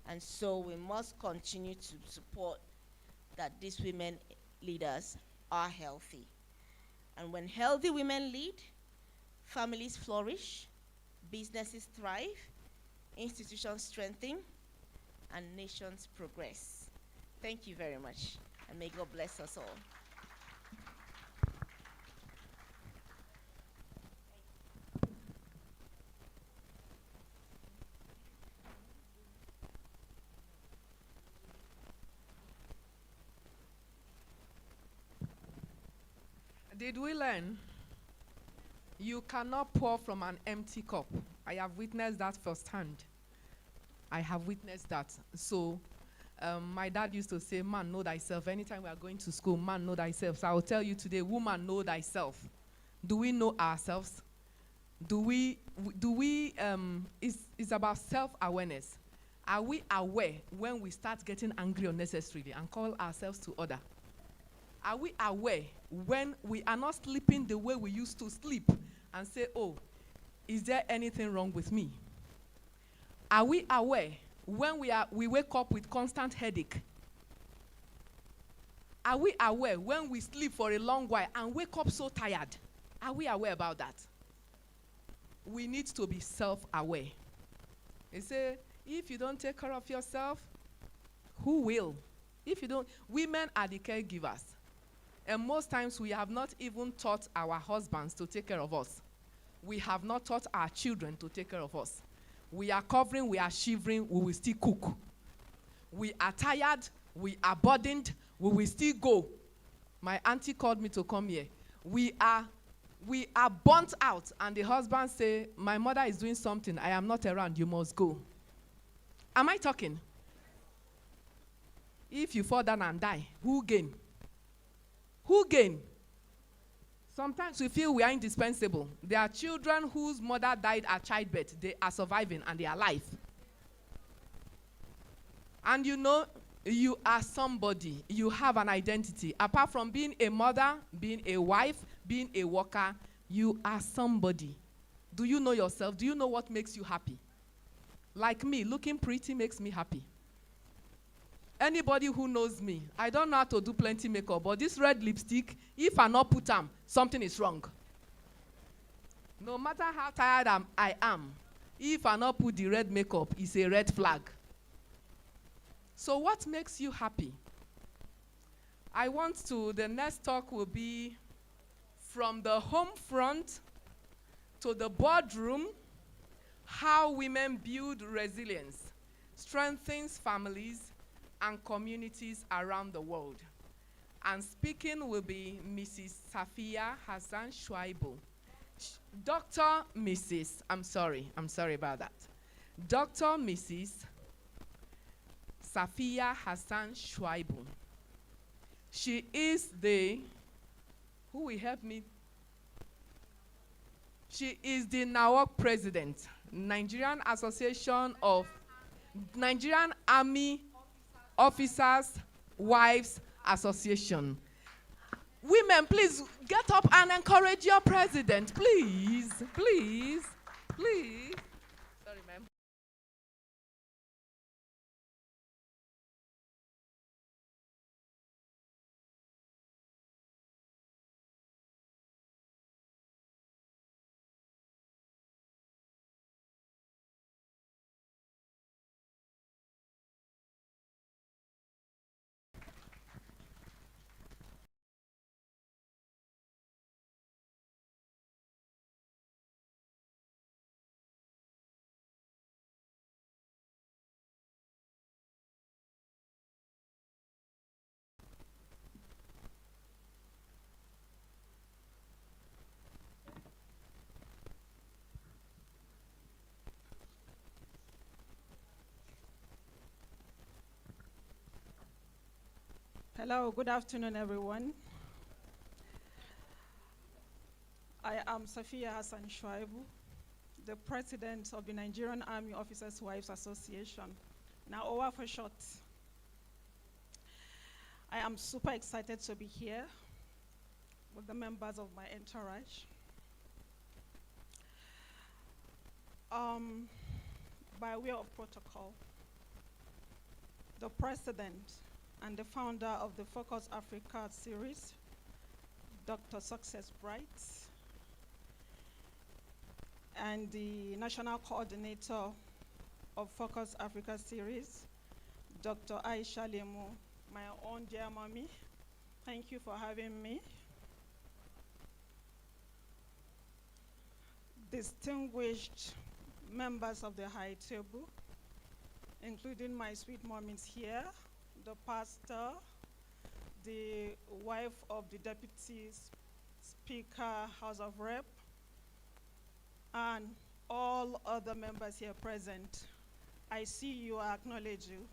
and so we must continue to support that these women leaders are healthy. And when healthy women lead, families flourish, businesses thrive, institutions strengthen, and nations progress. Thank you very much, and may God bless us all. Did we learn? You cannot pour from an empty cup. I have witnessed that firsthand. I have witnessed that. So my dad used to say, man, know thyself. Anytime we are going to school, man, know thyself. So I will tell you today, woman, know thyself. Do we know ourselves? It's about self-awareness. Are we aware when we start getting angry unnecessarily and call ourselves to order? Are we aware when we are not sleeping the way we used to sleep and say, oh, is there anything wrong with me? Are we aware when we wake up with constant headache? Are we aware when we sleep for a long while and wake up so tired? Are we aware about that? We need to be self-aware. They say, if you don't take care of yourself, who will? If you don't, women are the caregivers. And most times we have not even taught our husbands to take care of us. We have not taught our children to take care of us. We are covering, we are shivering, we will still cook. We are tired, we are burdened, we will still go. My auntie called me to come here. We are burnt out, and the husband say, my mother is doing something, I am not around, you must go. Am I talking? If you fall down and die, who gain? Who gain? Sometimes we feel we are indispensable. There are children whose mother died at childbirth. They are surviving and they are alive. And you know, you are somebody. You have an identity. Apart from being a mother, being a wife, being a worker, you are somebody. Do you know yourself? Do you know what makes you happy? Like me, looking pretty makes me happy. Anybody who knows me, I don't know how to do plenty makeup, but this red lipstick, if I not put them, something is wrong. No matter how tired I am, if I not put the red makeup, it's a red flag. So what makes you happy? The next talk will be from the home front to the boardroom, how women build resilience, strengthens families, and communities around the world. And speaking will be Mrs. Safia Hassan Shuaibu. I'm sorry about that. Dr. Mrs. Safia Hassan Shuaibu. She is who will help me? She is the NAWOC president, Nigerian Army Officers' Wives Association. Women, please get up and encourage your president. Please, please, please. Sorry, ma'am. Hello, good afternoon, everyone. I am Safia Hassan Shuaibu, the president of the Nigerian Army Officers' Wives Association, NAOWA for short. I am super excited to be here with the members of my entourage. By way of protocol, the president and the founder of the Focus Africa series, Dr. Success Bright, and the national coordinator of Focus Africa series, Dr. Aisha Lemu, my own dear mommy. Thank you for having me. Distinguished members of the high table, including my sweet mommies here, the pastor, the wife of the deputy speaker, House of Rep, and all other members here present. I see you, I acknowledge you.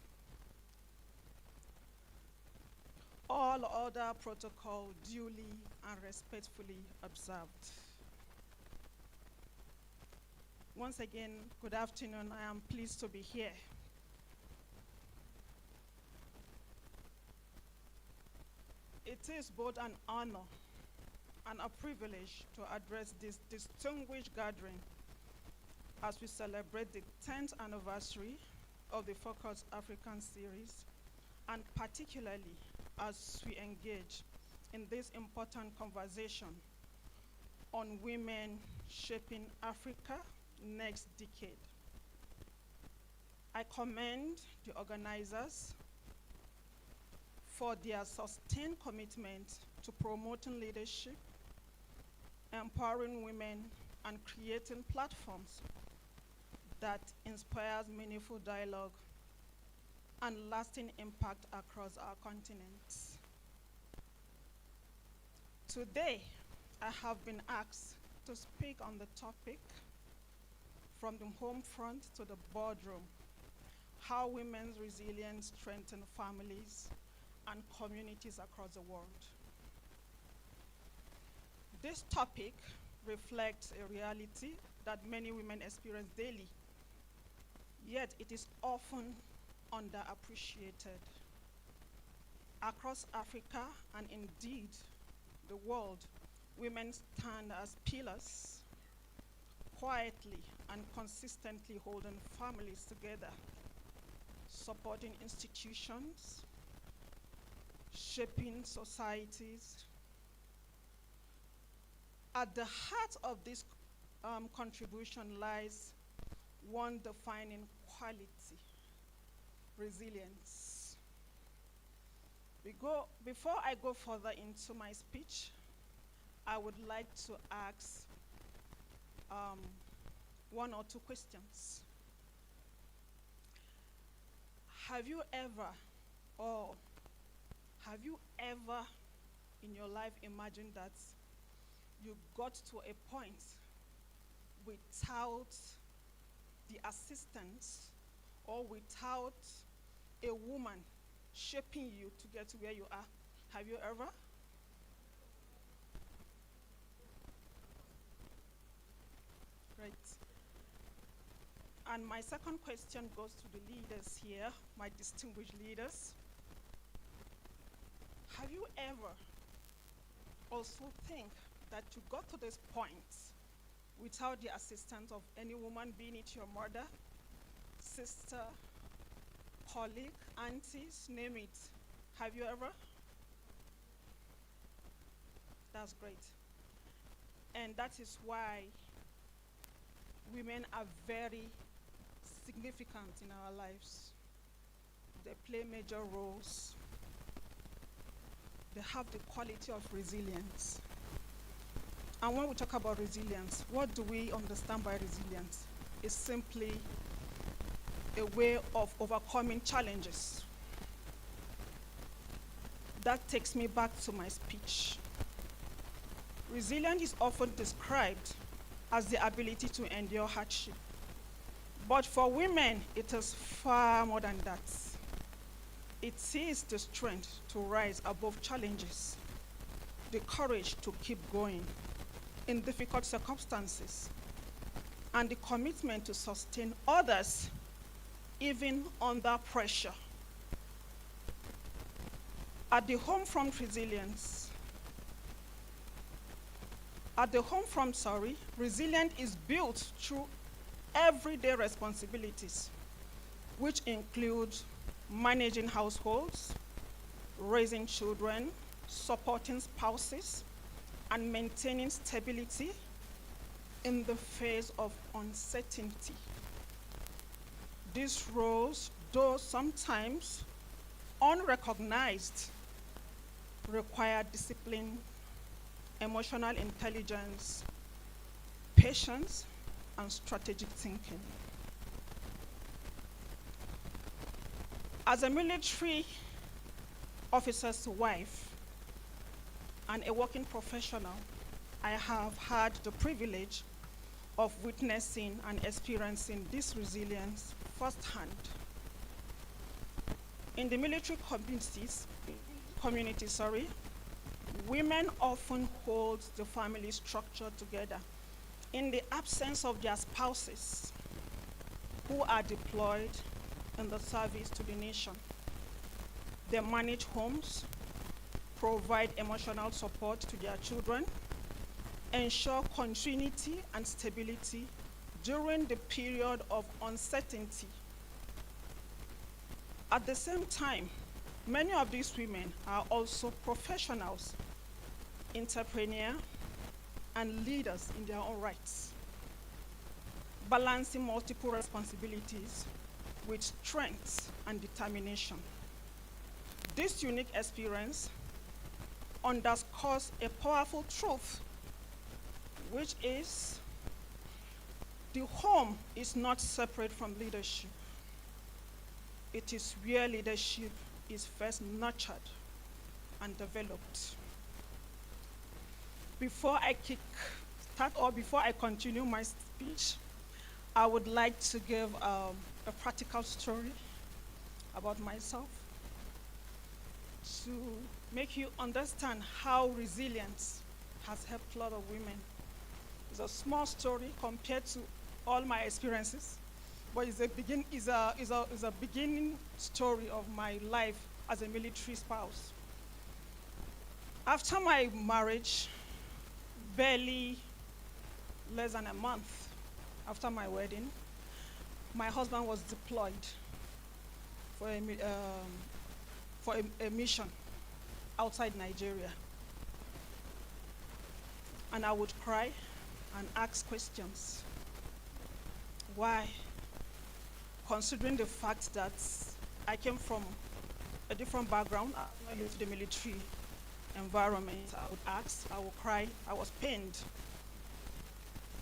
All other protocol duly and respectfully observed. Once again, good afternoon. I am pleased to be here. It is both an honor and a privilege to address this distinguished gathering as we celebrate the 10th anniversary of the Focus African series, and particularly as we engage in this important conversation on women shaping Africa next decade. I commend the organizers for their sustained commitment to promoting leadership, empowering women, and creating platforms that inspires meaningful dialogue and lasting impact across our continent. Today, I have been asked to speak on the topic from the home front to the boardroom, how women's resilience strengthens families and communities across the world. This topic reflects a reality that many women experience daily, yet it is often underappreciated. Across Africa and indeed the world, women stand as pillars, quietly and consistently holding families together, supporting institutions, shaping societies. At the heart of this contribution lies one defining quality: resilience. Before I go further into my speech, I would like to ask one or two questions. Have you ever in your life imagined that you got to a point without the assistance or without a woman shaping you to get to where you are? Have you ever? Great. And my second question goes to the leaders here, my distinguished leaders. Have you ever also think that you got to this point without the assistance of any woman, being it your mother, sister, colleague, aunties, name it? Have you ever? That's great. And that is why women are very significant in our lives. They play major roles. They have the quality of resilience. And when we talk about resilience, what do we understand by resilience? It's simply a way of overcoming challenges. That takes me back to my speech. Resilience is often described as the ability to endure hardship. But for women, it is far more than that. It is the strength to rise above challenges, the courage to keep going in difficult circumstances, and the commitment to sustain others even under pressure. At the Home Front resilient is built through everyday responsibilities, which include managing households, raising children, supporting spouses, and maintaining stability in the face of uncertainty. These roles, though sometimes unrecognized, require discipline, emotional intelligence, patience, and strategic thinking. As a military officer's wife and a working professional, I have had the privilege of witnessing and experiencing this resilience firsthand. In the military community, women often hold the family structure together in the absence of their spouses who are deployed in the service to the nation. They manage homes, provide emotional support to their children, ensure continuity and stability during the period of uncertainty. At the same time, many of these women are also professionals, entrepreneurs, and leaders in their own rights, balancing multiple responsibilities with strength and determination. This unique experience underscores a powerful truth, which is the home is not separate from leadership. It is where leadership is first nurtured and developed. Before I continue my speech, I would like to give a practical story about myself to make you understand how resilience has helped a lot of women. It's a small story compared to all my experiences, but it's a beginning story of my life as a military spouse. After my marriage, barely less than a month after my wedding, my husband was deployed for a mission outside Nigeria. And I would cry and ask questions. Why? Considering the fact that I came from a different background, I lived the military environment, I would ask, I would cry, I was pained.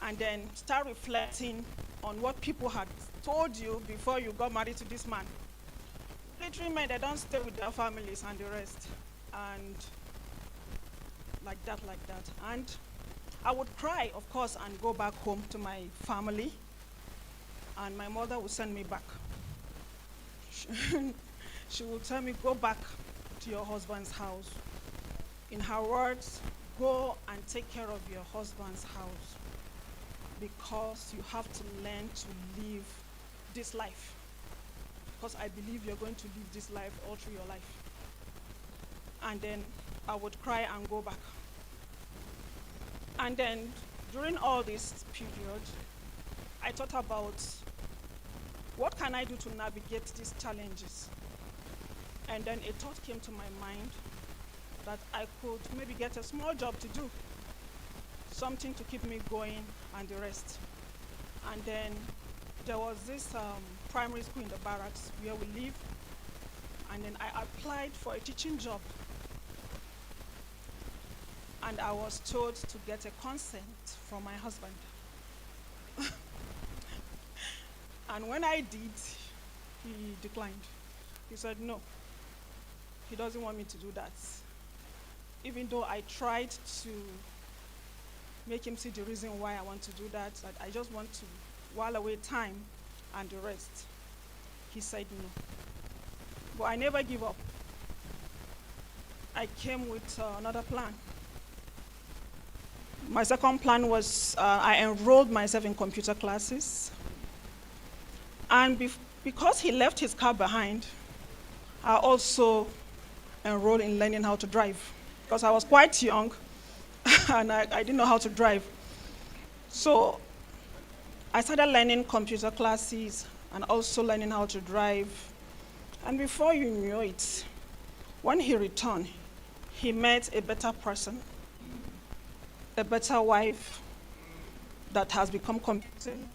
And then start reflecting on what people had told you before you got married to this man. Military men, they don't stay with their families and the rest. And like that. And I would cry, of course, and go back home to my family. And my mother would send me back. She would tell me, go back to your husband's house. In her words, go and take care of your husband's house, because you have to learn to live this life. Because I believe you're going to live this life all through your life. And then I would cry and go back. And then during all this period, I thought about what can I do to navigate these challenges? And then a thought came to my mind that I could maybe get a small job to do, something to keep me going and the rest. And then there was this primary school in the barracks where we live, and then I applied for a teaching job. And I was told to get a consent from my husband. And when I did, he declined. He said no, he doesn't want me to do that. Even though I tried to make him see the reason why I want to do that I just want to while away time and the rest. He said no. But I never give up. I came with another plan. My second plan was I enrolled myself in computer classes. And because he left his car behind, I also enroll in learning how to drive because I was quite young and I didn't know how to drive. So I started learning computer classes and also learning how to drive. And before you knew it, when he returned, he met a better person, a better wife that has become competent,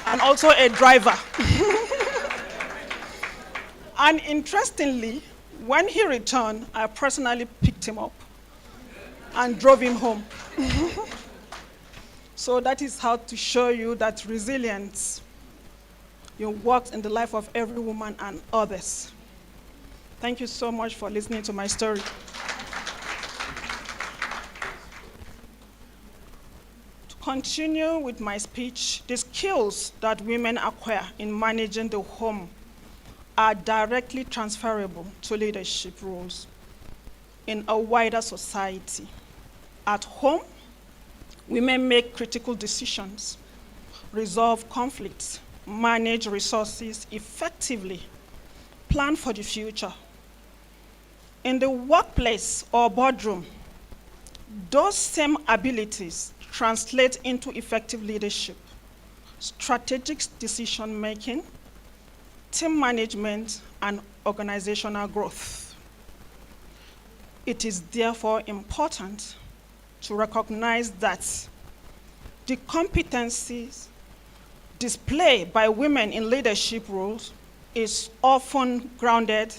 and also a driver. And interestingly, when he returned, I personally picked him up and drove him home. So that is how to show you that resilience, you work in the life of every woman and others. Thank you so much for listening to my story. To continue with my speech, the skills that women acquire in managing the home are directly transferable to leadership roles in a wider society. At home, women make critical decisions, resolve conflicts, manage resources effectively, plan for the future. In the workplace or boardroom, those same abilities translate into effective leadership, strategic decision-making, team management, and organizational growth. It is therefore important to recognize that the competencies displayed by women in leadership roles is often grounded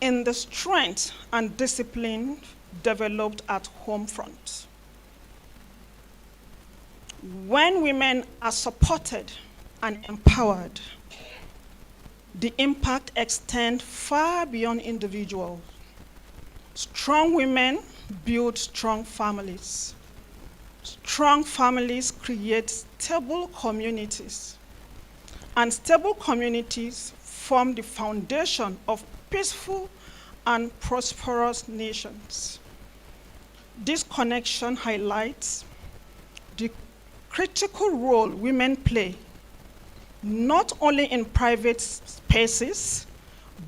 in the strength and discipline developed at home front. When women are supported and empowered, the impact extends far beyond individuals. Strong women build strong families. Strong families create stable communities. And stable communities form the foundation of peaceful and prosperous nations. This connection highlights the critical role women play, not only in private spaces,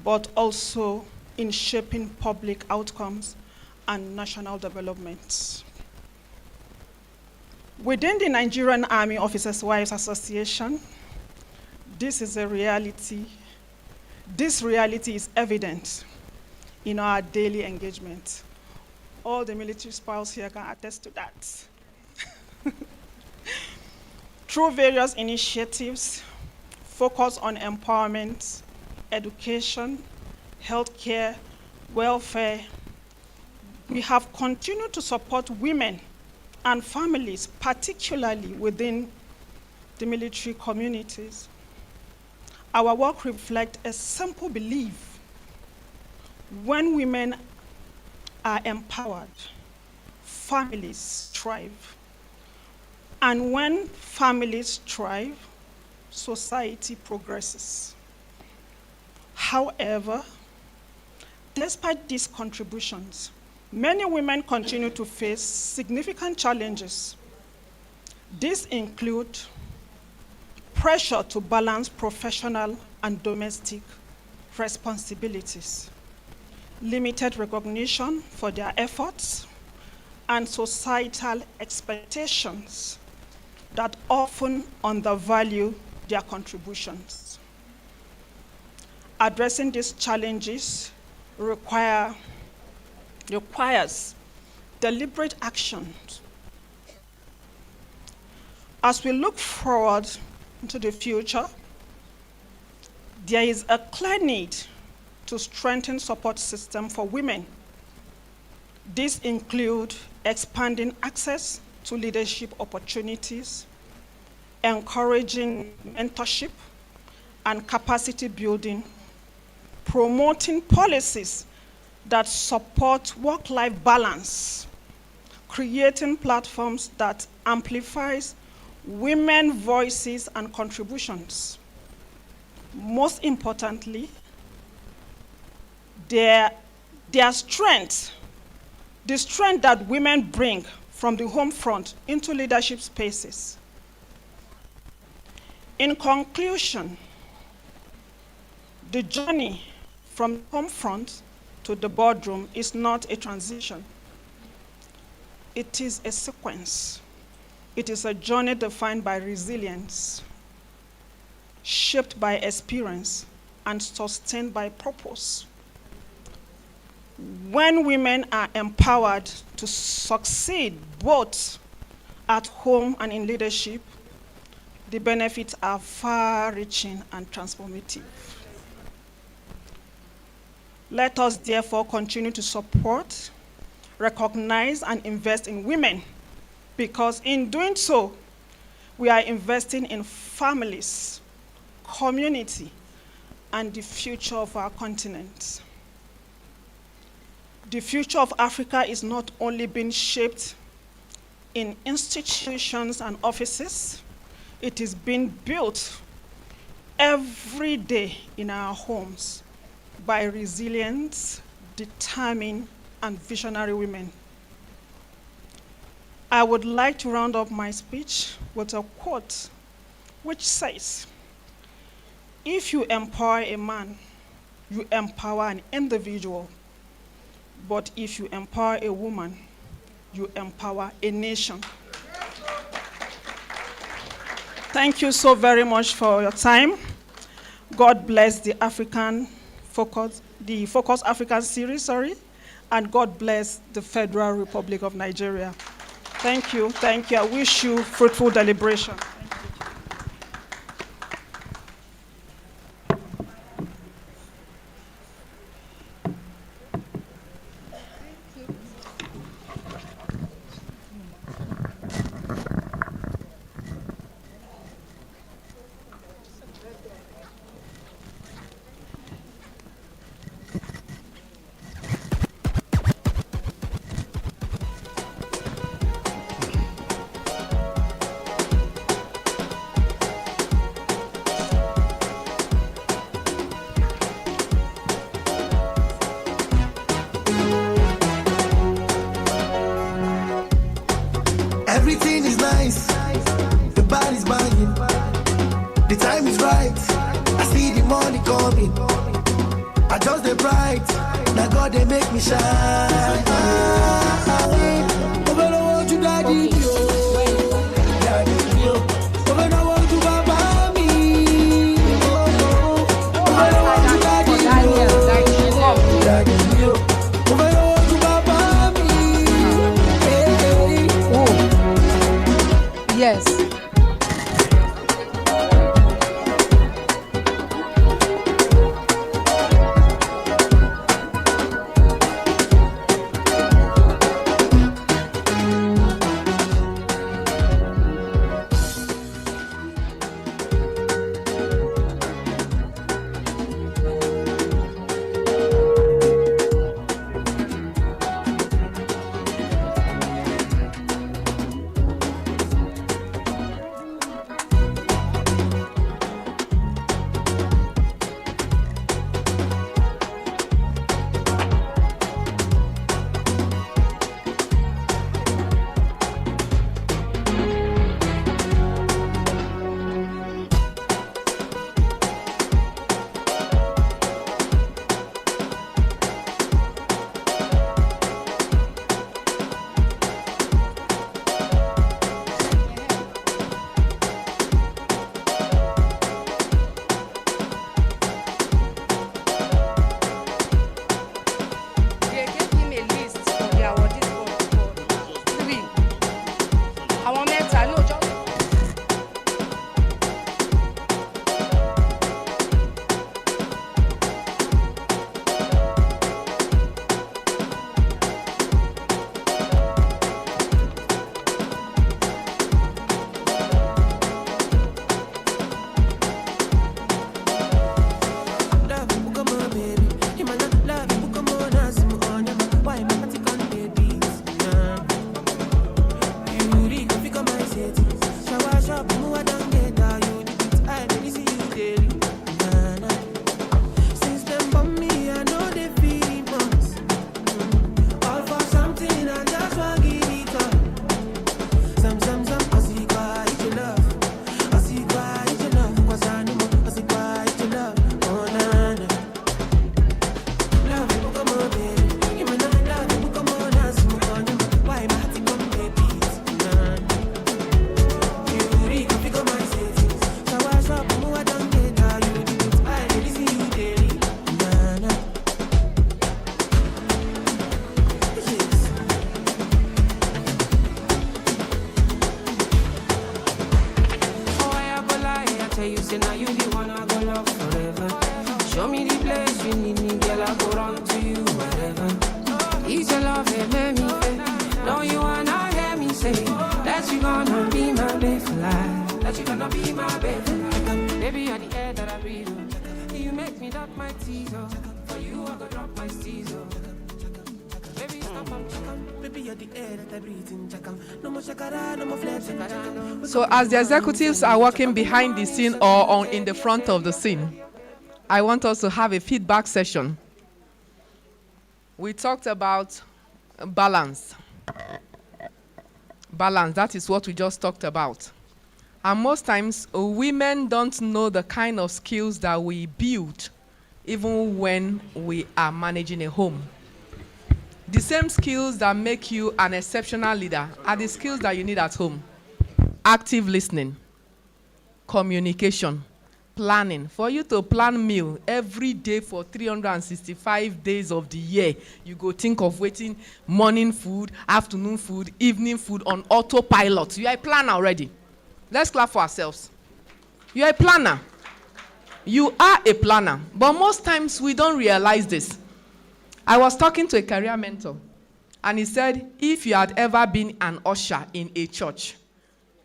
but also in shaping public outcomes and national development. Within the Nigerian Army Officers' Wives Association, this is a reality. This reality is evident in our daily engagement. All the military spouses here can attest to that. Through various initiatives focused on empowerment, education, healthcare, welfare, we have continued to support women and families, particularly within the military communities. Our work reflects a simple belief: when women are empowered, families thrive. And when families thrive, society progresses. However, despite these contributions, many women continue to face significant challenges. These include pressure to balance professional and domestic responsibilities, limited recognition for their efforts, and societal expectations that often undervalue their contributions. Addressing these challenges requires deliberate action. As we look forward into the future, there is a clear need to strengthen support system for women. These include expanding access to leadership opportunities, encouraging mentorship and capacity building, promoting policies that support work-life balance, creating platforms that amplifies women's voices and contributions. Most importantly, their strength, the strength that women bring from the home front into leadership spaces. In conclusion, the journey from the home front to the boardroom is not a transition. It is a sequence. It is a journey defined by resilience, shaped by experience, and sustained by purpose. When women are empowered to succeed both at home and in leadership, the benefits are far-reaching and transformative. Let us therefore continue to support, recognize, and invest in women, because in doing so, we are investing in families, community, and the future of our continent. The future of Africa is not only being shaped in institutions and offices, it is being built every day in our homes by resilient, determined, and visionary women. I would like to round up my speech with a quote which says, "If you empower a man, you empower an individual. But if you empower a woman, you empower a nation." Thank you so very much for your time. God bless the Focus African series, and God bless the Federal Republic of Nigeria. Thank you. I wish you fruitful deliberation. Everything is nice, the body's banging, the time is right, I see the money coming, I just the bright, now God they make me shine. Over the world you daddy, daddy, over the world you baba me, over the world you daddy, daddy, over the world you baba me. Yes. say now you the one I go love forever. Show me the place you need me, girl, I go run to you wherever. It's your love that made me feel. No, you wanna hear me say that you gonna be my babe for life. That you gonna be my babe for life. Baby, you're the air that I breathe. Oh. You make me drop my teeth. Oh. For you, I go drop my steez. Oh. Baby, stop, baby, you're the air that I breathe in. No more shakara, no more flex. So as the executives are working behind the scene or in the front of the scene, I want us to have a feedback session. We talked about balance. Balance, that is what we just talked about. And most times, women don't know the kind of skills that we build even when we are managing a home. The same skills that make you an exceptional leader are the skills that you need at home. Active listening, communication, planning. For you to plan meal every day for 365 days of the year, you go think of waiting morning food, afternoon food, evening food on autopilot. You are a planner already. Let's clap for ourselves. You are a planner. You are a planner. But most times we don't realize this. I was talking to a career mentor, and he said, if you had ever been an usher in a church,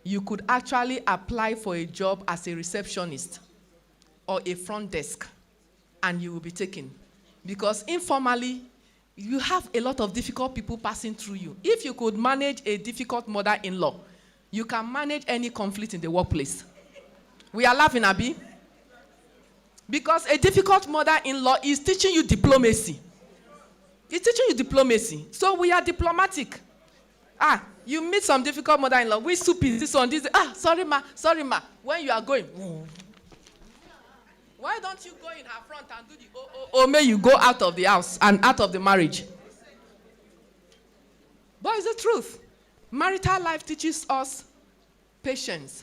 you could actually apply for a job as a receptionist or a front desk, and you will be taken. Because informally, you have a lot of difficult people passing through you. If you could manage a difficult mother-in-law, you can manage any conflict in the workplace. We are laughing, Abi. Because a difficult mother-in-law is teaching you diplomacy. It's teaching you diplomacy. So we are diplomatic. You meet some difficult mother-in-law. Which soup is this one? This. Sorry ma. When you are going, why don't you go in her front and do the may you go out of the house and out of the marriage? But it's the truth. Marital life teaches us patience.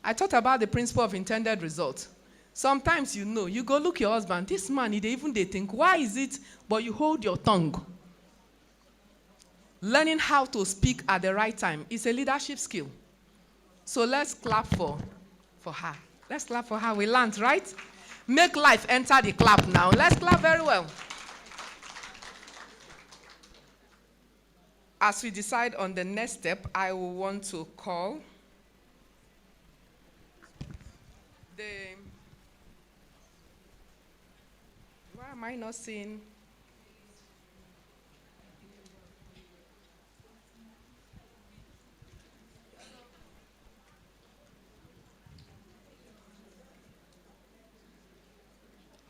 I thought about the principle of intended result. Sometimes you go look your husband, this man, they think, why is it? But you hold your tongue. Learning how to speak at the right time is a leadership skill. So let's clap for her. Let's clap for her. We learned, right? Make life enter the clap now. Let's clap very well. As we decide on the next step, I will want to call why am I not seeing?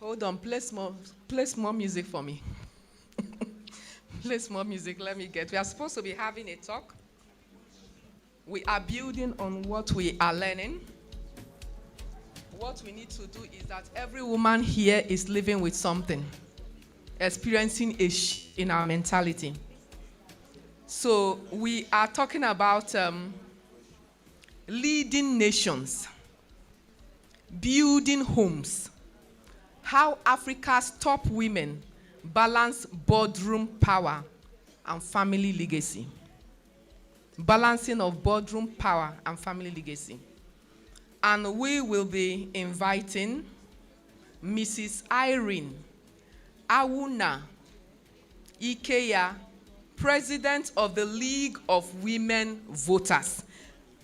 Hold on, play more music for me. Play more music, let me get. We are supposed to be having a talk. We are building on what we are learning. What we need to do is that every woman here is living with something, experiencing a shift in our mentality. So we are talking about leading nations, building homes, how Africa's top women balance boardroom power and family legacy. Balancing of boardroom power and family legacy. And we will be inviting Mrs. Irene Awuna Ikeya, President of the League of Women Voters.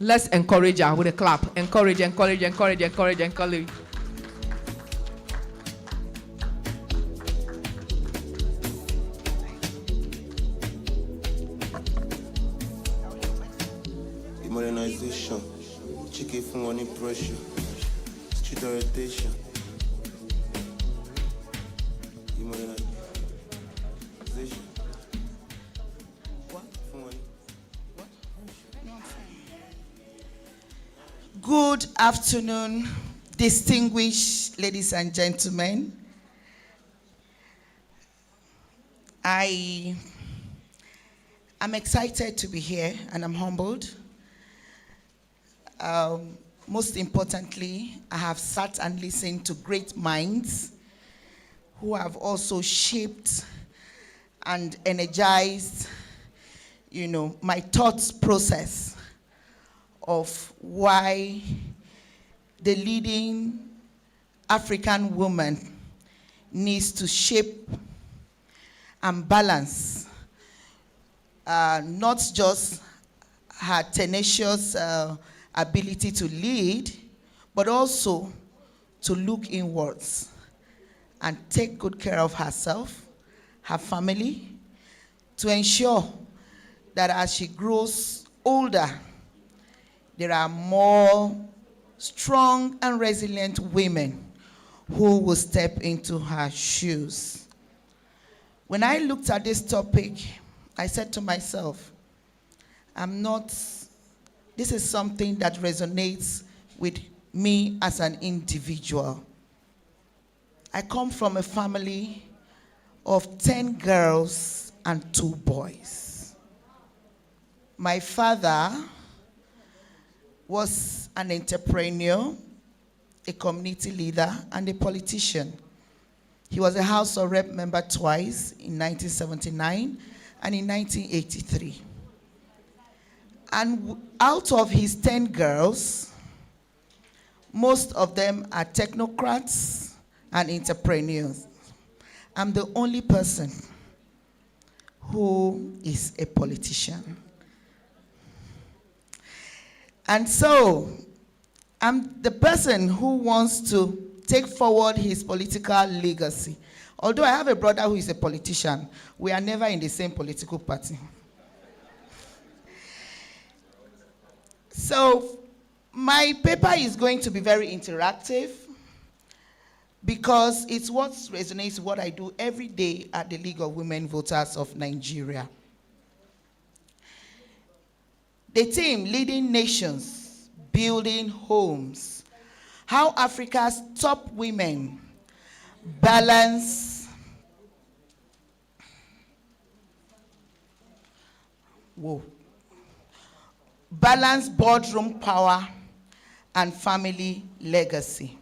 Let's encourage her with a clap. Encourage. Modernization, chicken from money pressure, street orientation. Modernization. What? Good afternoon, distinguished ladies and gentlemen. I am excited to be here and I'm humbled. Most importantly, I have sat and listened to great minds who have also shaped and energized, my thoughts process of why the leading African woman needs to shape and balance not just her tenacious ability to lead, but also to look inwards and take good care of herself, her family, to ensure that as she grows older, there are more strong and resilient women who will step into her shoes. When I looked at this topic, I said to myself, this is something that resonates with me as an individual. I come from a family of 10 girls and 2 boys. My father was an entrepreneur, a community leader, and a politician. He was a House of Rep member twice, in 1979 and in 1983. And out of his 10 girls, most of them are technocrats and entrepreneurs. I'm the only person who is a politician. And so, I'm the person who wants to take forward his political legacy. Although I have a brother who is a politician, we are never in the same political party. So, my paper is going to be very interactive because it's what resonates with what I do every day at the League of Women Voters of Nigeria. The theme, Leading Nations, Building Homes. How Africa's top women balance boardroom power and family legacy.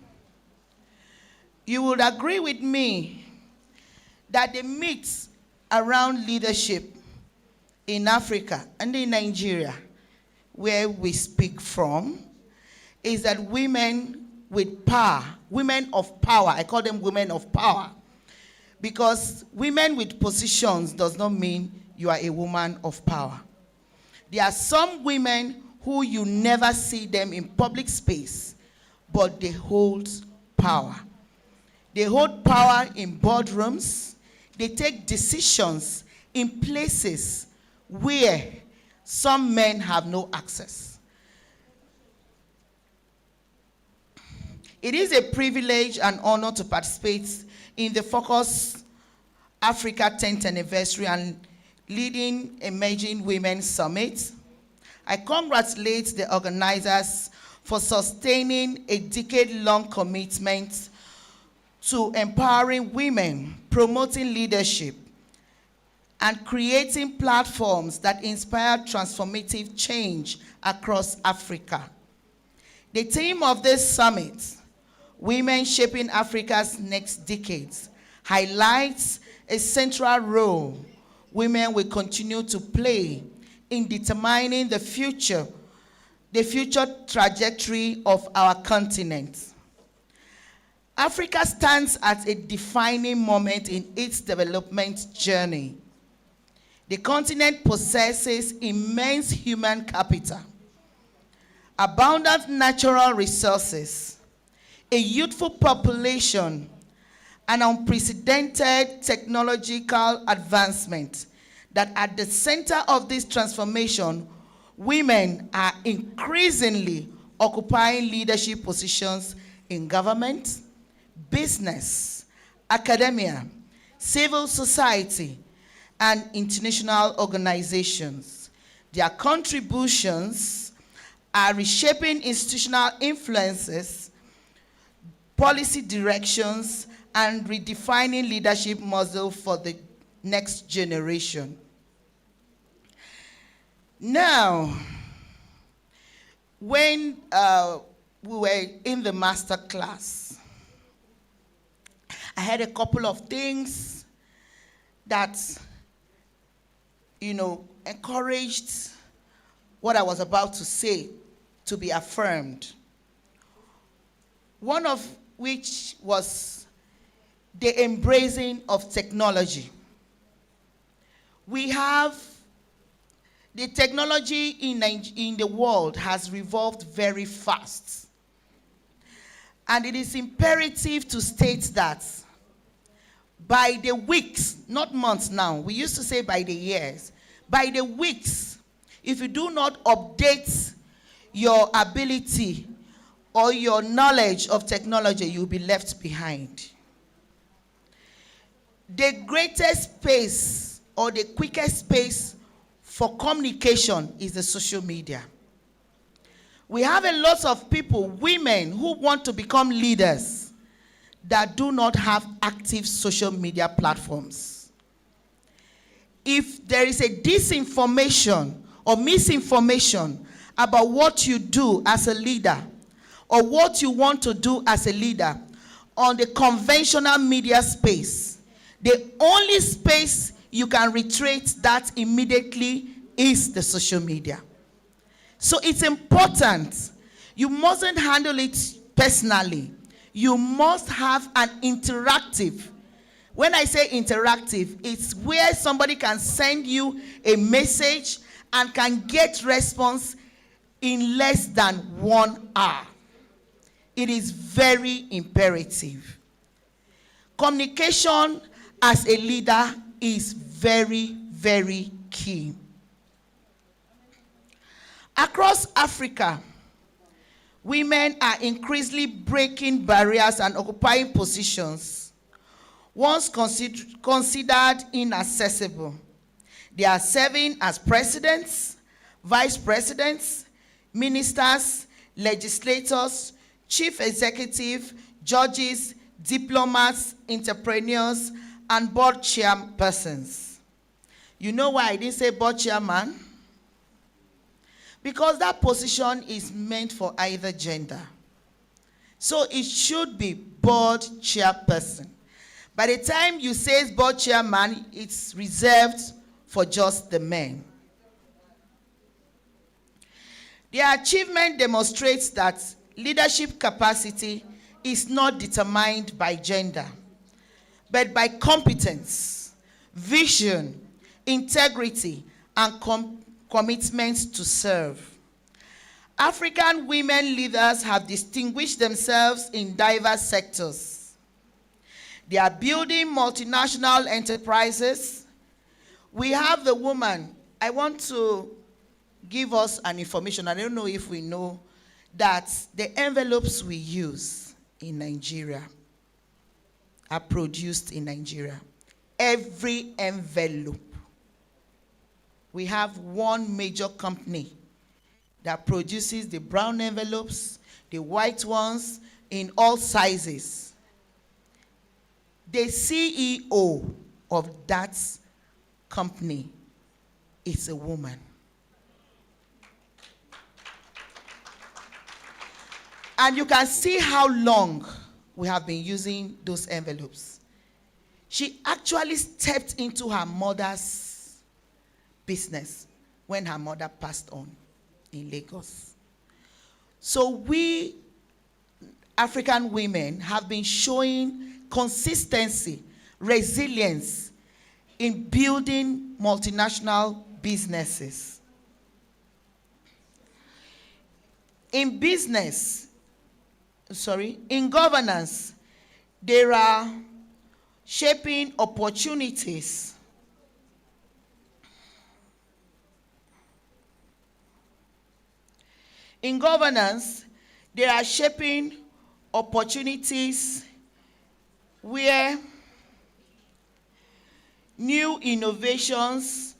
You would agree with me that the myths around leadership in Africa and in Nigeria, where we speak from, is that women with power, women of power, I call them women of power, because women with positions does not mean you are a woman of power. There are some women who you never see them in public space, but they hold power. They hold power in boardrooms. They take decisions in places where some men have no access. It is a privilege and honor to participate in the Focus Africa 10th anniversary and leading Emerging Women Summit. I congratulate the organizers for sustaining a decade-long commitment to empowering women, promoting leadership, and creating platforms that inspire transformative change across Africa. The theme of this summit, Women Shaping Africa's Next Decades, highlights a central role women will continue to play in determining the future trajectory of our continent. Africa stands at a defining moment in its development journey. The continent possesses immense human capital, abundant natural resources, a youthful population, and unprecedented technological advancement that at the center of this transformation, women are increasingly occupying leadership positions in government, business, academia, civil society, and international organizations. Their contributions are reshaping institutional influences, policy directions, and redefining leadership model for the next generation. Now, when we were in the master class, I had a couple of things that, encouraged what I was about to say to be affirmed. one of which was the embracing of technology. We have the technology in the world has revolved very fast. And it is imperative to state that by the weeks, not months now, we used to say by the years, by the weeks, if you do not update your ability or your knowledge of technology, you'll be left behind. The greatest space or the quickest space for communication is the social media. We have a lot of people, women, who want to become leaders that do not have active social media platforms. If there is a disinformation or misinformation about what you do as a leader or what you want to do as a leader on the conventional media space, the only space you can retrace that immediately is the social media. So it's important. You mustn't handle it personally. You must have an interactive. When I say interactive, it's where somebody can send you a message and can get response in less than 1 hour. It is very imperative. Communication as a leader is very, very key. Across Africa, women are increasingly breaking barriers and occupying positions once considered inaccessible. They are serving as presidents, vice presidents, ministers, legislators, chief executive, judges, diplomats, entrepreneurs, and board chairpersons. You know why I didn't say board chairman? Because that position is meant for either gender. So it should be board chairperson. By the time you say board chairman, it's reserved for just the men. Their achievement demonstrates that leadership capacity is not determined by gender, but by competence, vision, integrity, and commitment to serve. African women leaders have distinguished themselves in diverse sectors. They are building multinational enterprises. We have the woman. I want to give us an information. I don't know if we know that the envelopes we use in Nigeria are produced in Nigeria. Every envelope. We have one major company that produces the brown envelopes, the white ones, in all sizes. The CEO of that company is a woman. And you can see how long we have been using those envelopes. She actually stepped into her mother's business when her mother passed on in Lagos. So we African women have been showing consistency, resilience in building multinational businesses. In governance, there are shaping opportunities. In governance, there are shaping opportunities where new innovations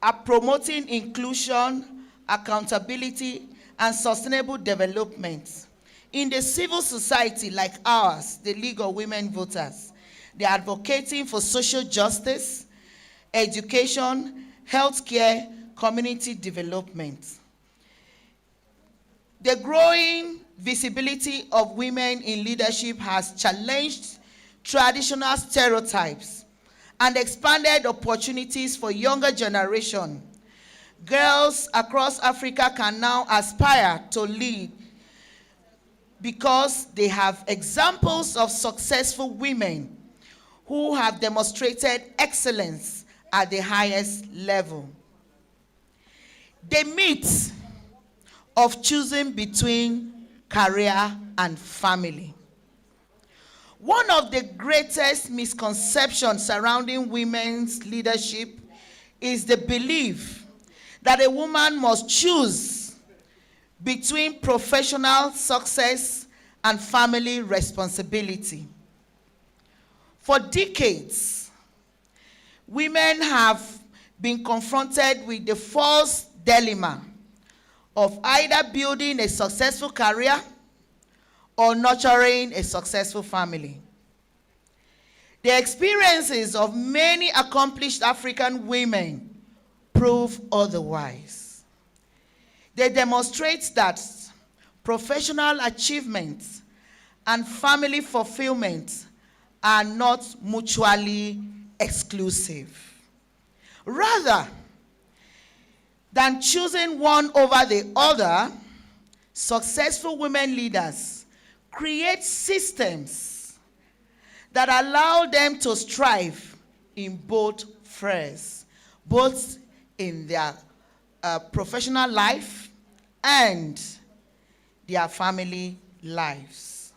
are promoting inclusion, accountability, and sustainable development. In the civil society like ours, the League of Women Voters, they are advocating for social justice, education, healthcare, community development. The growing visibility of women in leadership has challenged traditional stereotypes and expanded opportunities for younger generation. Girls across Africa can now aspire to lead because they have examples of successful women who have demonstrated excellence at the highest level. The myth of choosing between career and family. One of the greatest misconceptions surrounding women's leadership is the belief that a woman must choose between professional success and family responsibility. For decades, women have been confronted with the false dilemma of either building a successful career or nurturing a successful family. The experiences of many accomplished African women prove otherwise. They demonstrate that professional achievements and family fulfillment are not mutually exclusive. Rather than choosing one over the other, successful women leaders create systems that allow them to strive in both spheres, both in their professional life and their family lives.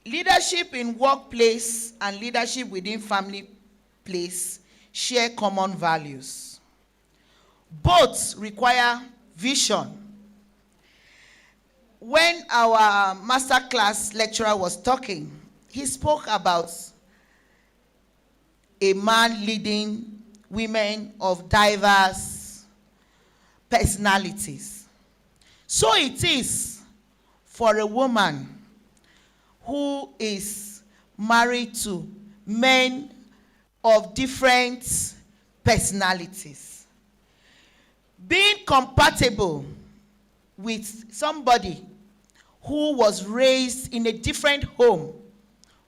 Leadership in workplace and leadership within family place share common values. Both require vision. When our masterclass lecturer was talking, he spoke about a man leading women of diverse personalities. So it is for a woman who is married to men of different personalities. Being compatible with somebody who was raised in a different home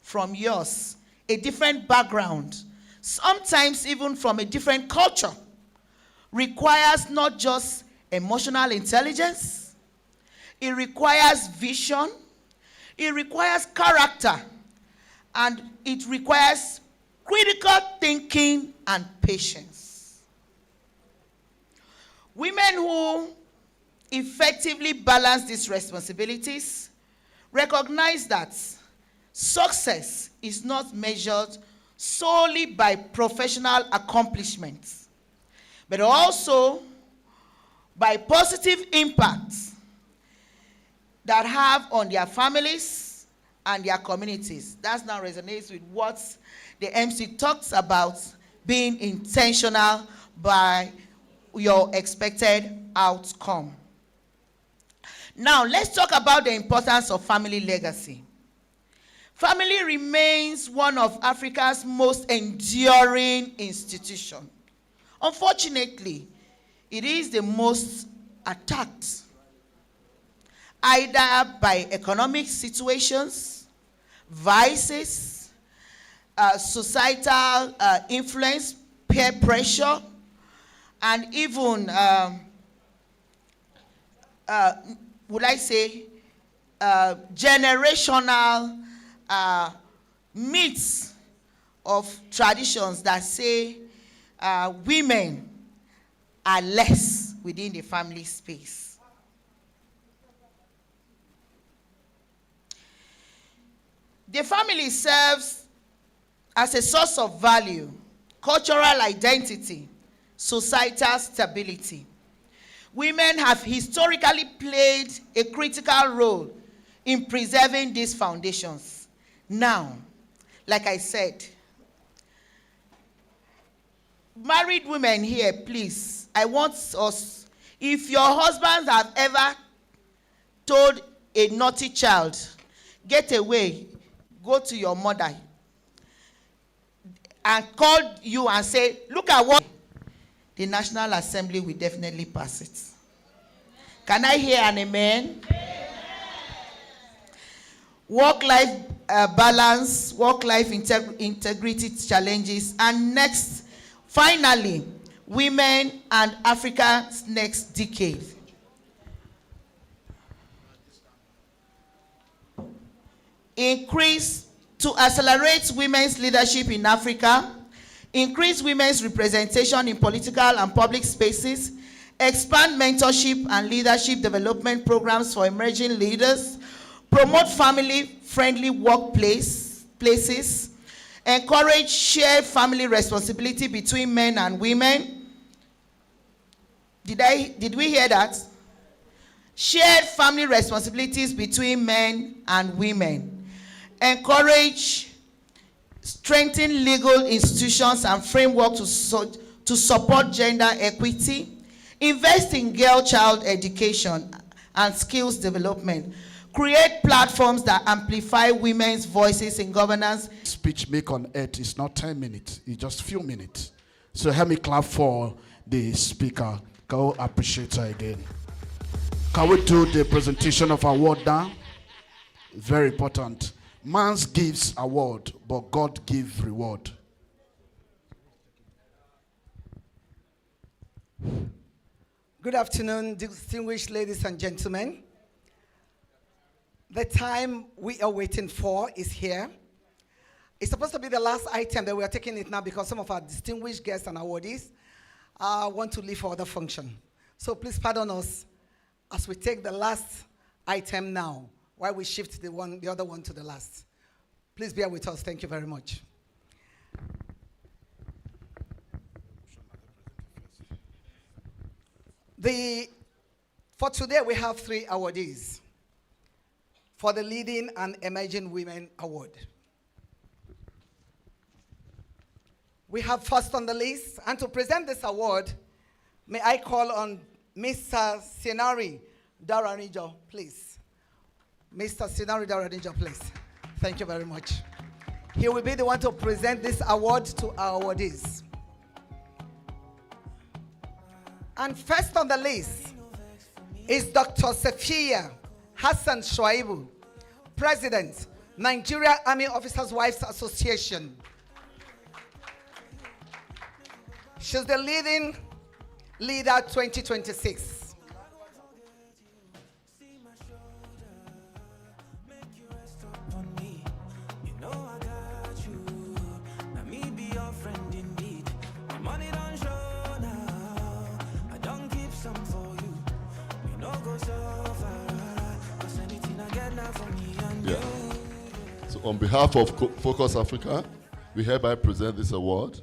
from yours, a different background, sometimes even from a different culture, requires not just emotional intelligence, it requires vision, it requires character, and it requires critical thinking and patience. Women who effectively balance these responsibilities recognize that success is not measured solely by professional accomplishments, but also by positive impacts that have on their families and their communities. That now resonates with what the MC talks about, being intentional by your expected outcome. Now, let's talk about the importance of family legacy. Family remains one of Africa's most enduring institutions. Unfortunately, it is the most attacked, either by economic situations, vices, societal influence, peer pressure, and even, would I say, generational myths of traditions that say women are less within the family space. The family serves as a source of value, cultural identity, societal stability. Women have historically played a critical role in preserving these foundations. Now, like I said, married women here, please, I want us, if your husbands have ever told a naughty child, get away, go to your mother, and called you and say, look at what, the National Assembly will definitely pass it. Can I hear an amen? Work-life balance, work-life integrity challenges, and next, finally, women and Africa's next decade. Increase to accelerate women's leadership in Africa, increase women's representation in political and public spaces, expand mentorship and leadership development programs for emerging leaders, promote family-friendly workplaces, encourage shared family responsibility between men and women. Did we hear that? Shared family responsibilities between men and women. Encourage, strengthen legal institutions and framework to support gender equity. Invest in girl-child education and skills development. Create platforms that amplify women's voices in governance. Speech make on earth is not 10 minutes, it's just a few minutes. So help me clap for the speaker. Go appreciate her again. Can we do the presentation of award now? Very important. Man's gives award, but God gives reward. Good afternoon, distinguished ladies and gentlemen. The time we are waiting for is here. It's supposed to be the last item, but we are taking it now because some of our distinguished guests and awardees want to leave for other function. So please pardon us as we take the last item now, while we shift the other one to the last. Please bear with us. Thank you very much. For today, we have 3 awardees for the Leading and Emerging Women Award. We have first on the list, and to present this award, may I call on Mr. Sinari Daranijo, please. Mr. Sinari Daranijo, please. Thank you very much. He will be the one to present this award to our awardees. And first on the list is Dr. Safia Hassan Shoaibu, President, Nigeria Army Officers' Wives Association. She's the Leading Leader 2026. Yeah. So on behalf of Focus Africa, we hereby present this award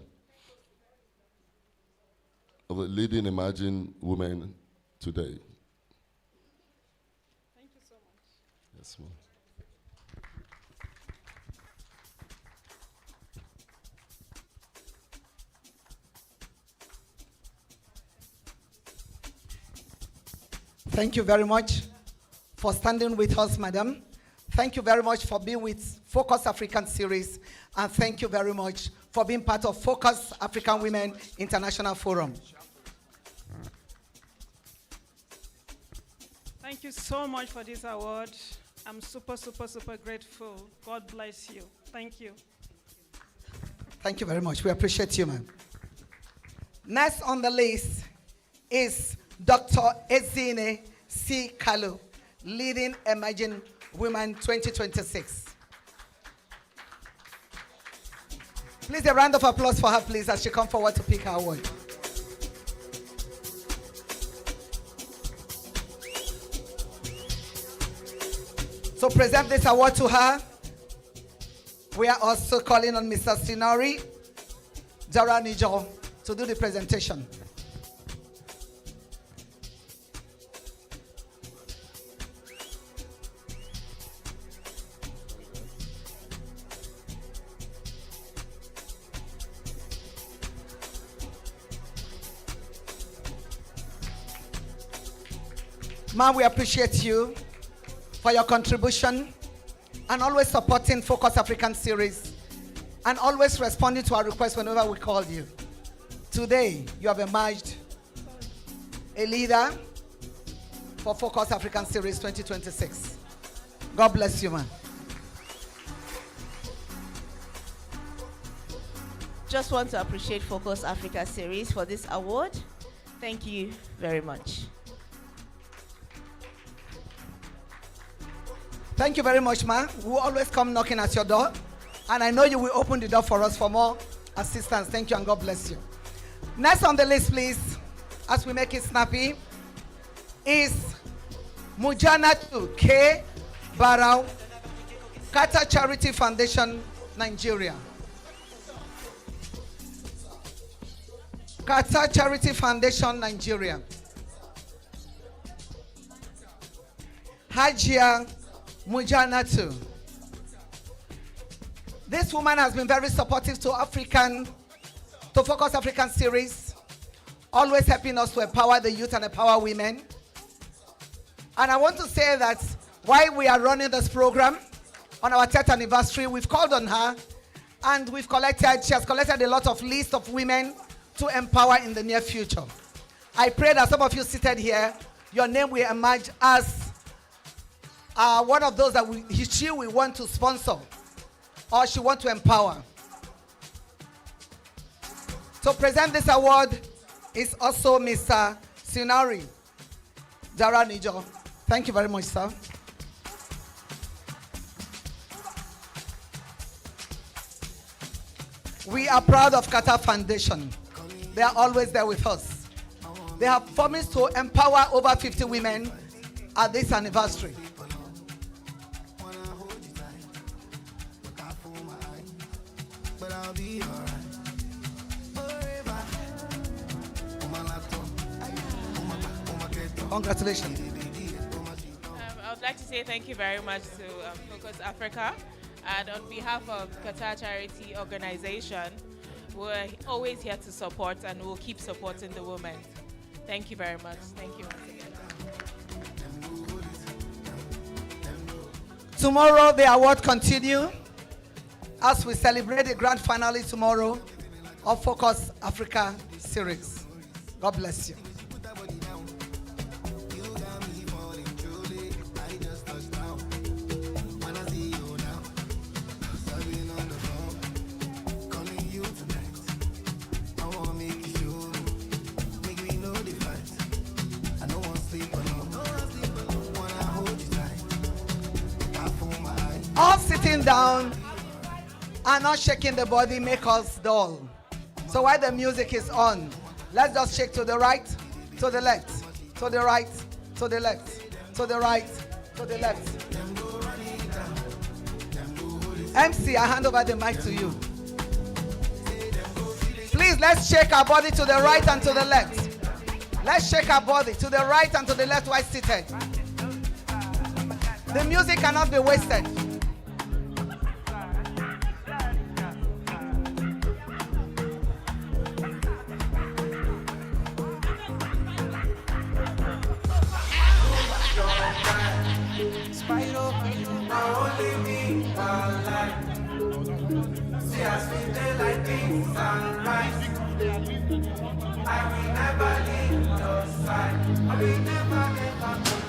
of the Leading Emerging Women today. Thank you so much. Yes, ma'am. Thank you very much for standing with us, madam. Thank you very much for being with Focus African Series, and thank you very much for being part of Focus African Women International Forum. Thank you so much for this award. I'm super grateful. God bless you. Thank you. Thank you very much. We appreciate you, ma'am. Next on the list is Dr. Ezine C. Kalu, Leading Emerging Women 2026. Please, a round of applause for her, please, as she comes forward to pick her award. So present this award to her. We are also calling on Mr. Sinari Daranijo to do the presentation. Ma'am, we appreciate you for your contribution and always supporting Focus African Series and always responding to our requests whenever we call you. Today, you have emerged a leader for Focus African Series 2026. God bless you, man. Just want to appreciate Focus Africa Series for this award. Thank you very much. Thank you very much, ma. We will always come knocking at your door. And I know you will open the door for us for more assistance. Thank you and God bless you. Next on the list, please, as we make it snappy, is Mujanatu K. Barau, Kata Charity Foundation, Nigeria. Kata Charity Foundation, Nigeria. Hajia Mujanatu. This woman has been very supportive to Focus African series, always helping us to empower the youth and empower women. And I want to say that while we are running this program on our 10th anniversary, we've called on her and she has collected a lot of lists of women to empower in the near future. I pray that some of you seated here, your name will emerge as one of those that she will want to sponsor or she wants to empower. To present this award is also Mr. Sinari Daranijo. Thank you very much, sir. We are proud of Kata Foundation. They are always there with us. They have promised to empower over 50 women at this anniversary. Congratulations. I would like to say thank you very much to Focus Africa. And on behalf of Qatar Charity Organization, we're always here to support and we'll keep supporting the women. Thank you very much. Thank you once again. Tomorrow, the award continues as we celebrate the grand finale tomorrow of Focus Africa series. God bless you. All sitting down and not shaking the body make us dull. So while the music is on, let's just shake to the right, to the left, to the right, to the left, to the right, to the left. MC, I hand over the mic to you. Please, let's shake our body to the right and to the left. Let's shake our body to the right and to the left while seated. The music cannot be wasted.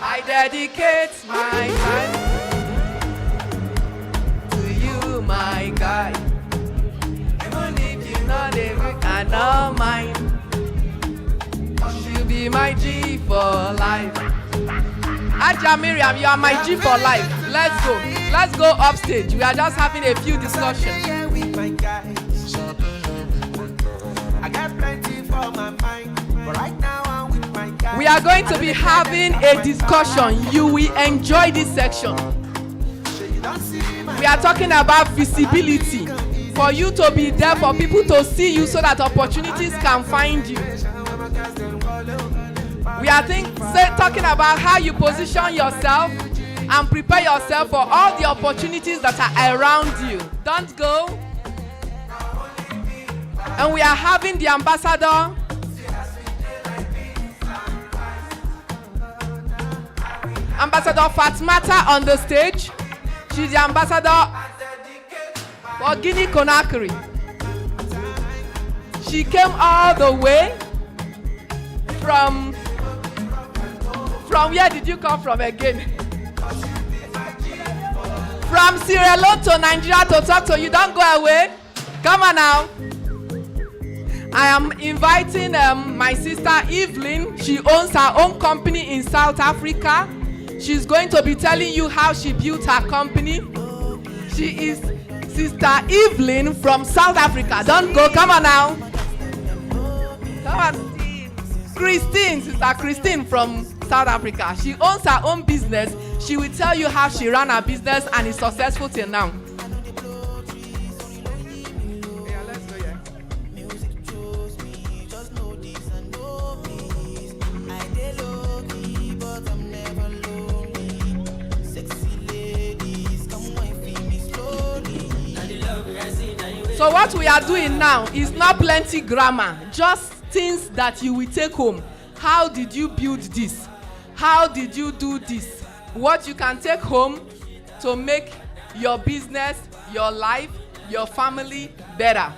I dedicate my time to you, my guy. Even if you're not a week, I know mine. You'll be my G for life. Aja Miriam, you are my G for life. Let's go. Let's go upstage. We are just having a few discussions. I got plenty for my mind, but right now I'm with my guy. We are going to be having a discussion. You will enjoy this section. We are talking about visibility. For you to be there, for people to see you so that opportunities can find you. We are talking about how you position yourself and prepare yourself for all the opportunities that are around you. Don't go. And we are having the ambassador, Ambassador Fatmata on the stage. She's the ambassador for Guinea Conakry. She came all the way from where did you come from again? From Sierra Leone to Nigeria to talk to you. Don't go away. Come on now. I am inviting my sister Evelyn. She owns her own company in South Africa. She's going to be telling you how she built her company. She is Sister Evelyn from South Africa. Don't go, come on now. Come on. Christine, Sister Christine from South Africa. She owns her own business. She will tell you how she ran her business and is successful till now. Yeah, let's go, yeah. So what we are doing now is not plenty grammar, just things that you will take home. How did you build this? How did you do this? What you can take home to make your business, your life, your family better.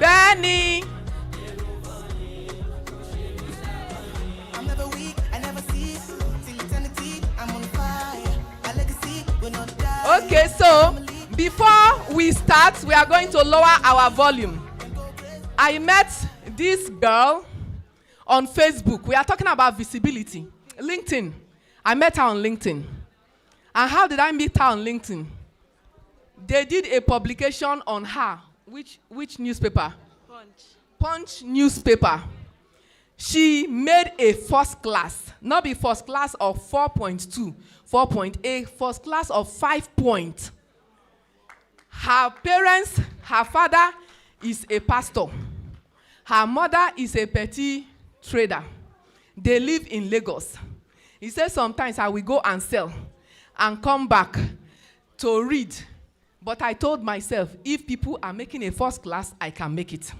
Benny. Okay, so before we start, we are going to lower our volume. I met this girl on Facebook. We are talking about visibility. LinkedIn. I met her on LinkedIn. And how did I meet her on LinkedIn? They did a publication on her. Which newspaper? Punch newspaper. She made a first class. Not be first class of 4.2, 4.8, first class of 5 points. Her parents, her father is a pastor. Her mother is a petty trader. They live in Lagos. He says sometimes I will go and sell and come back to read. But I told myself, if people are making a first class, I can make it.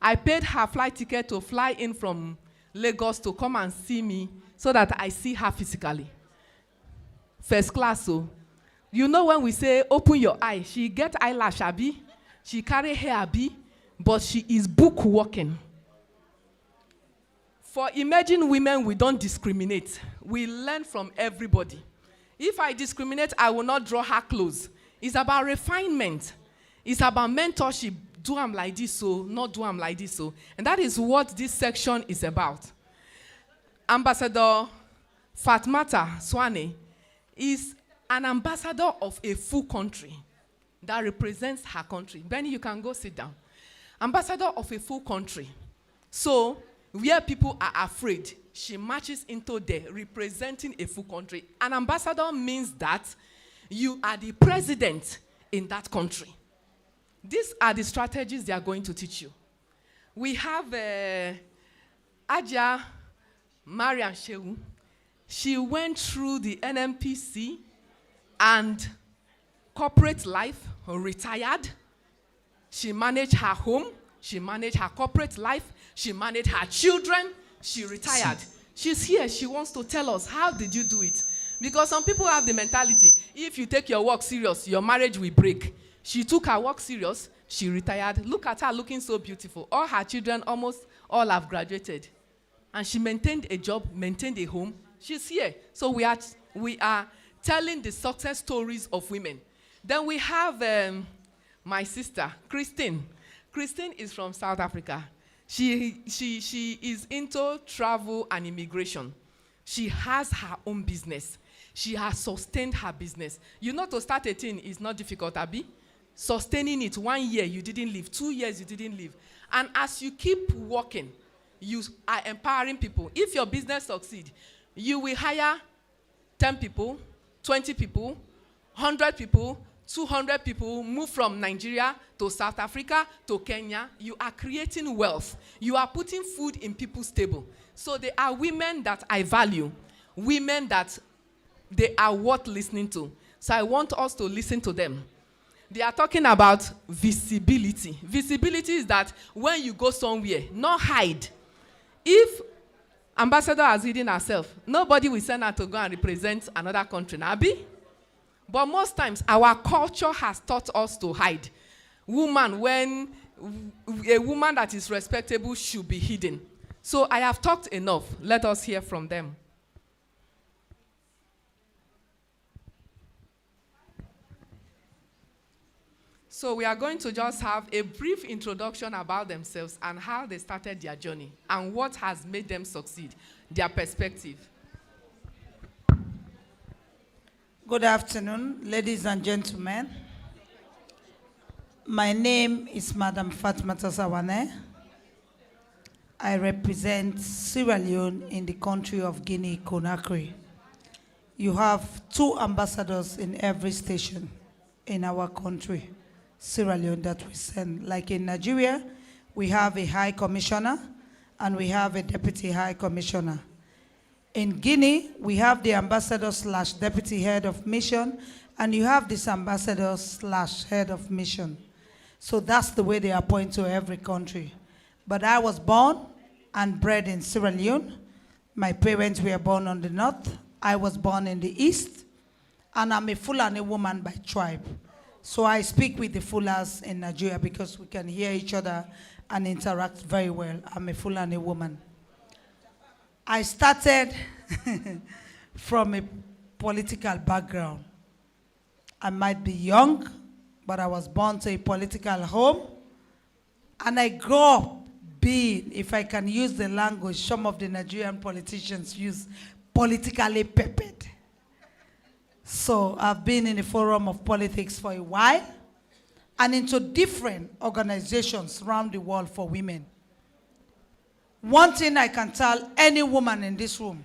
I paid her flight ticket to fly in from Lagos to come and see me so that I see her physically. First class, so. You know when we say, open your eye, she get eyelash, abi, she carry hair, abi, but she is book walking. For emerging women, we don't discriminate. We learn from everybody. If I discriminate, I will not draw her close. It's about refinement. It's about mentorship. Do I'm like this, so not do I'm like this, so. And that is what this section is about. Ambassador Fatmata Swane is an ambassador of a full country that represents her country. Benny, you can go sit down. Ambassador of a full country. So, where people are afraid, she marches into there representing a full country. An ambassador means that you are the president in that country. These are the strategies they are going to teach you. We have Aja Mariam Shehu. She went through the NMPC and corporate life, retired. She managed her home. She managed her corporate life. She managed her children. She retired. She's here. She wants to tell us, how did you do it? Because some people have the mentality, if you take your work serious, your marriage will break. She took her work serious. She retired. Look at her looking so beautiful. All her children, almost all have graduated. And she maintained a job, maintained a home. She's here. So we are telling the success stories of women. Then we have my sister, Christine. Christine is from South Africa. She is into travel and immigration. She has her own business. She has sustained her business. You know, to start a thing is not difficult, Abi. Sustaining it, 1 year you didn't leave, 2 years you didn't leave. And as you keep working, you are empowering people. If your business succeeds, you will hire 10 people, 20 people, 100 people, 200 people, move from Nigeria to South Africa to Kenya. You are creating wealth. You are putting food in people's table. So they are women that I value, women that they are worth listening to. So I want us to listen to them. They are talking about visibility. Visibility is that when you go somewhere, not hide. If ambassador has hidden herself, nobody will send her to go and represent another country. Nabi? But most times, our culture has taught us to hide. When a woman that is respectable should be hidden. So I have talked enough. Let us hear from them. So we are going to just have a brief introduction about themselves and how they started their journey and what has made them succeed, their perspective. Good afternoon, ladies and gentlemen. My name is Madam Fatmata Sawane. I represent Sierra Leone in the country of Guinea-Conakry. You have 2 ambassadors in every station in our country, Sierra Leone, that we send. Like in Nigeria, we have a high commissioner and we have a deputy high commissioner. In Guinea, we have the ambassador/deputy head of mission, and you have this ambassador/head of mission. So that's the way they appoint to every country. But I was born and bred in Sierra Leone. My parents were born on the north. I was born in the east. And I'm a Fulani woman by tribe. So I speak with the Fulas in Nigeria because we can hear each other and interact very well. I'm a Fulani woman. I started from a political background. I might be young, but I was born to a political home. And I grew up being, if I can use the language some of the Nigerian politicians use, politically peppered. So I've been in the forum of politics for a while and into different organizations around the world for women. One thing I can tell any woman in this room,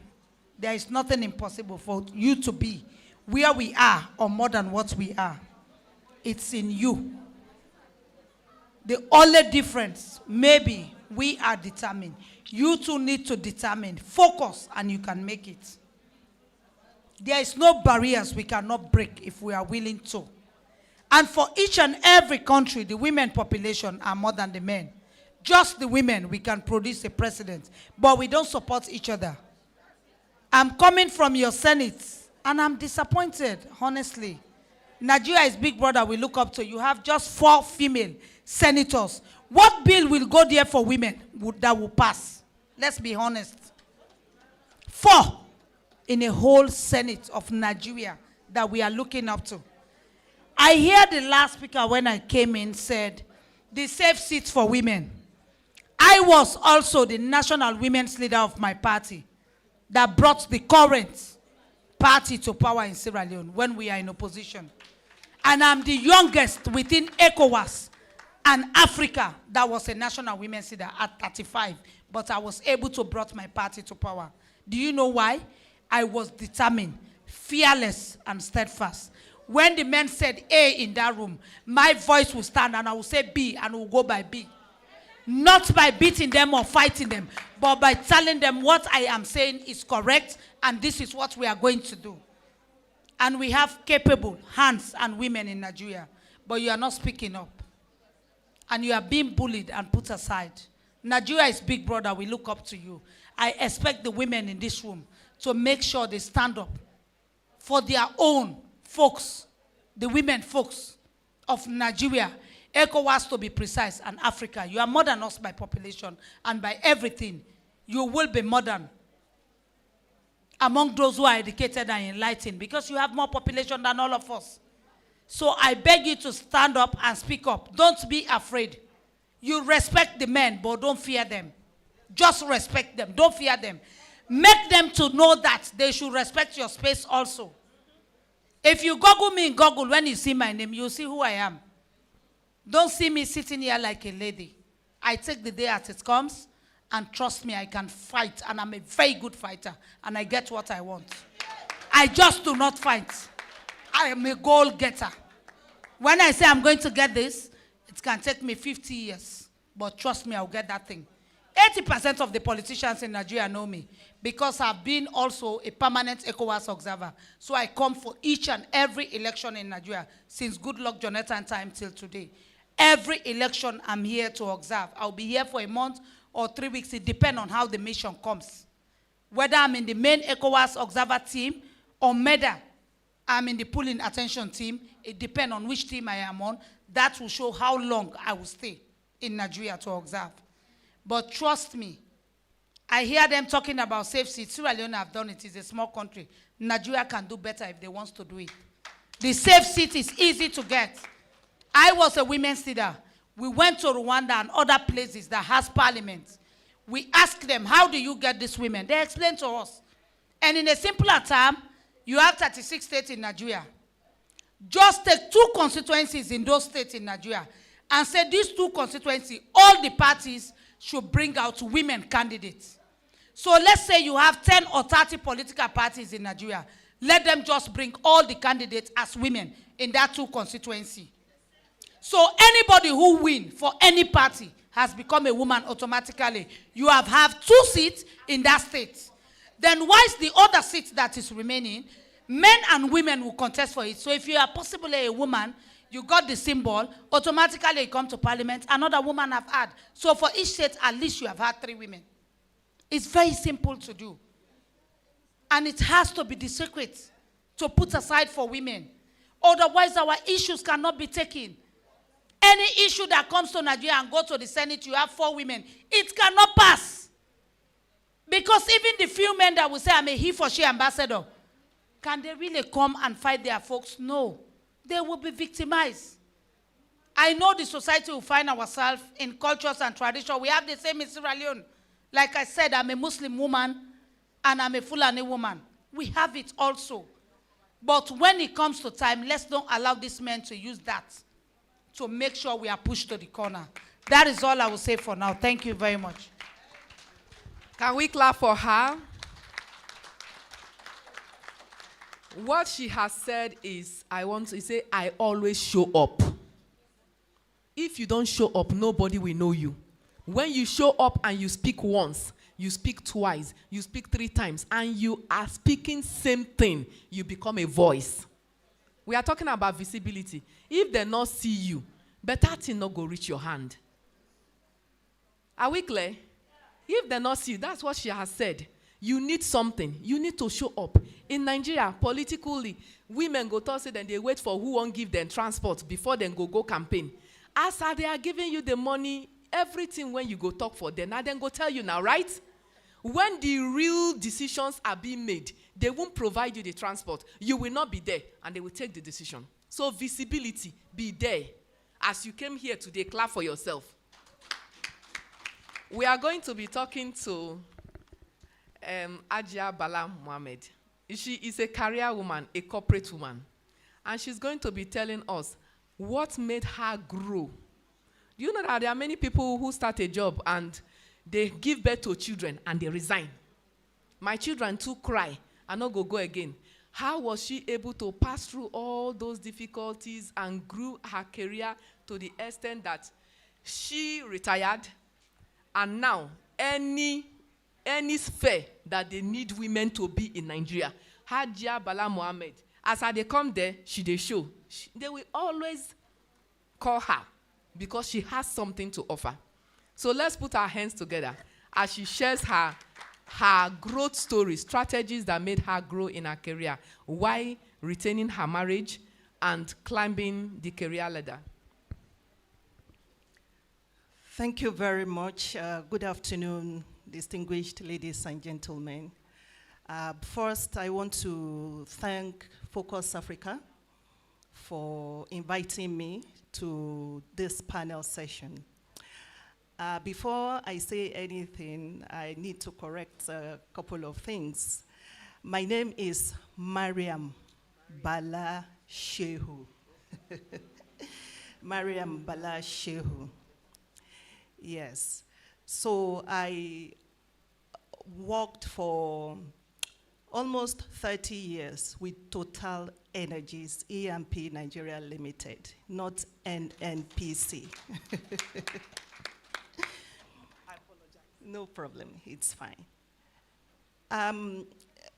there is nothing impossible for you to be where we are or more than what we are. It's in you. The only difference, maybe we are determined. You too need to determine, focus, and you can make it. There is no barriers we cannot break if we are willing to. And for each and every country, the women population are more than the men. Just the women, we can produce a president, but we don't support each other. I'm coming from your Senate, and I'm disappointed, honestly. Nigeria is big brother we look up to. You have just 4 female senators. What bill will go there for women that will pass? Let's be honest. 4 in a whole Senate of Nigeria that we are looking up to. I hear the last speaker when I came in said, the safe seats for women. I was also the national women's leader of my party that brought the current party to power in Sierra Leone when we are in opposition. And I'm the youngest within ECOWAS and Africa that was a national women's leader at 35. But I was able to bring my party to power. Do you know why? I was determined, fearless, and steadfast. When the men said A in that room, my voice will stand and I will say B and will go by B. Not by beating them or fighting them, but by telling them what I am saying is correct and this is what we are going to do. And we have capable hands and women in Nigeria, but you are not speaking up. And you are being bullied and put aside. Nigeria is big brother, we look up to you. I expect the women in this room to make sure they stand up for their own folks, the women folks of Nigeria, ECOWAS to be precise, and Africa. You are more than us by population and by everything. You will be more than among those who are educated and enlightened because you have more population than all of us. So I beg you to stand up and speak up. Don't be afraid. You respect the men, but don't fear them. Just respect them. Don't fear them. Make them to know that they should respect your space also. If you Google me in Google, when you see my name, you'll see who I am. Don't see me sitting here like a lady. I take the day as it comes, and trust me, I can fight, and I'm a very good fighter, and I get what I want. I just do not fight. I am a goal getter. When I say I'm going to get this, it can take me 50 years, but trust me, I'll get that thing. 80% of the politicians in Nigeria know me because I've been also a permanent ECOWAS observer. So I come for each and every election in Nigeria since Goodluck Jonathan time till today. Every election I'm here to observe. I'll be here for a month or 3 weeks. It depends on how the mission comes. Whether I'm in the main ECOWAS observer team or whether I'm in the pulling attention team, it depends on which team I am on. That will show how long I will stay in Nigeria to observe. But trust me, I hear them talking about safe seats. Sierra Leone have done it. It's a small country. Nigeria can do better if they want to do it. The safe seat is easy to get. I was a women's leader. We went to Rwanda and other places that has parliament. We asked them, how do you get these women? They explained to us. And in a simpler term, you have 36 states in Nigeria. Just take 2 constituencies in those states in Nigeria and say these 2 constituencies, all the parties should bring out women candidates. So let's say you have 10 or 30 political parties in Nigeria. Let them just bring all the candidates as women in that 2 constituencies. So anybody who wins for any party has become a woman automatically. You have 2 seats in that state. Then why is the other seat that is remaining? Men and women will contest for it. So if you are possibly a woman, you got the symbol, automatically you come to parliament, another woman have had. So for each state, at least you have had 3 women. It's very simple to do. And it has to be the secret to put aside for women. Otherwise, our issues cannot be taken. Any issue that comes to Nigeria and go to the Senate, you have 4 women. It cannot pass. Because even the few men that will say, I'm a he for she ambassador, can they really come and fight their folks? No. They will be victimized. I know the society will find ourselves in cultures and tradition. We have the same in Sierra Leone. Like I said, I'm a Muslim woman and I'm a Fulani woman. We have it also. But when it comes to time, let's not allow these men to use that to make sure we are pushed to the corner. That is all I will say for now. Thank you very much. Can we clap for her? What she has said is, I want to say, I always show up. If you don't show up, nobody will know you. When you show up and you speak once, you speak twice, you speak 3 times, and you are speaking same thing, you become a voice. We are talking about visibility. If they not see you, better thing not go reach your hand. Are we clear? If they not see you, that's what she has said. You need something. You need to show up. In Nigeria, politically, women go to say that they wait for who won't give them transport before they go campaign. As they are giving you the money, everything when you go talk for them, now then go tell you now, right? When the real decisions are being made, they won't provide you the transport. You will not be there, and they will take the decision. So visibility, be there. As you came here today, clap for yourself. We are going to be talking to Ajia Bala Mohammed. She is a career woman, a corporate woman. And she's going to be telling us what made her grow. Do you know that there are many people who start a job and they give birth to children and they resign? My children too cry and not go again. How was she able to pass through all those difficulties and grew her career to the extent that she retired, and now any sphere that they need women to be in Nigeria, Ajia Bala Mohammed, as they come there, they show. They will always call her because she has something to offer. So let's put our hands together as she shares her growth story, strategies that made her grow in her career, while retaining her marriage and climbing the career ladder. Thank you very much. Good afternoon, distinguished ladies and gentlemen. First, I want to thank Focus Africa for inviting me to this panel session. Before I say anything, I need to correct a couple of things. My name is Mariam Bala Shehu. Mariam Bala Shehu. Yes. So I worked for almost 30 years with Total Energies, EMP Nigeria Limited, not NNPC. No problem, it's fine.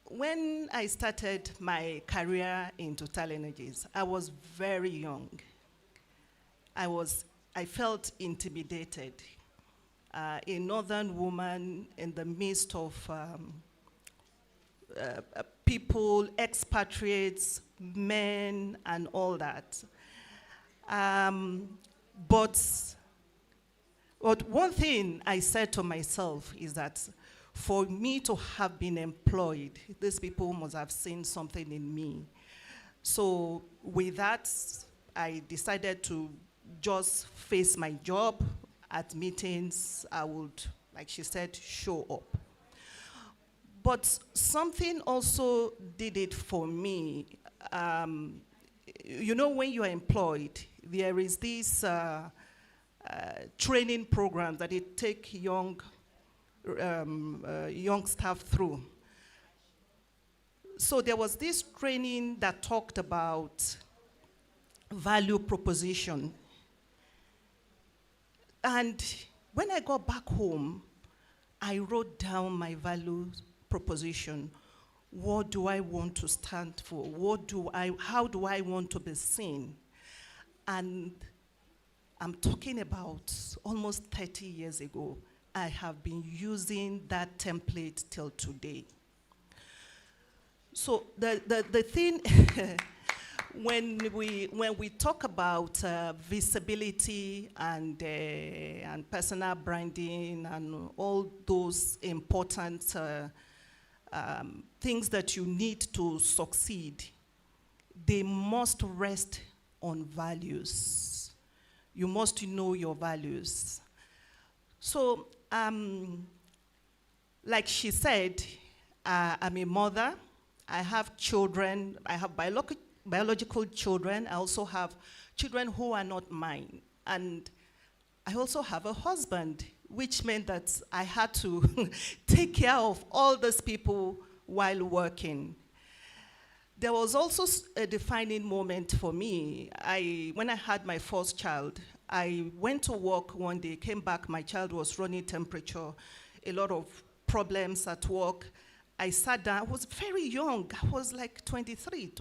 When I started my career in Total Energies, I was very young. I felt intimidated. A northern woman in the midst of people, expatriates, men, and all that. But one thing I said to myself is that for me to have been employed, these people must have seen something in me. So with that, I decided to just face my job. At meetings, I would, like she said, show up. But something also did it for me. You know, when you are employed, there is this training program that it take young staff through. So there was this training that talked about value proposition. And when I got back home, I wrote down my value proposition. What do I want to stand for? How do I want to be seen? And I'm talking about almost 30 years ago. I have been using that template till today. So the thing, when we talk about visibility and personal branding and all those important things that you need to succeed, they must rest on values. You must know your values. So, like she said, I'm a mother. I have children. I have biological children. I also have children who are not mine. And I also have a husband, which meant that I had to take care of all those people while working. There was also a defining moment for me. When I had my first child, I went to work one day, came back, my child was running temperature, a lot of problems at work. I sat down, I was very young. I was like 23,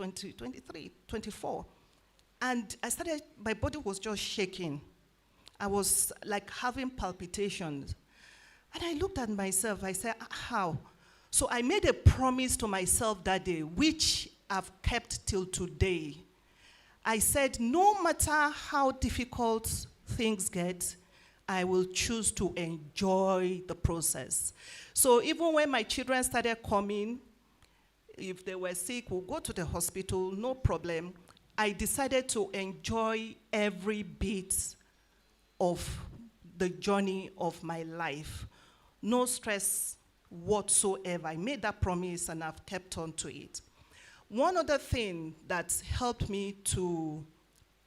24. And my body was just shaking. I was like having palpitations. And I looked at myself, I said, how? So I made a promise to myself that day, which I've kept till today. I said, no matter how difficult things get, I will choose to enjoy the process. So even when my children started coming, if they were sick, we'll go to the hospital, no problem. I decided to enjoy every bit of the journey of my life. No stress whatsoever. I made that promise and I've kept on to it. One other thing that helped me to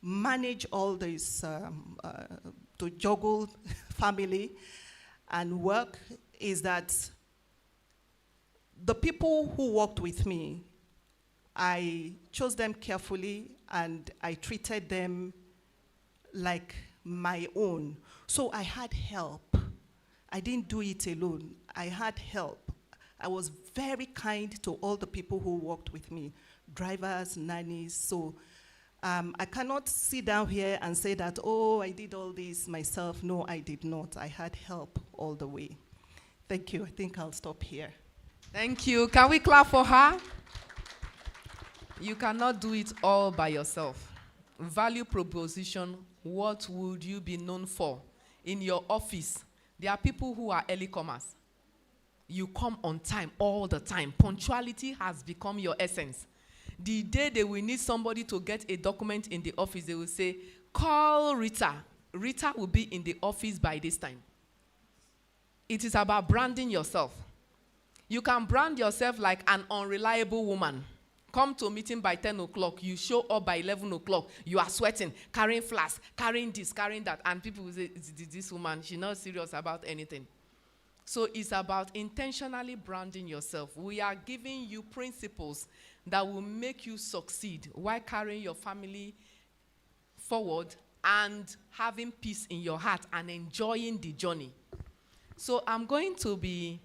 manage all this, to juggle family and work, is that the people who worked with me, I chose them carefully and I treated them like my own. So I had help. I didn't do it alone. I had help. I was very kind to all the people who worked with me, drivers, nannies. So I cannot sit down here and say that, oh, I did all this myself. No, I did not. I had help all the way. Thank you. I think I'll stop here. Thank you. Can we clap for her? You cannot do it all by yourself. Value proposition, what would you be known for? In your office, there are people who are early comers. You come on time all the time. Punctuality has become your essence. The day they will need somebody to get a document in the office, they will say, call Rita. Rita will be in the office by this time. It is about branding yourself. You can brand yourself like an unreliable woman. Come to a meeting by 10 o'clock, you show up by 11 o'clock, you are sweating, carrying flasks, carrying this, carrying that, and people will say, this woman, she's not serious about anything. So it's about intentionally branding yourself. We are giving you principles that will make you succeed while carrying your family forward and having peace in your heart and enjoying the journey. So I'm going to be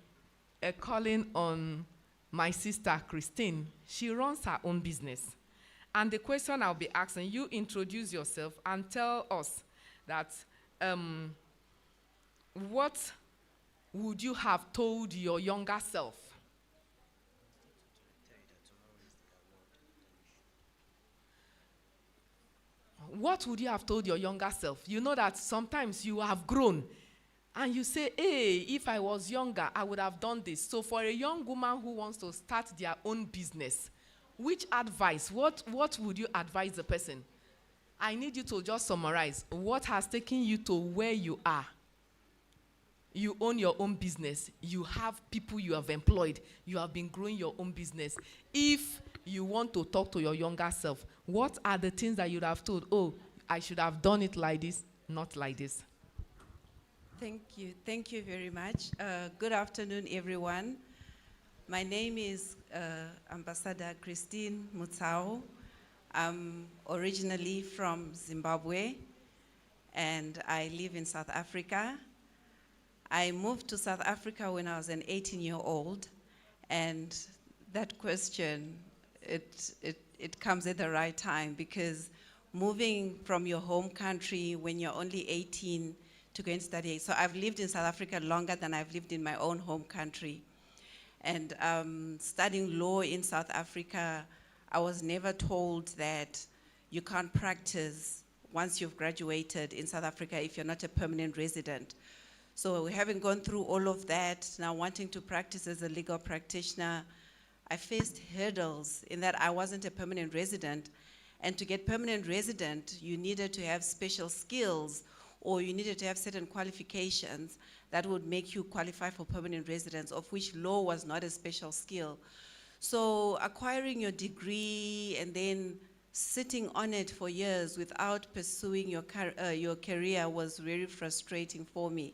calling on my sister, Christine. She runs her own business. And the question I'll be asking, you introduce yourself and tell us that what would you have told your younger self? What would you have told your younger self? You know that sometimes you have grown. And you say, hey, if I was younger, I would have done this. So for a young woman who wants to start their own business, which advice, what would you advise the person? I need you to just summarize. What has taken you to where you are? You own your own business. You have people you have employed. You have been growing your own business. If you want to talk to your younger self, what are the things that you'd have told? Oh, I should have done it like this, not like this. Thank you very much. Good afternoon, everyone. My name is Ambassador Christine Mutsao. I'm originally from Zimbabwe, and I live in South Africa. I moved to South Africa when I was an 18-year-old, and that question, it comes at the right time, because moving from your home country when you're only 18 to go and study. So I've lived in South Africa longer than I've lived in my own home country. And studying law in South Africa, I was never told that you can't practice once you've graduated in South Africa if you're not a permanent resident. So having gone through all of that, now wanting to practice as a legal practitioner, I faced hurdles in that I wasn't a permanent resident. And to get permanent resident, you needed to have special skills, or you needed to have certain qualifications that would make you qualify for permanent residence, of which law was not a special skill. So acquiring your degree and then sitting on it for years without pursuing your career was very frustrating for me.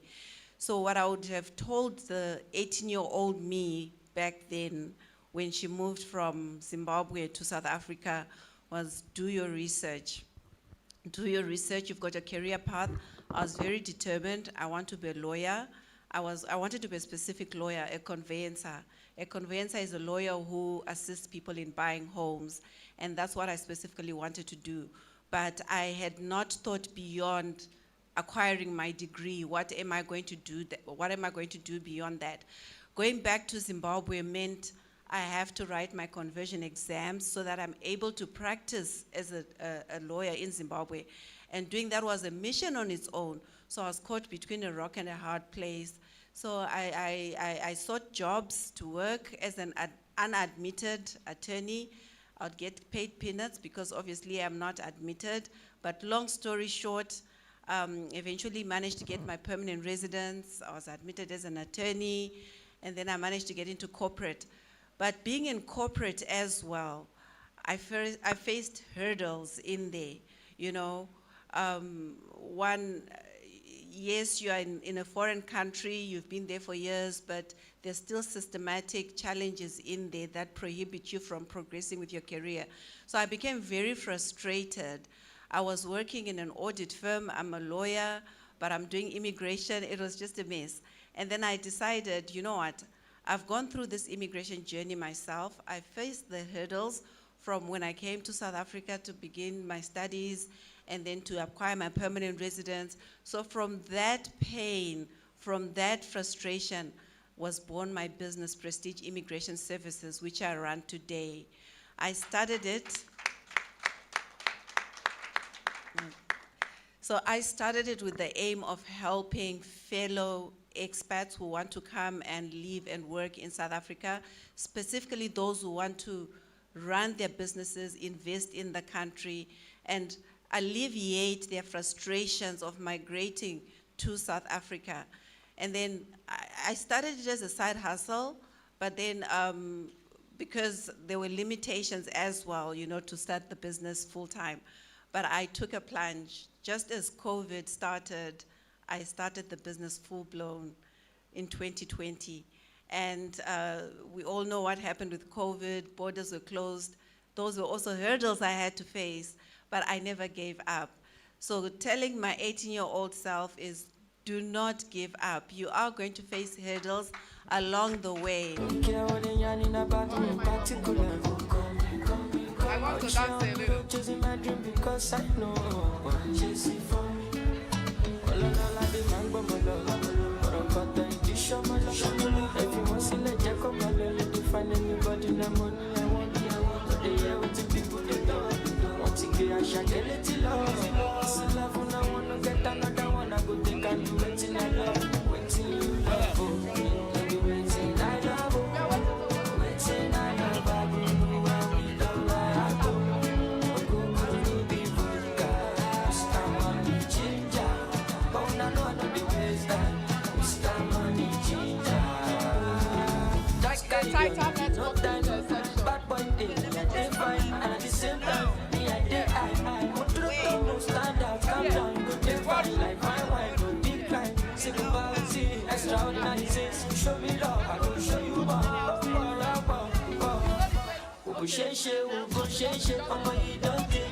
So what I would have told the 18-year-old me back then when she moved from Zimbabwe to South Africa was, do your research. Do your research, you've got a career path. I was very determined. I want to be a lawyer. I wanted to be a specific lawyer, a conveyancer. A conveyancer is a lawyer who assists people in buying homes, and that's what I specifically wanted to do. But I had not thought beyond acquiring my degree. What am I going to do? What am I going to do beyond that? Going back to Zimbabwe meant I have to write my conversion exams so that I'm able to practice as a lawyer in Zimbabwe. And doing that was a mission on its own. So I was caught between a rock and a hard place. So I sought jobs to work as an unadmitted attorney. I'd get paid peanuts because obviously I'm not admitted. But long story short, eventually managed to get my permanent residence. I was admitted as an attorney, and then I managed to get into corporate. But being in corporate as well, I faced hurdles in there, you know. Yes, you are in a foreign country, you've been there for years, but there's still systematic challenges in there that prohibit you from progressing with your career. So I became very frustrated. I was working in an audit firm, I'm a lawyer, but I'm doing immigration, it was just a mess. And then I decided, you know what, I've gone through this immigration journey myself. I faced the hurdles from when I came to South Africa to begin my studies and then to acquire my permanent residence. So from that pain, from that frustration, was born my business, Prestige Immigration Services, which I run today. I started it. So I started it with the aim of helping fellow expats who want to come and live and work in South Africa, specifically those who want to run their businesses, invest in the country, and alleviate their frustrations of migrating to South Africa. And then I started it as a side hustle, but then because there were limitations as well, you know, to start the business full time. But I took a plunge. Just as COVID started, I started the business full blown in 2020. And we all know what happened with COVID, borders were closed. Those were also hurdles I had to face, but I never gave up. So telling my 18-year-old self is, do not give up. You are going to face hurdles along the way. I want to dance a little. Chasing my dream because I know chase it for me. Everyone see let Jack come and to find anybody the money I want. They hear what the people they do. Want to get a shot, get it love. So love when I want to get another one, I go take and do it in a love. Better network. Bad boy day, they fine, and at the same time, me I day I. No stand up, calm down, go take fine like fine wine, go decline. Singularity, extraordinary things. Show me love, I go show you more. Sheshe, I'm you don't think.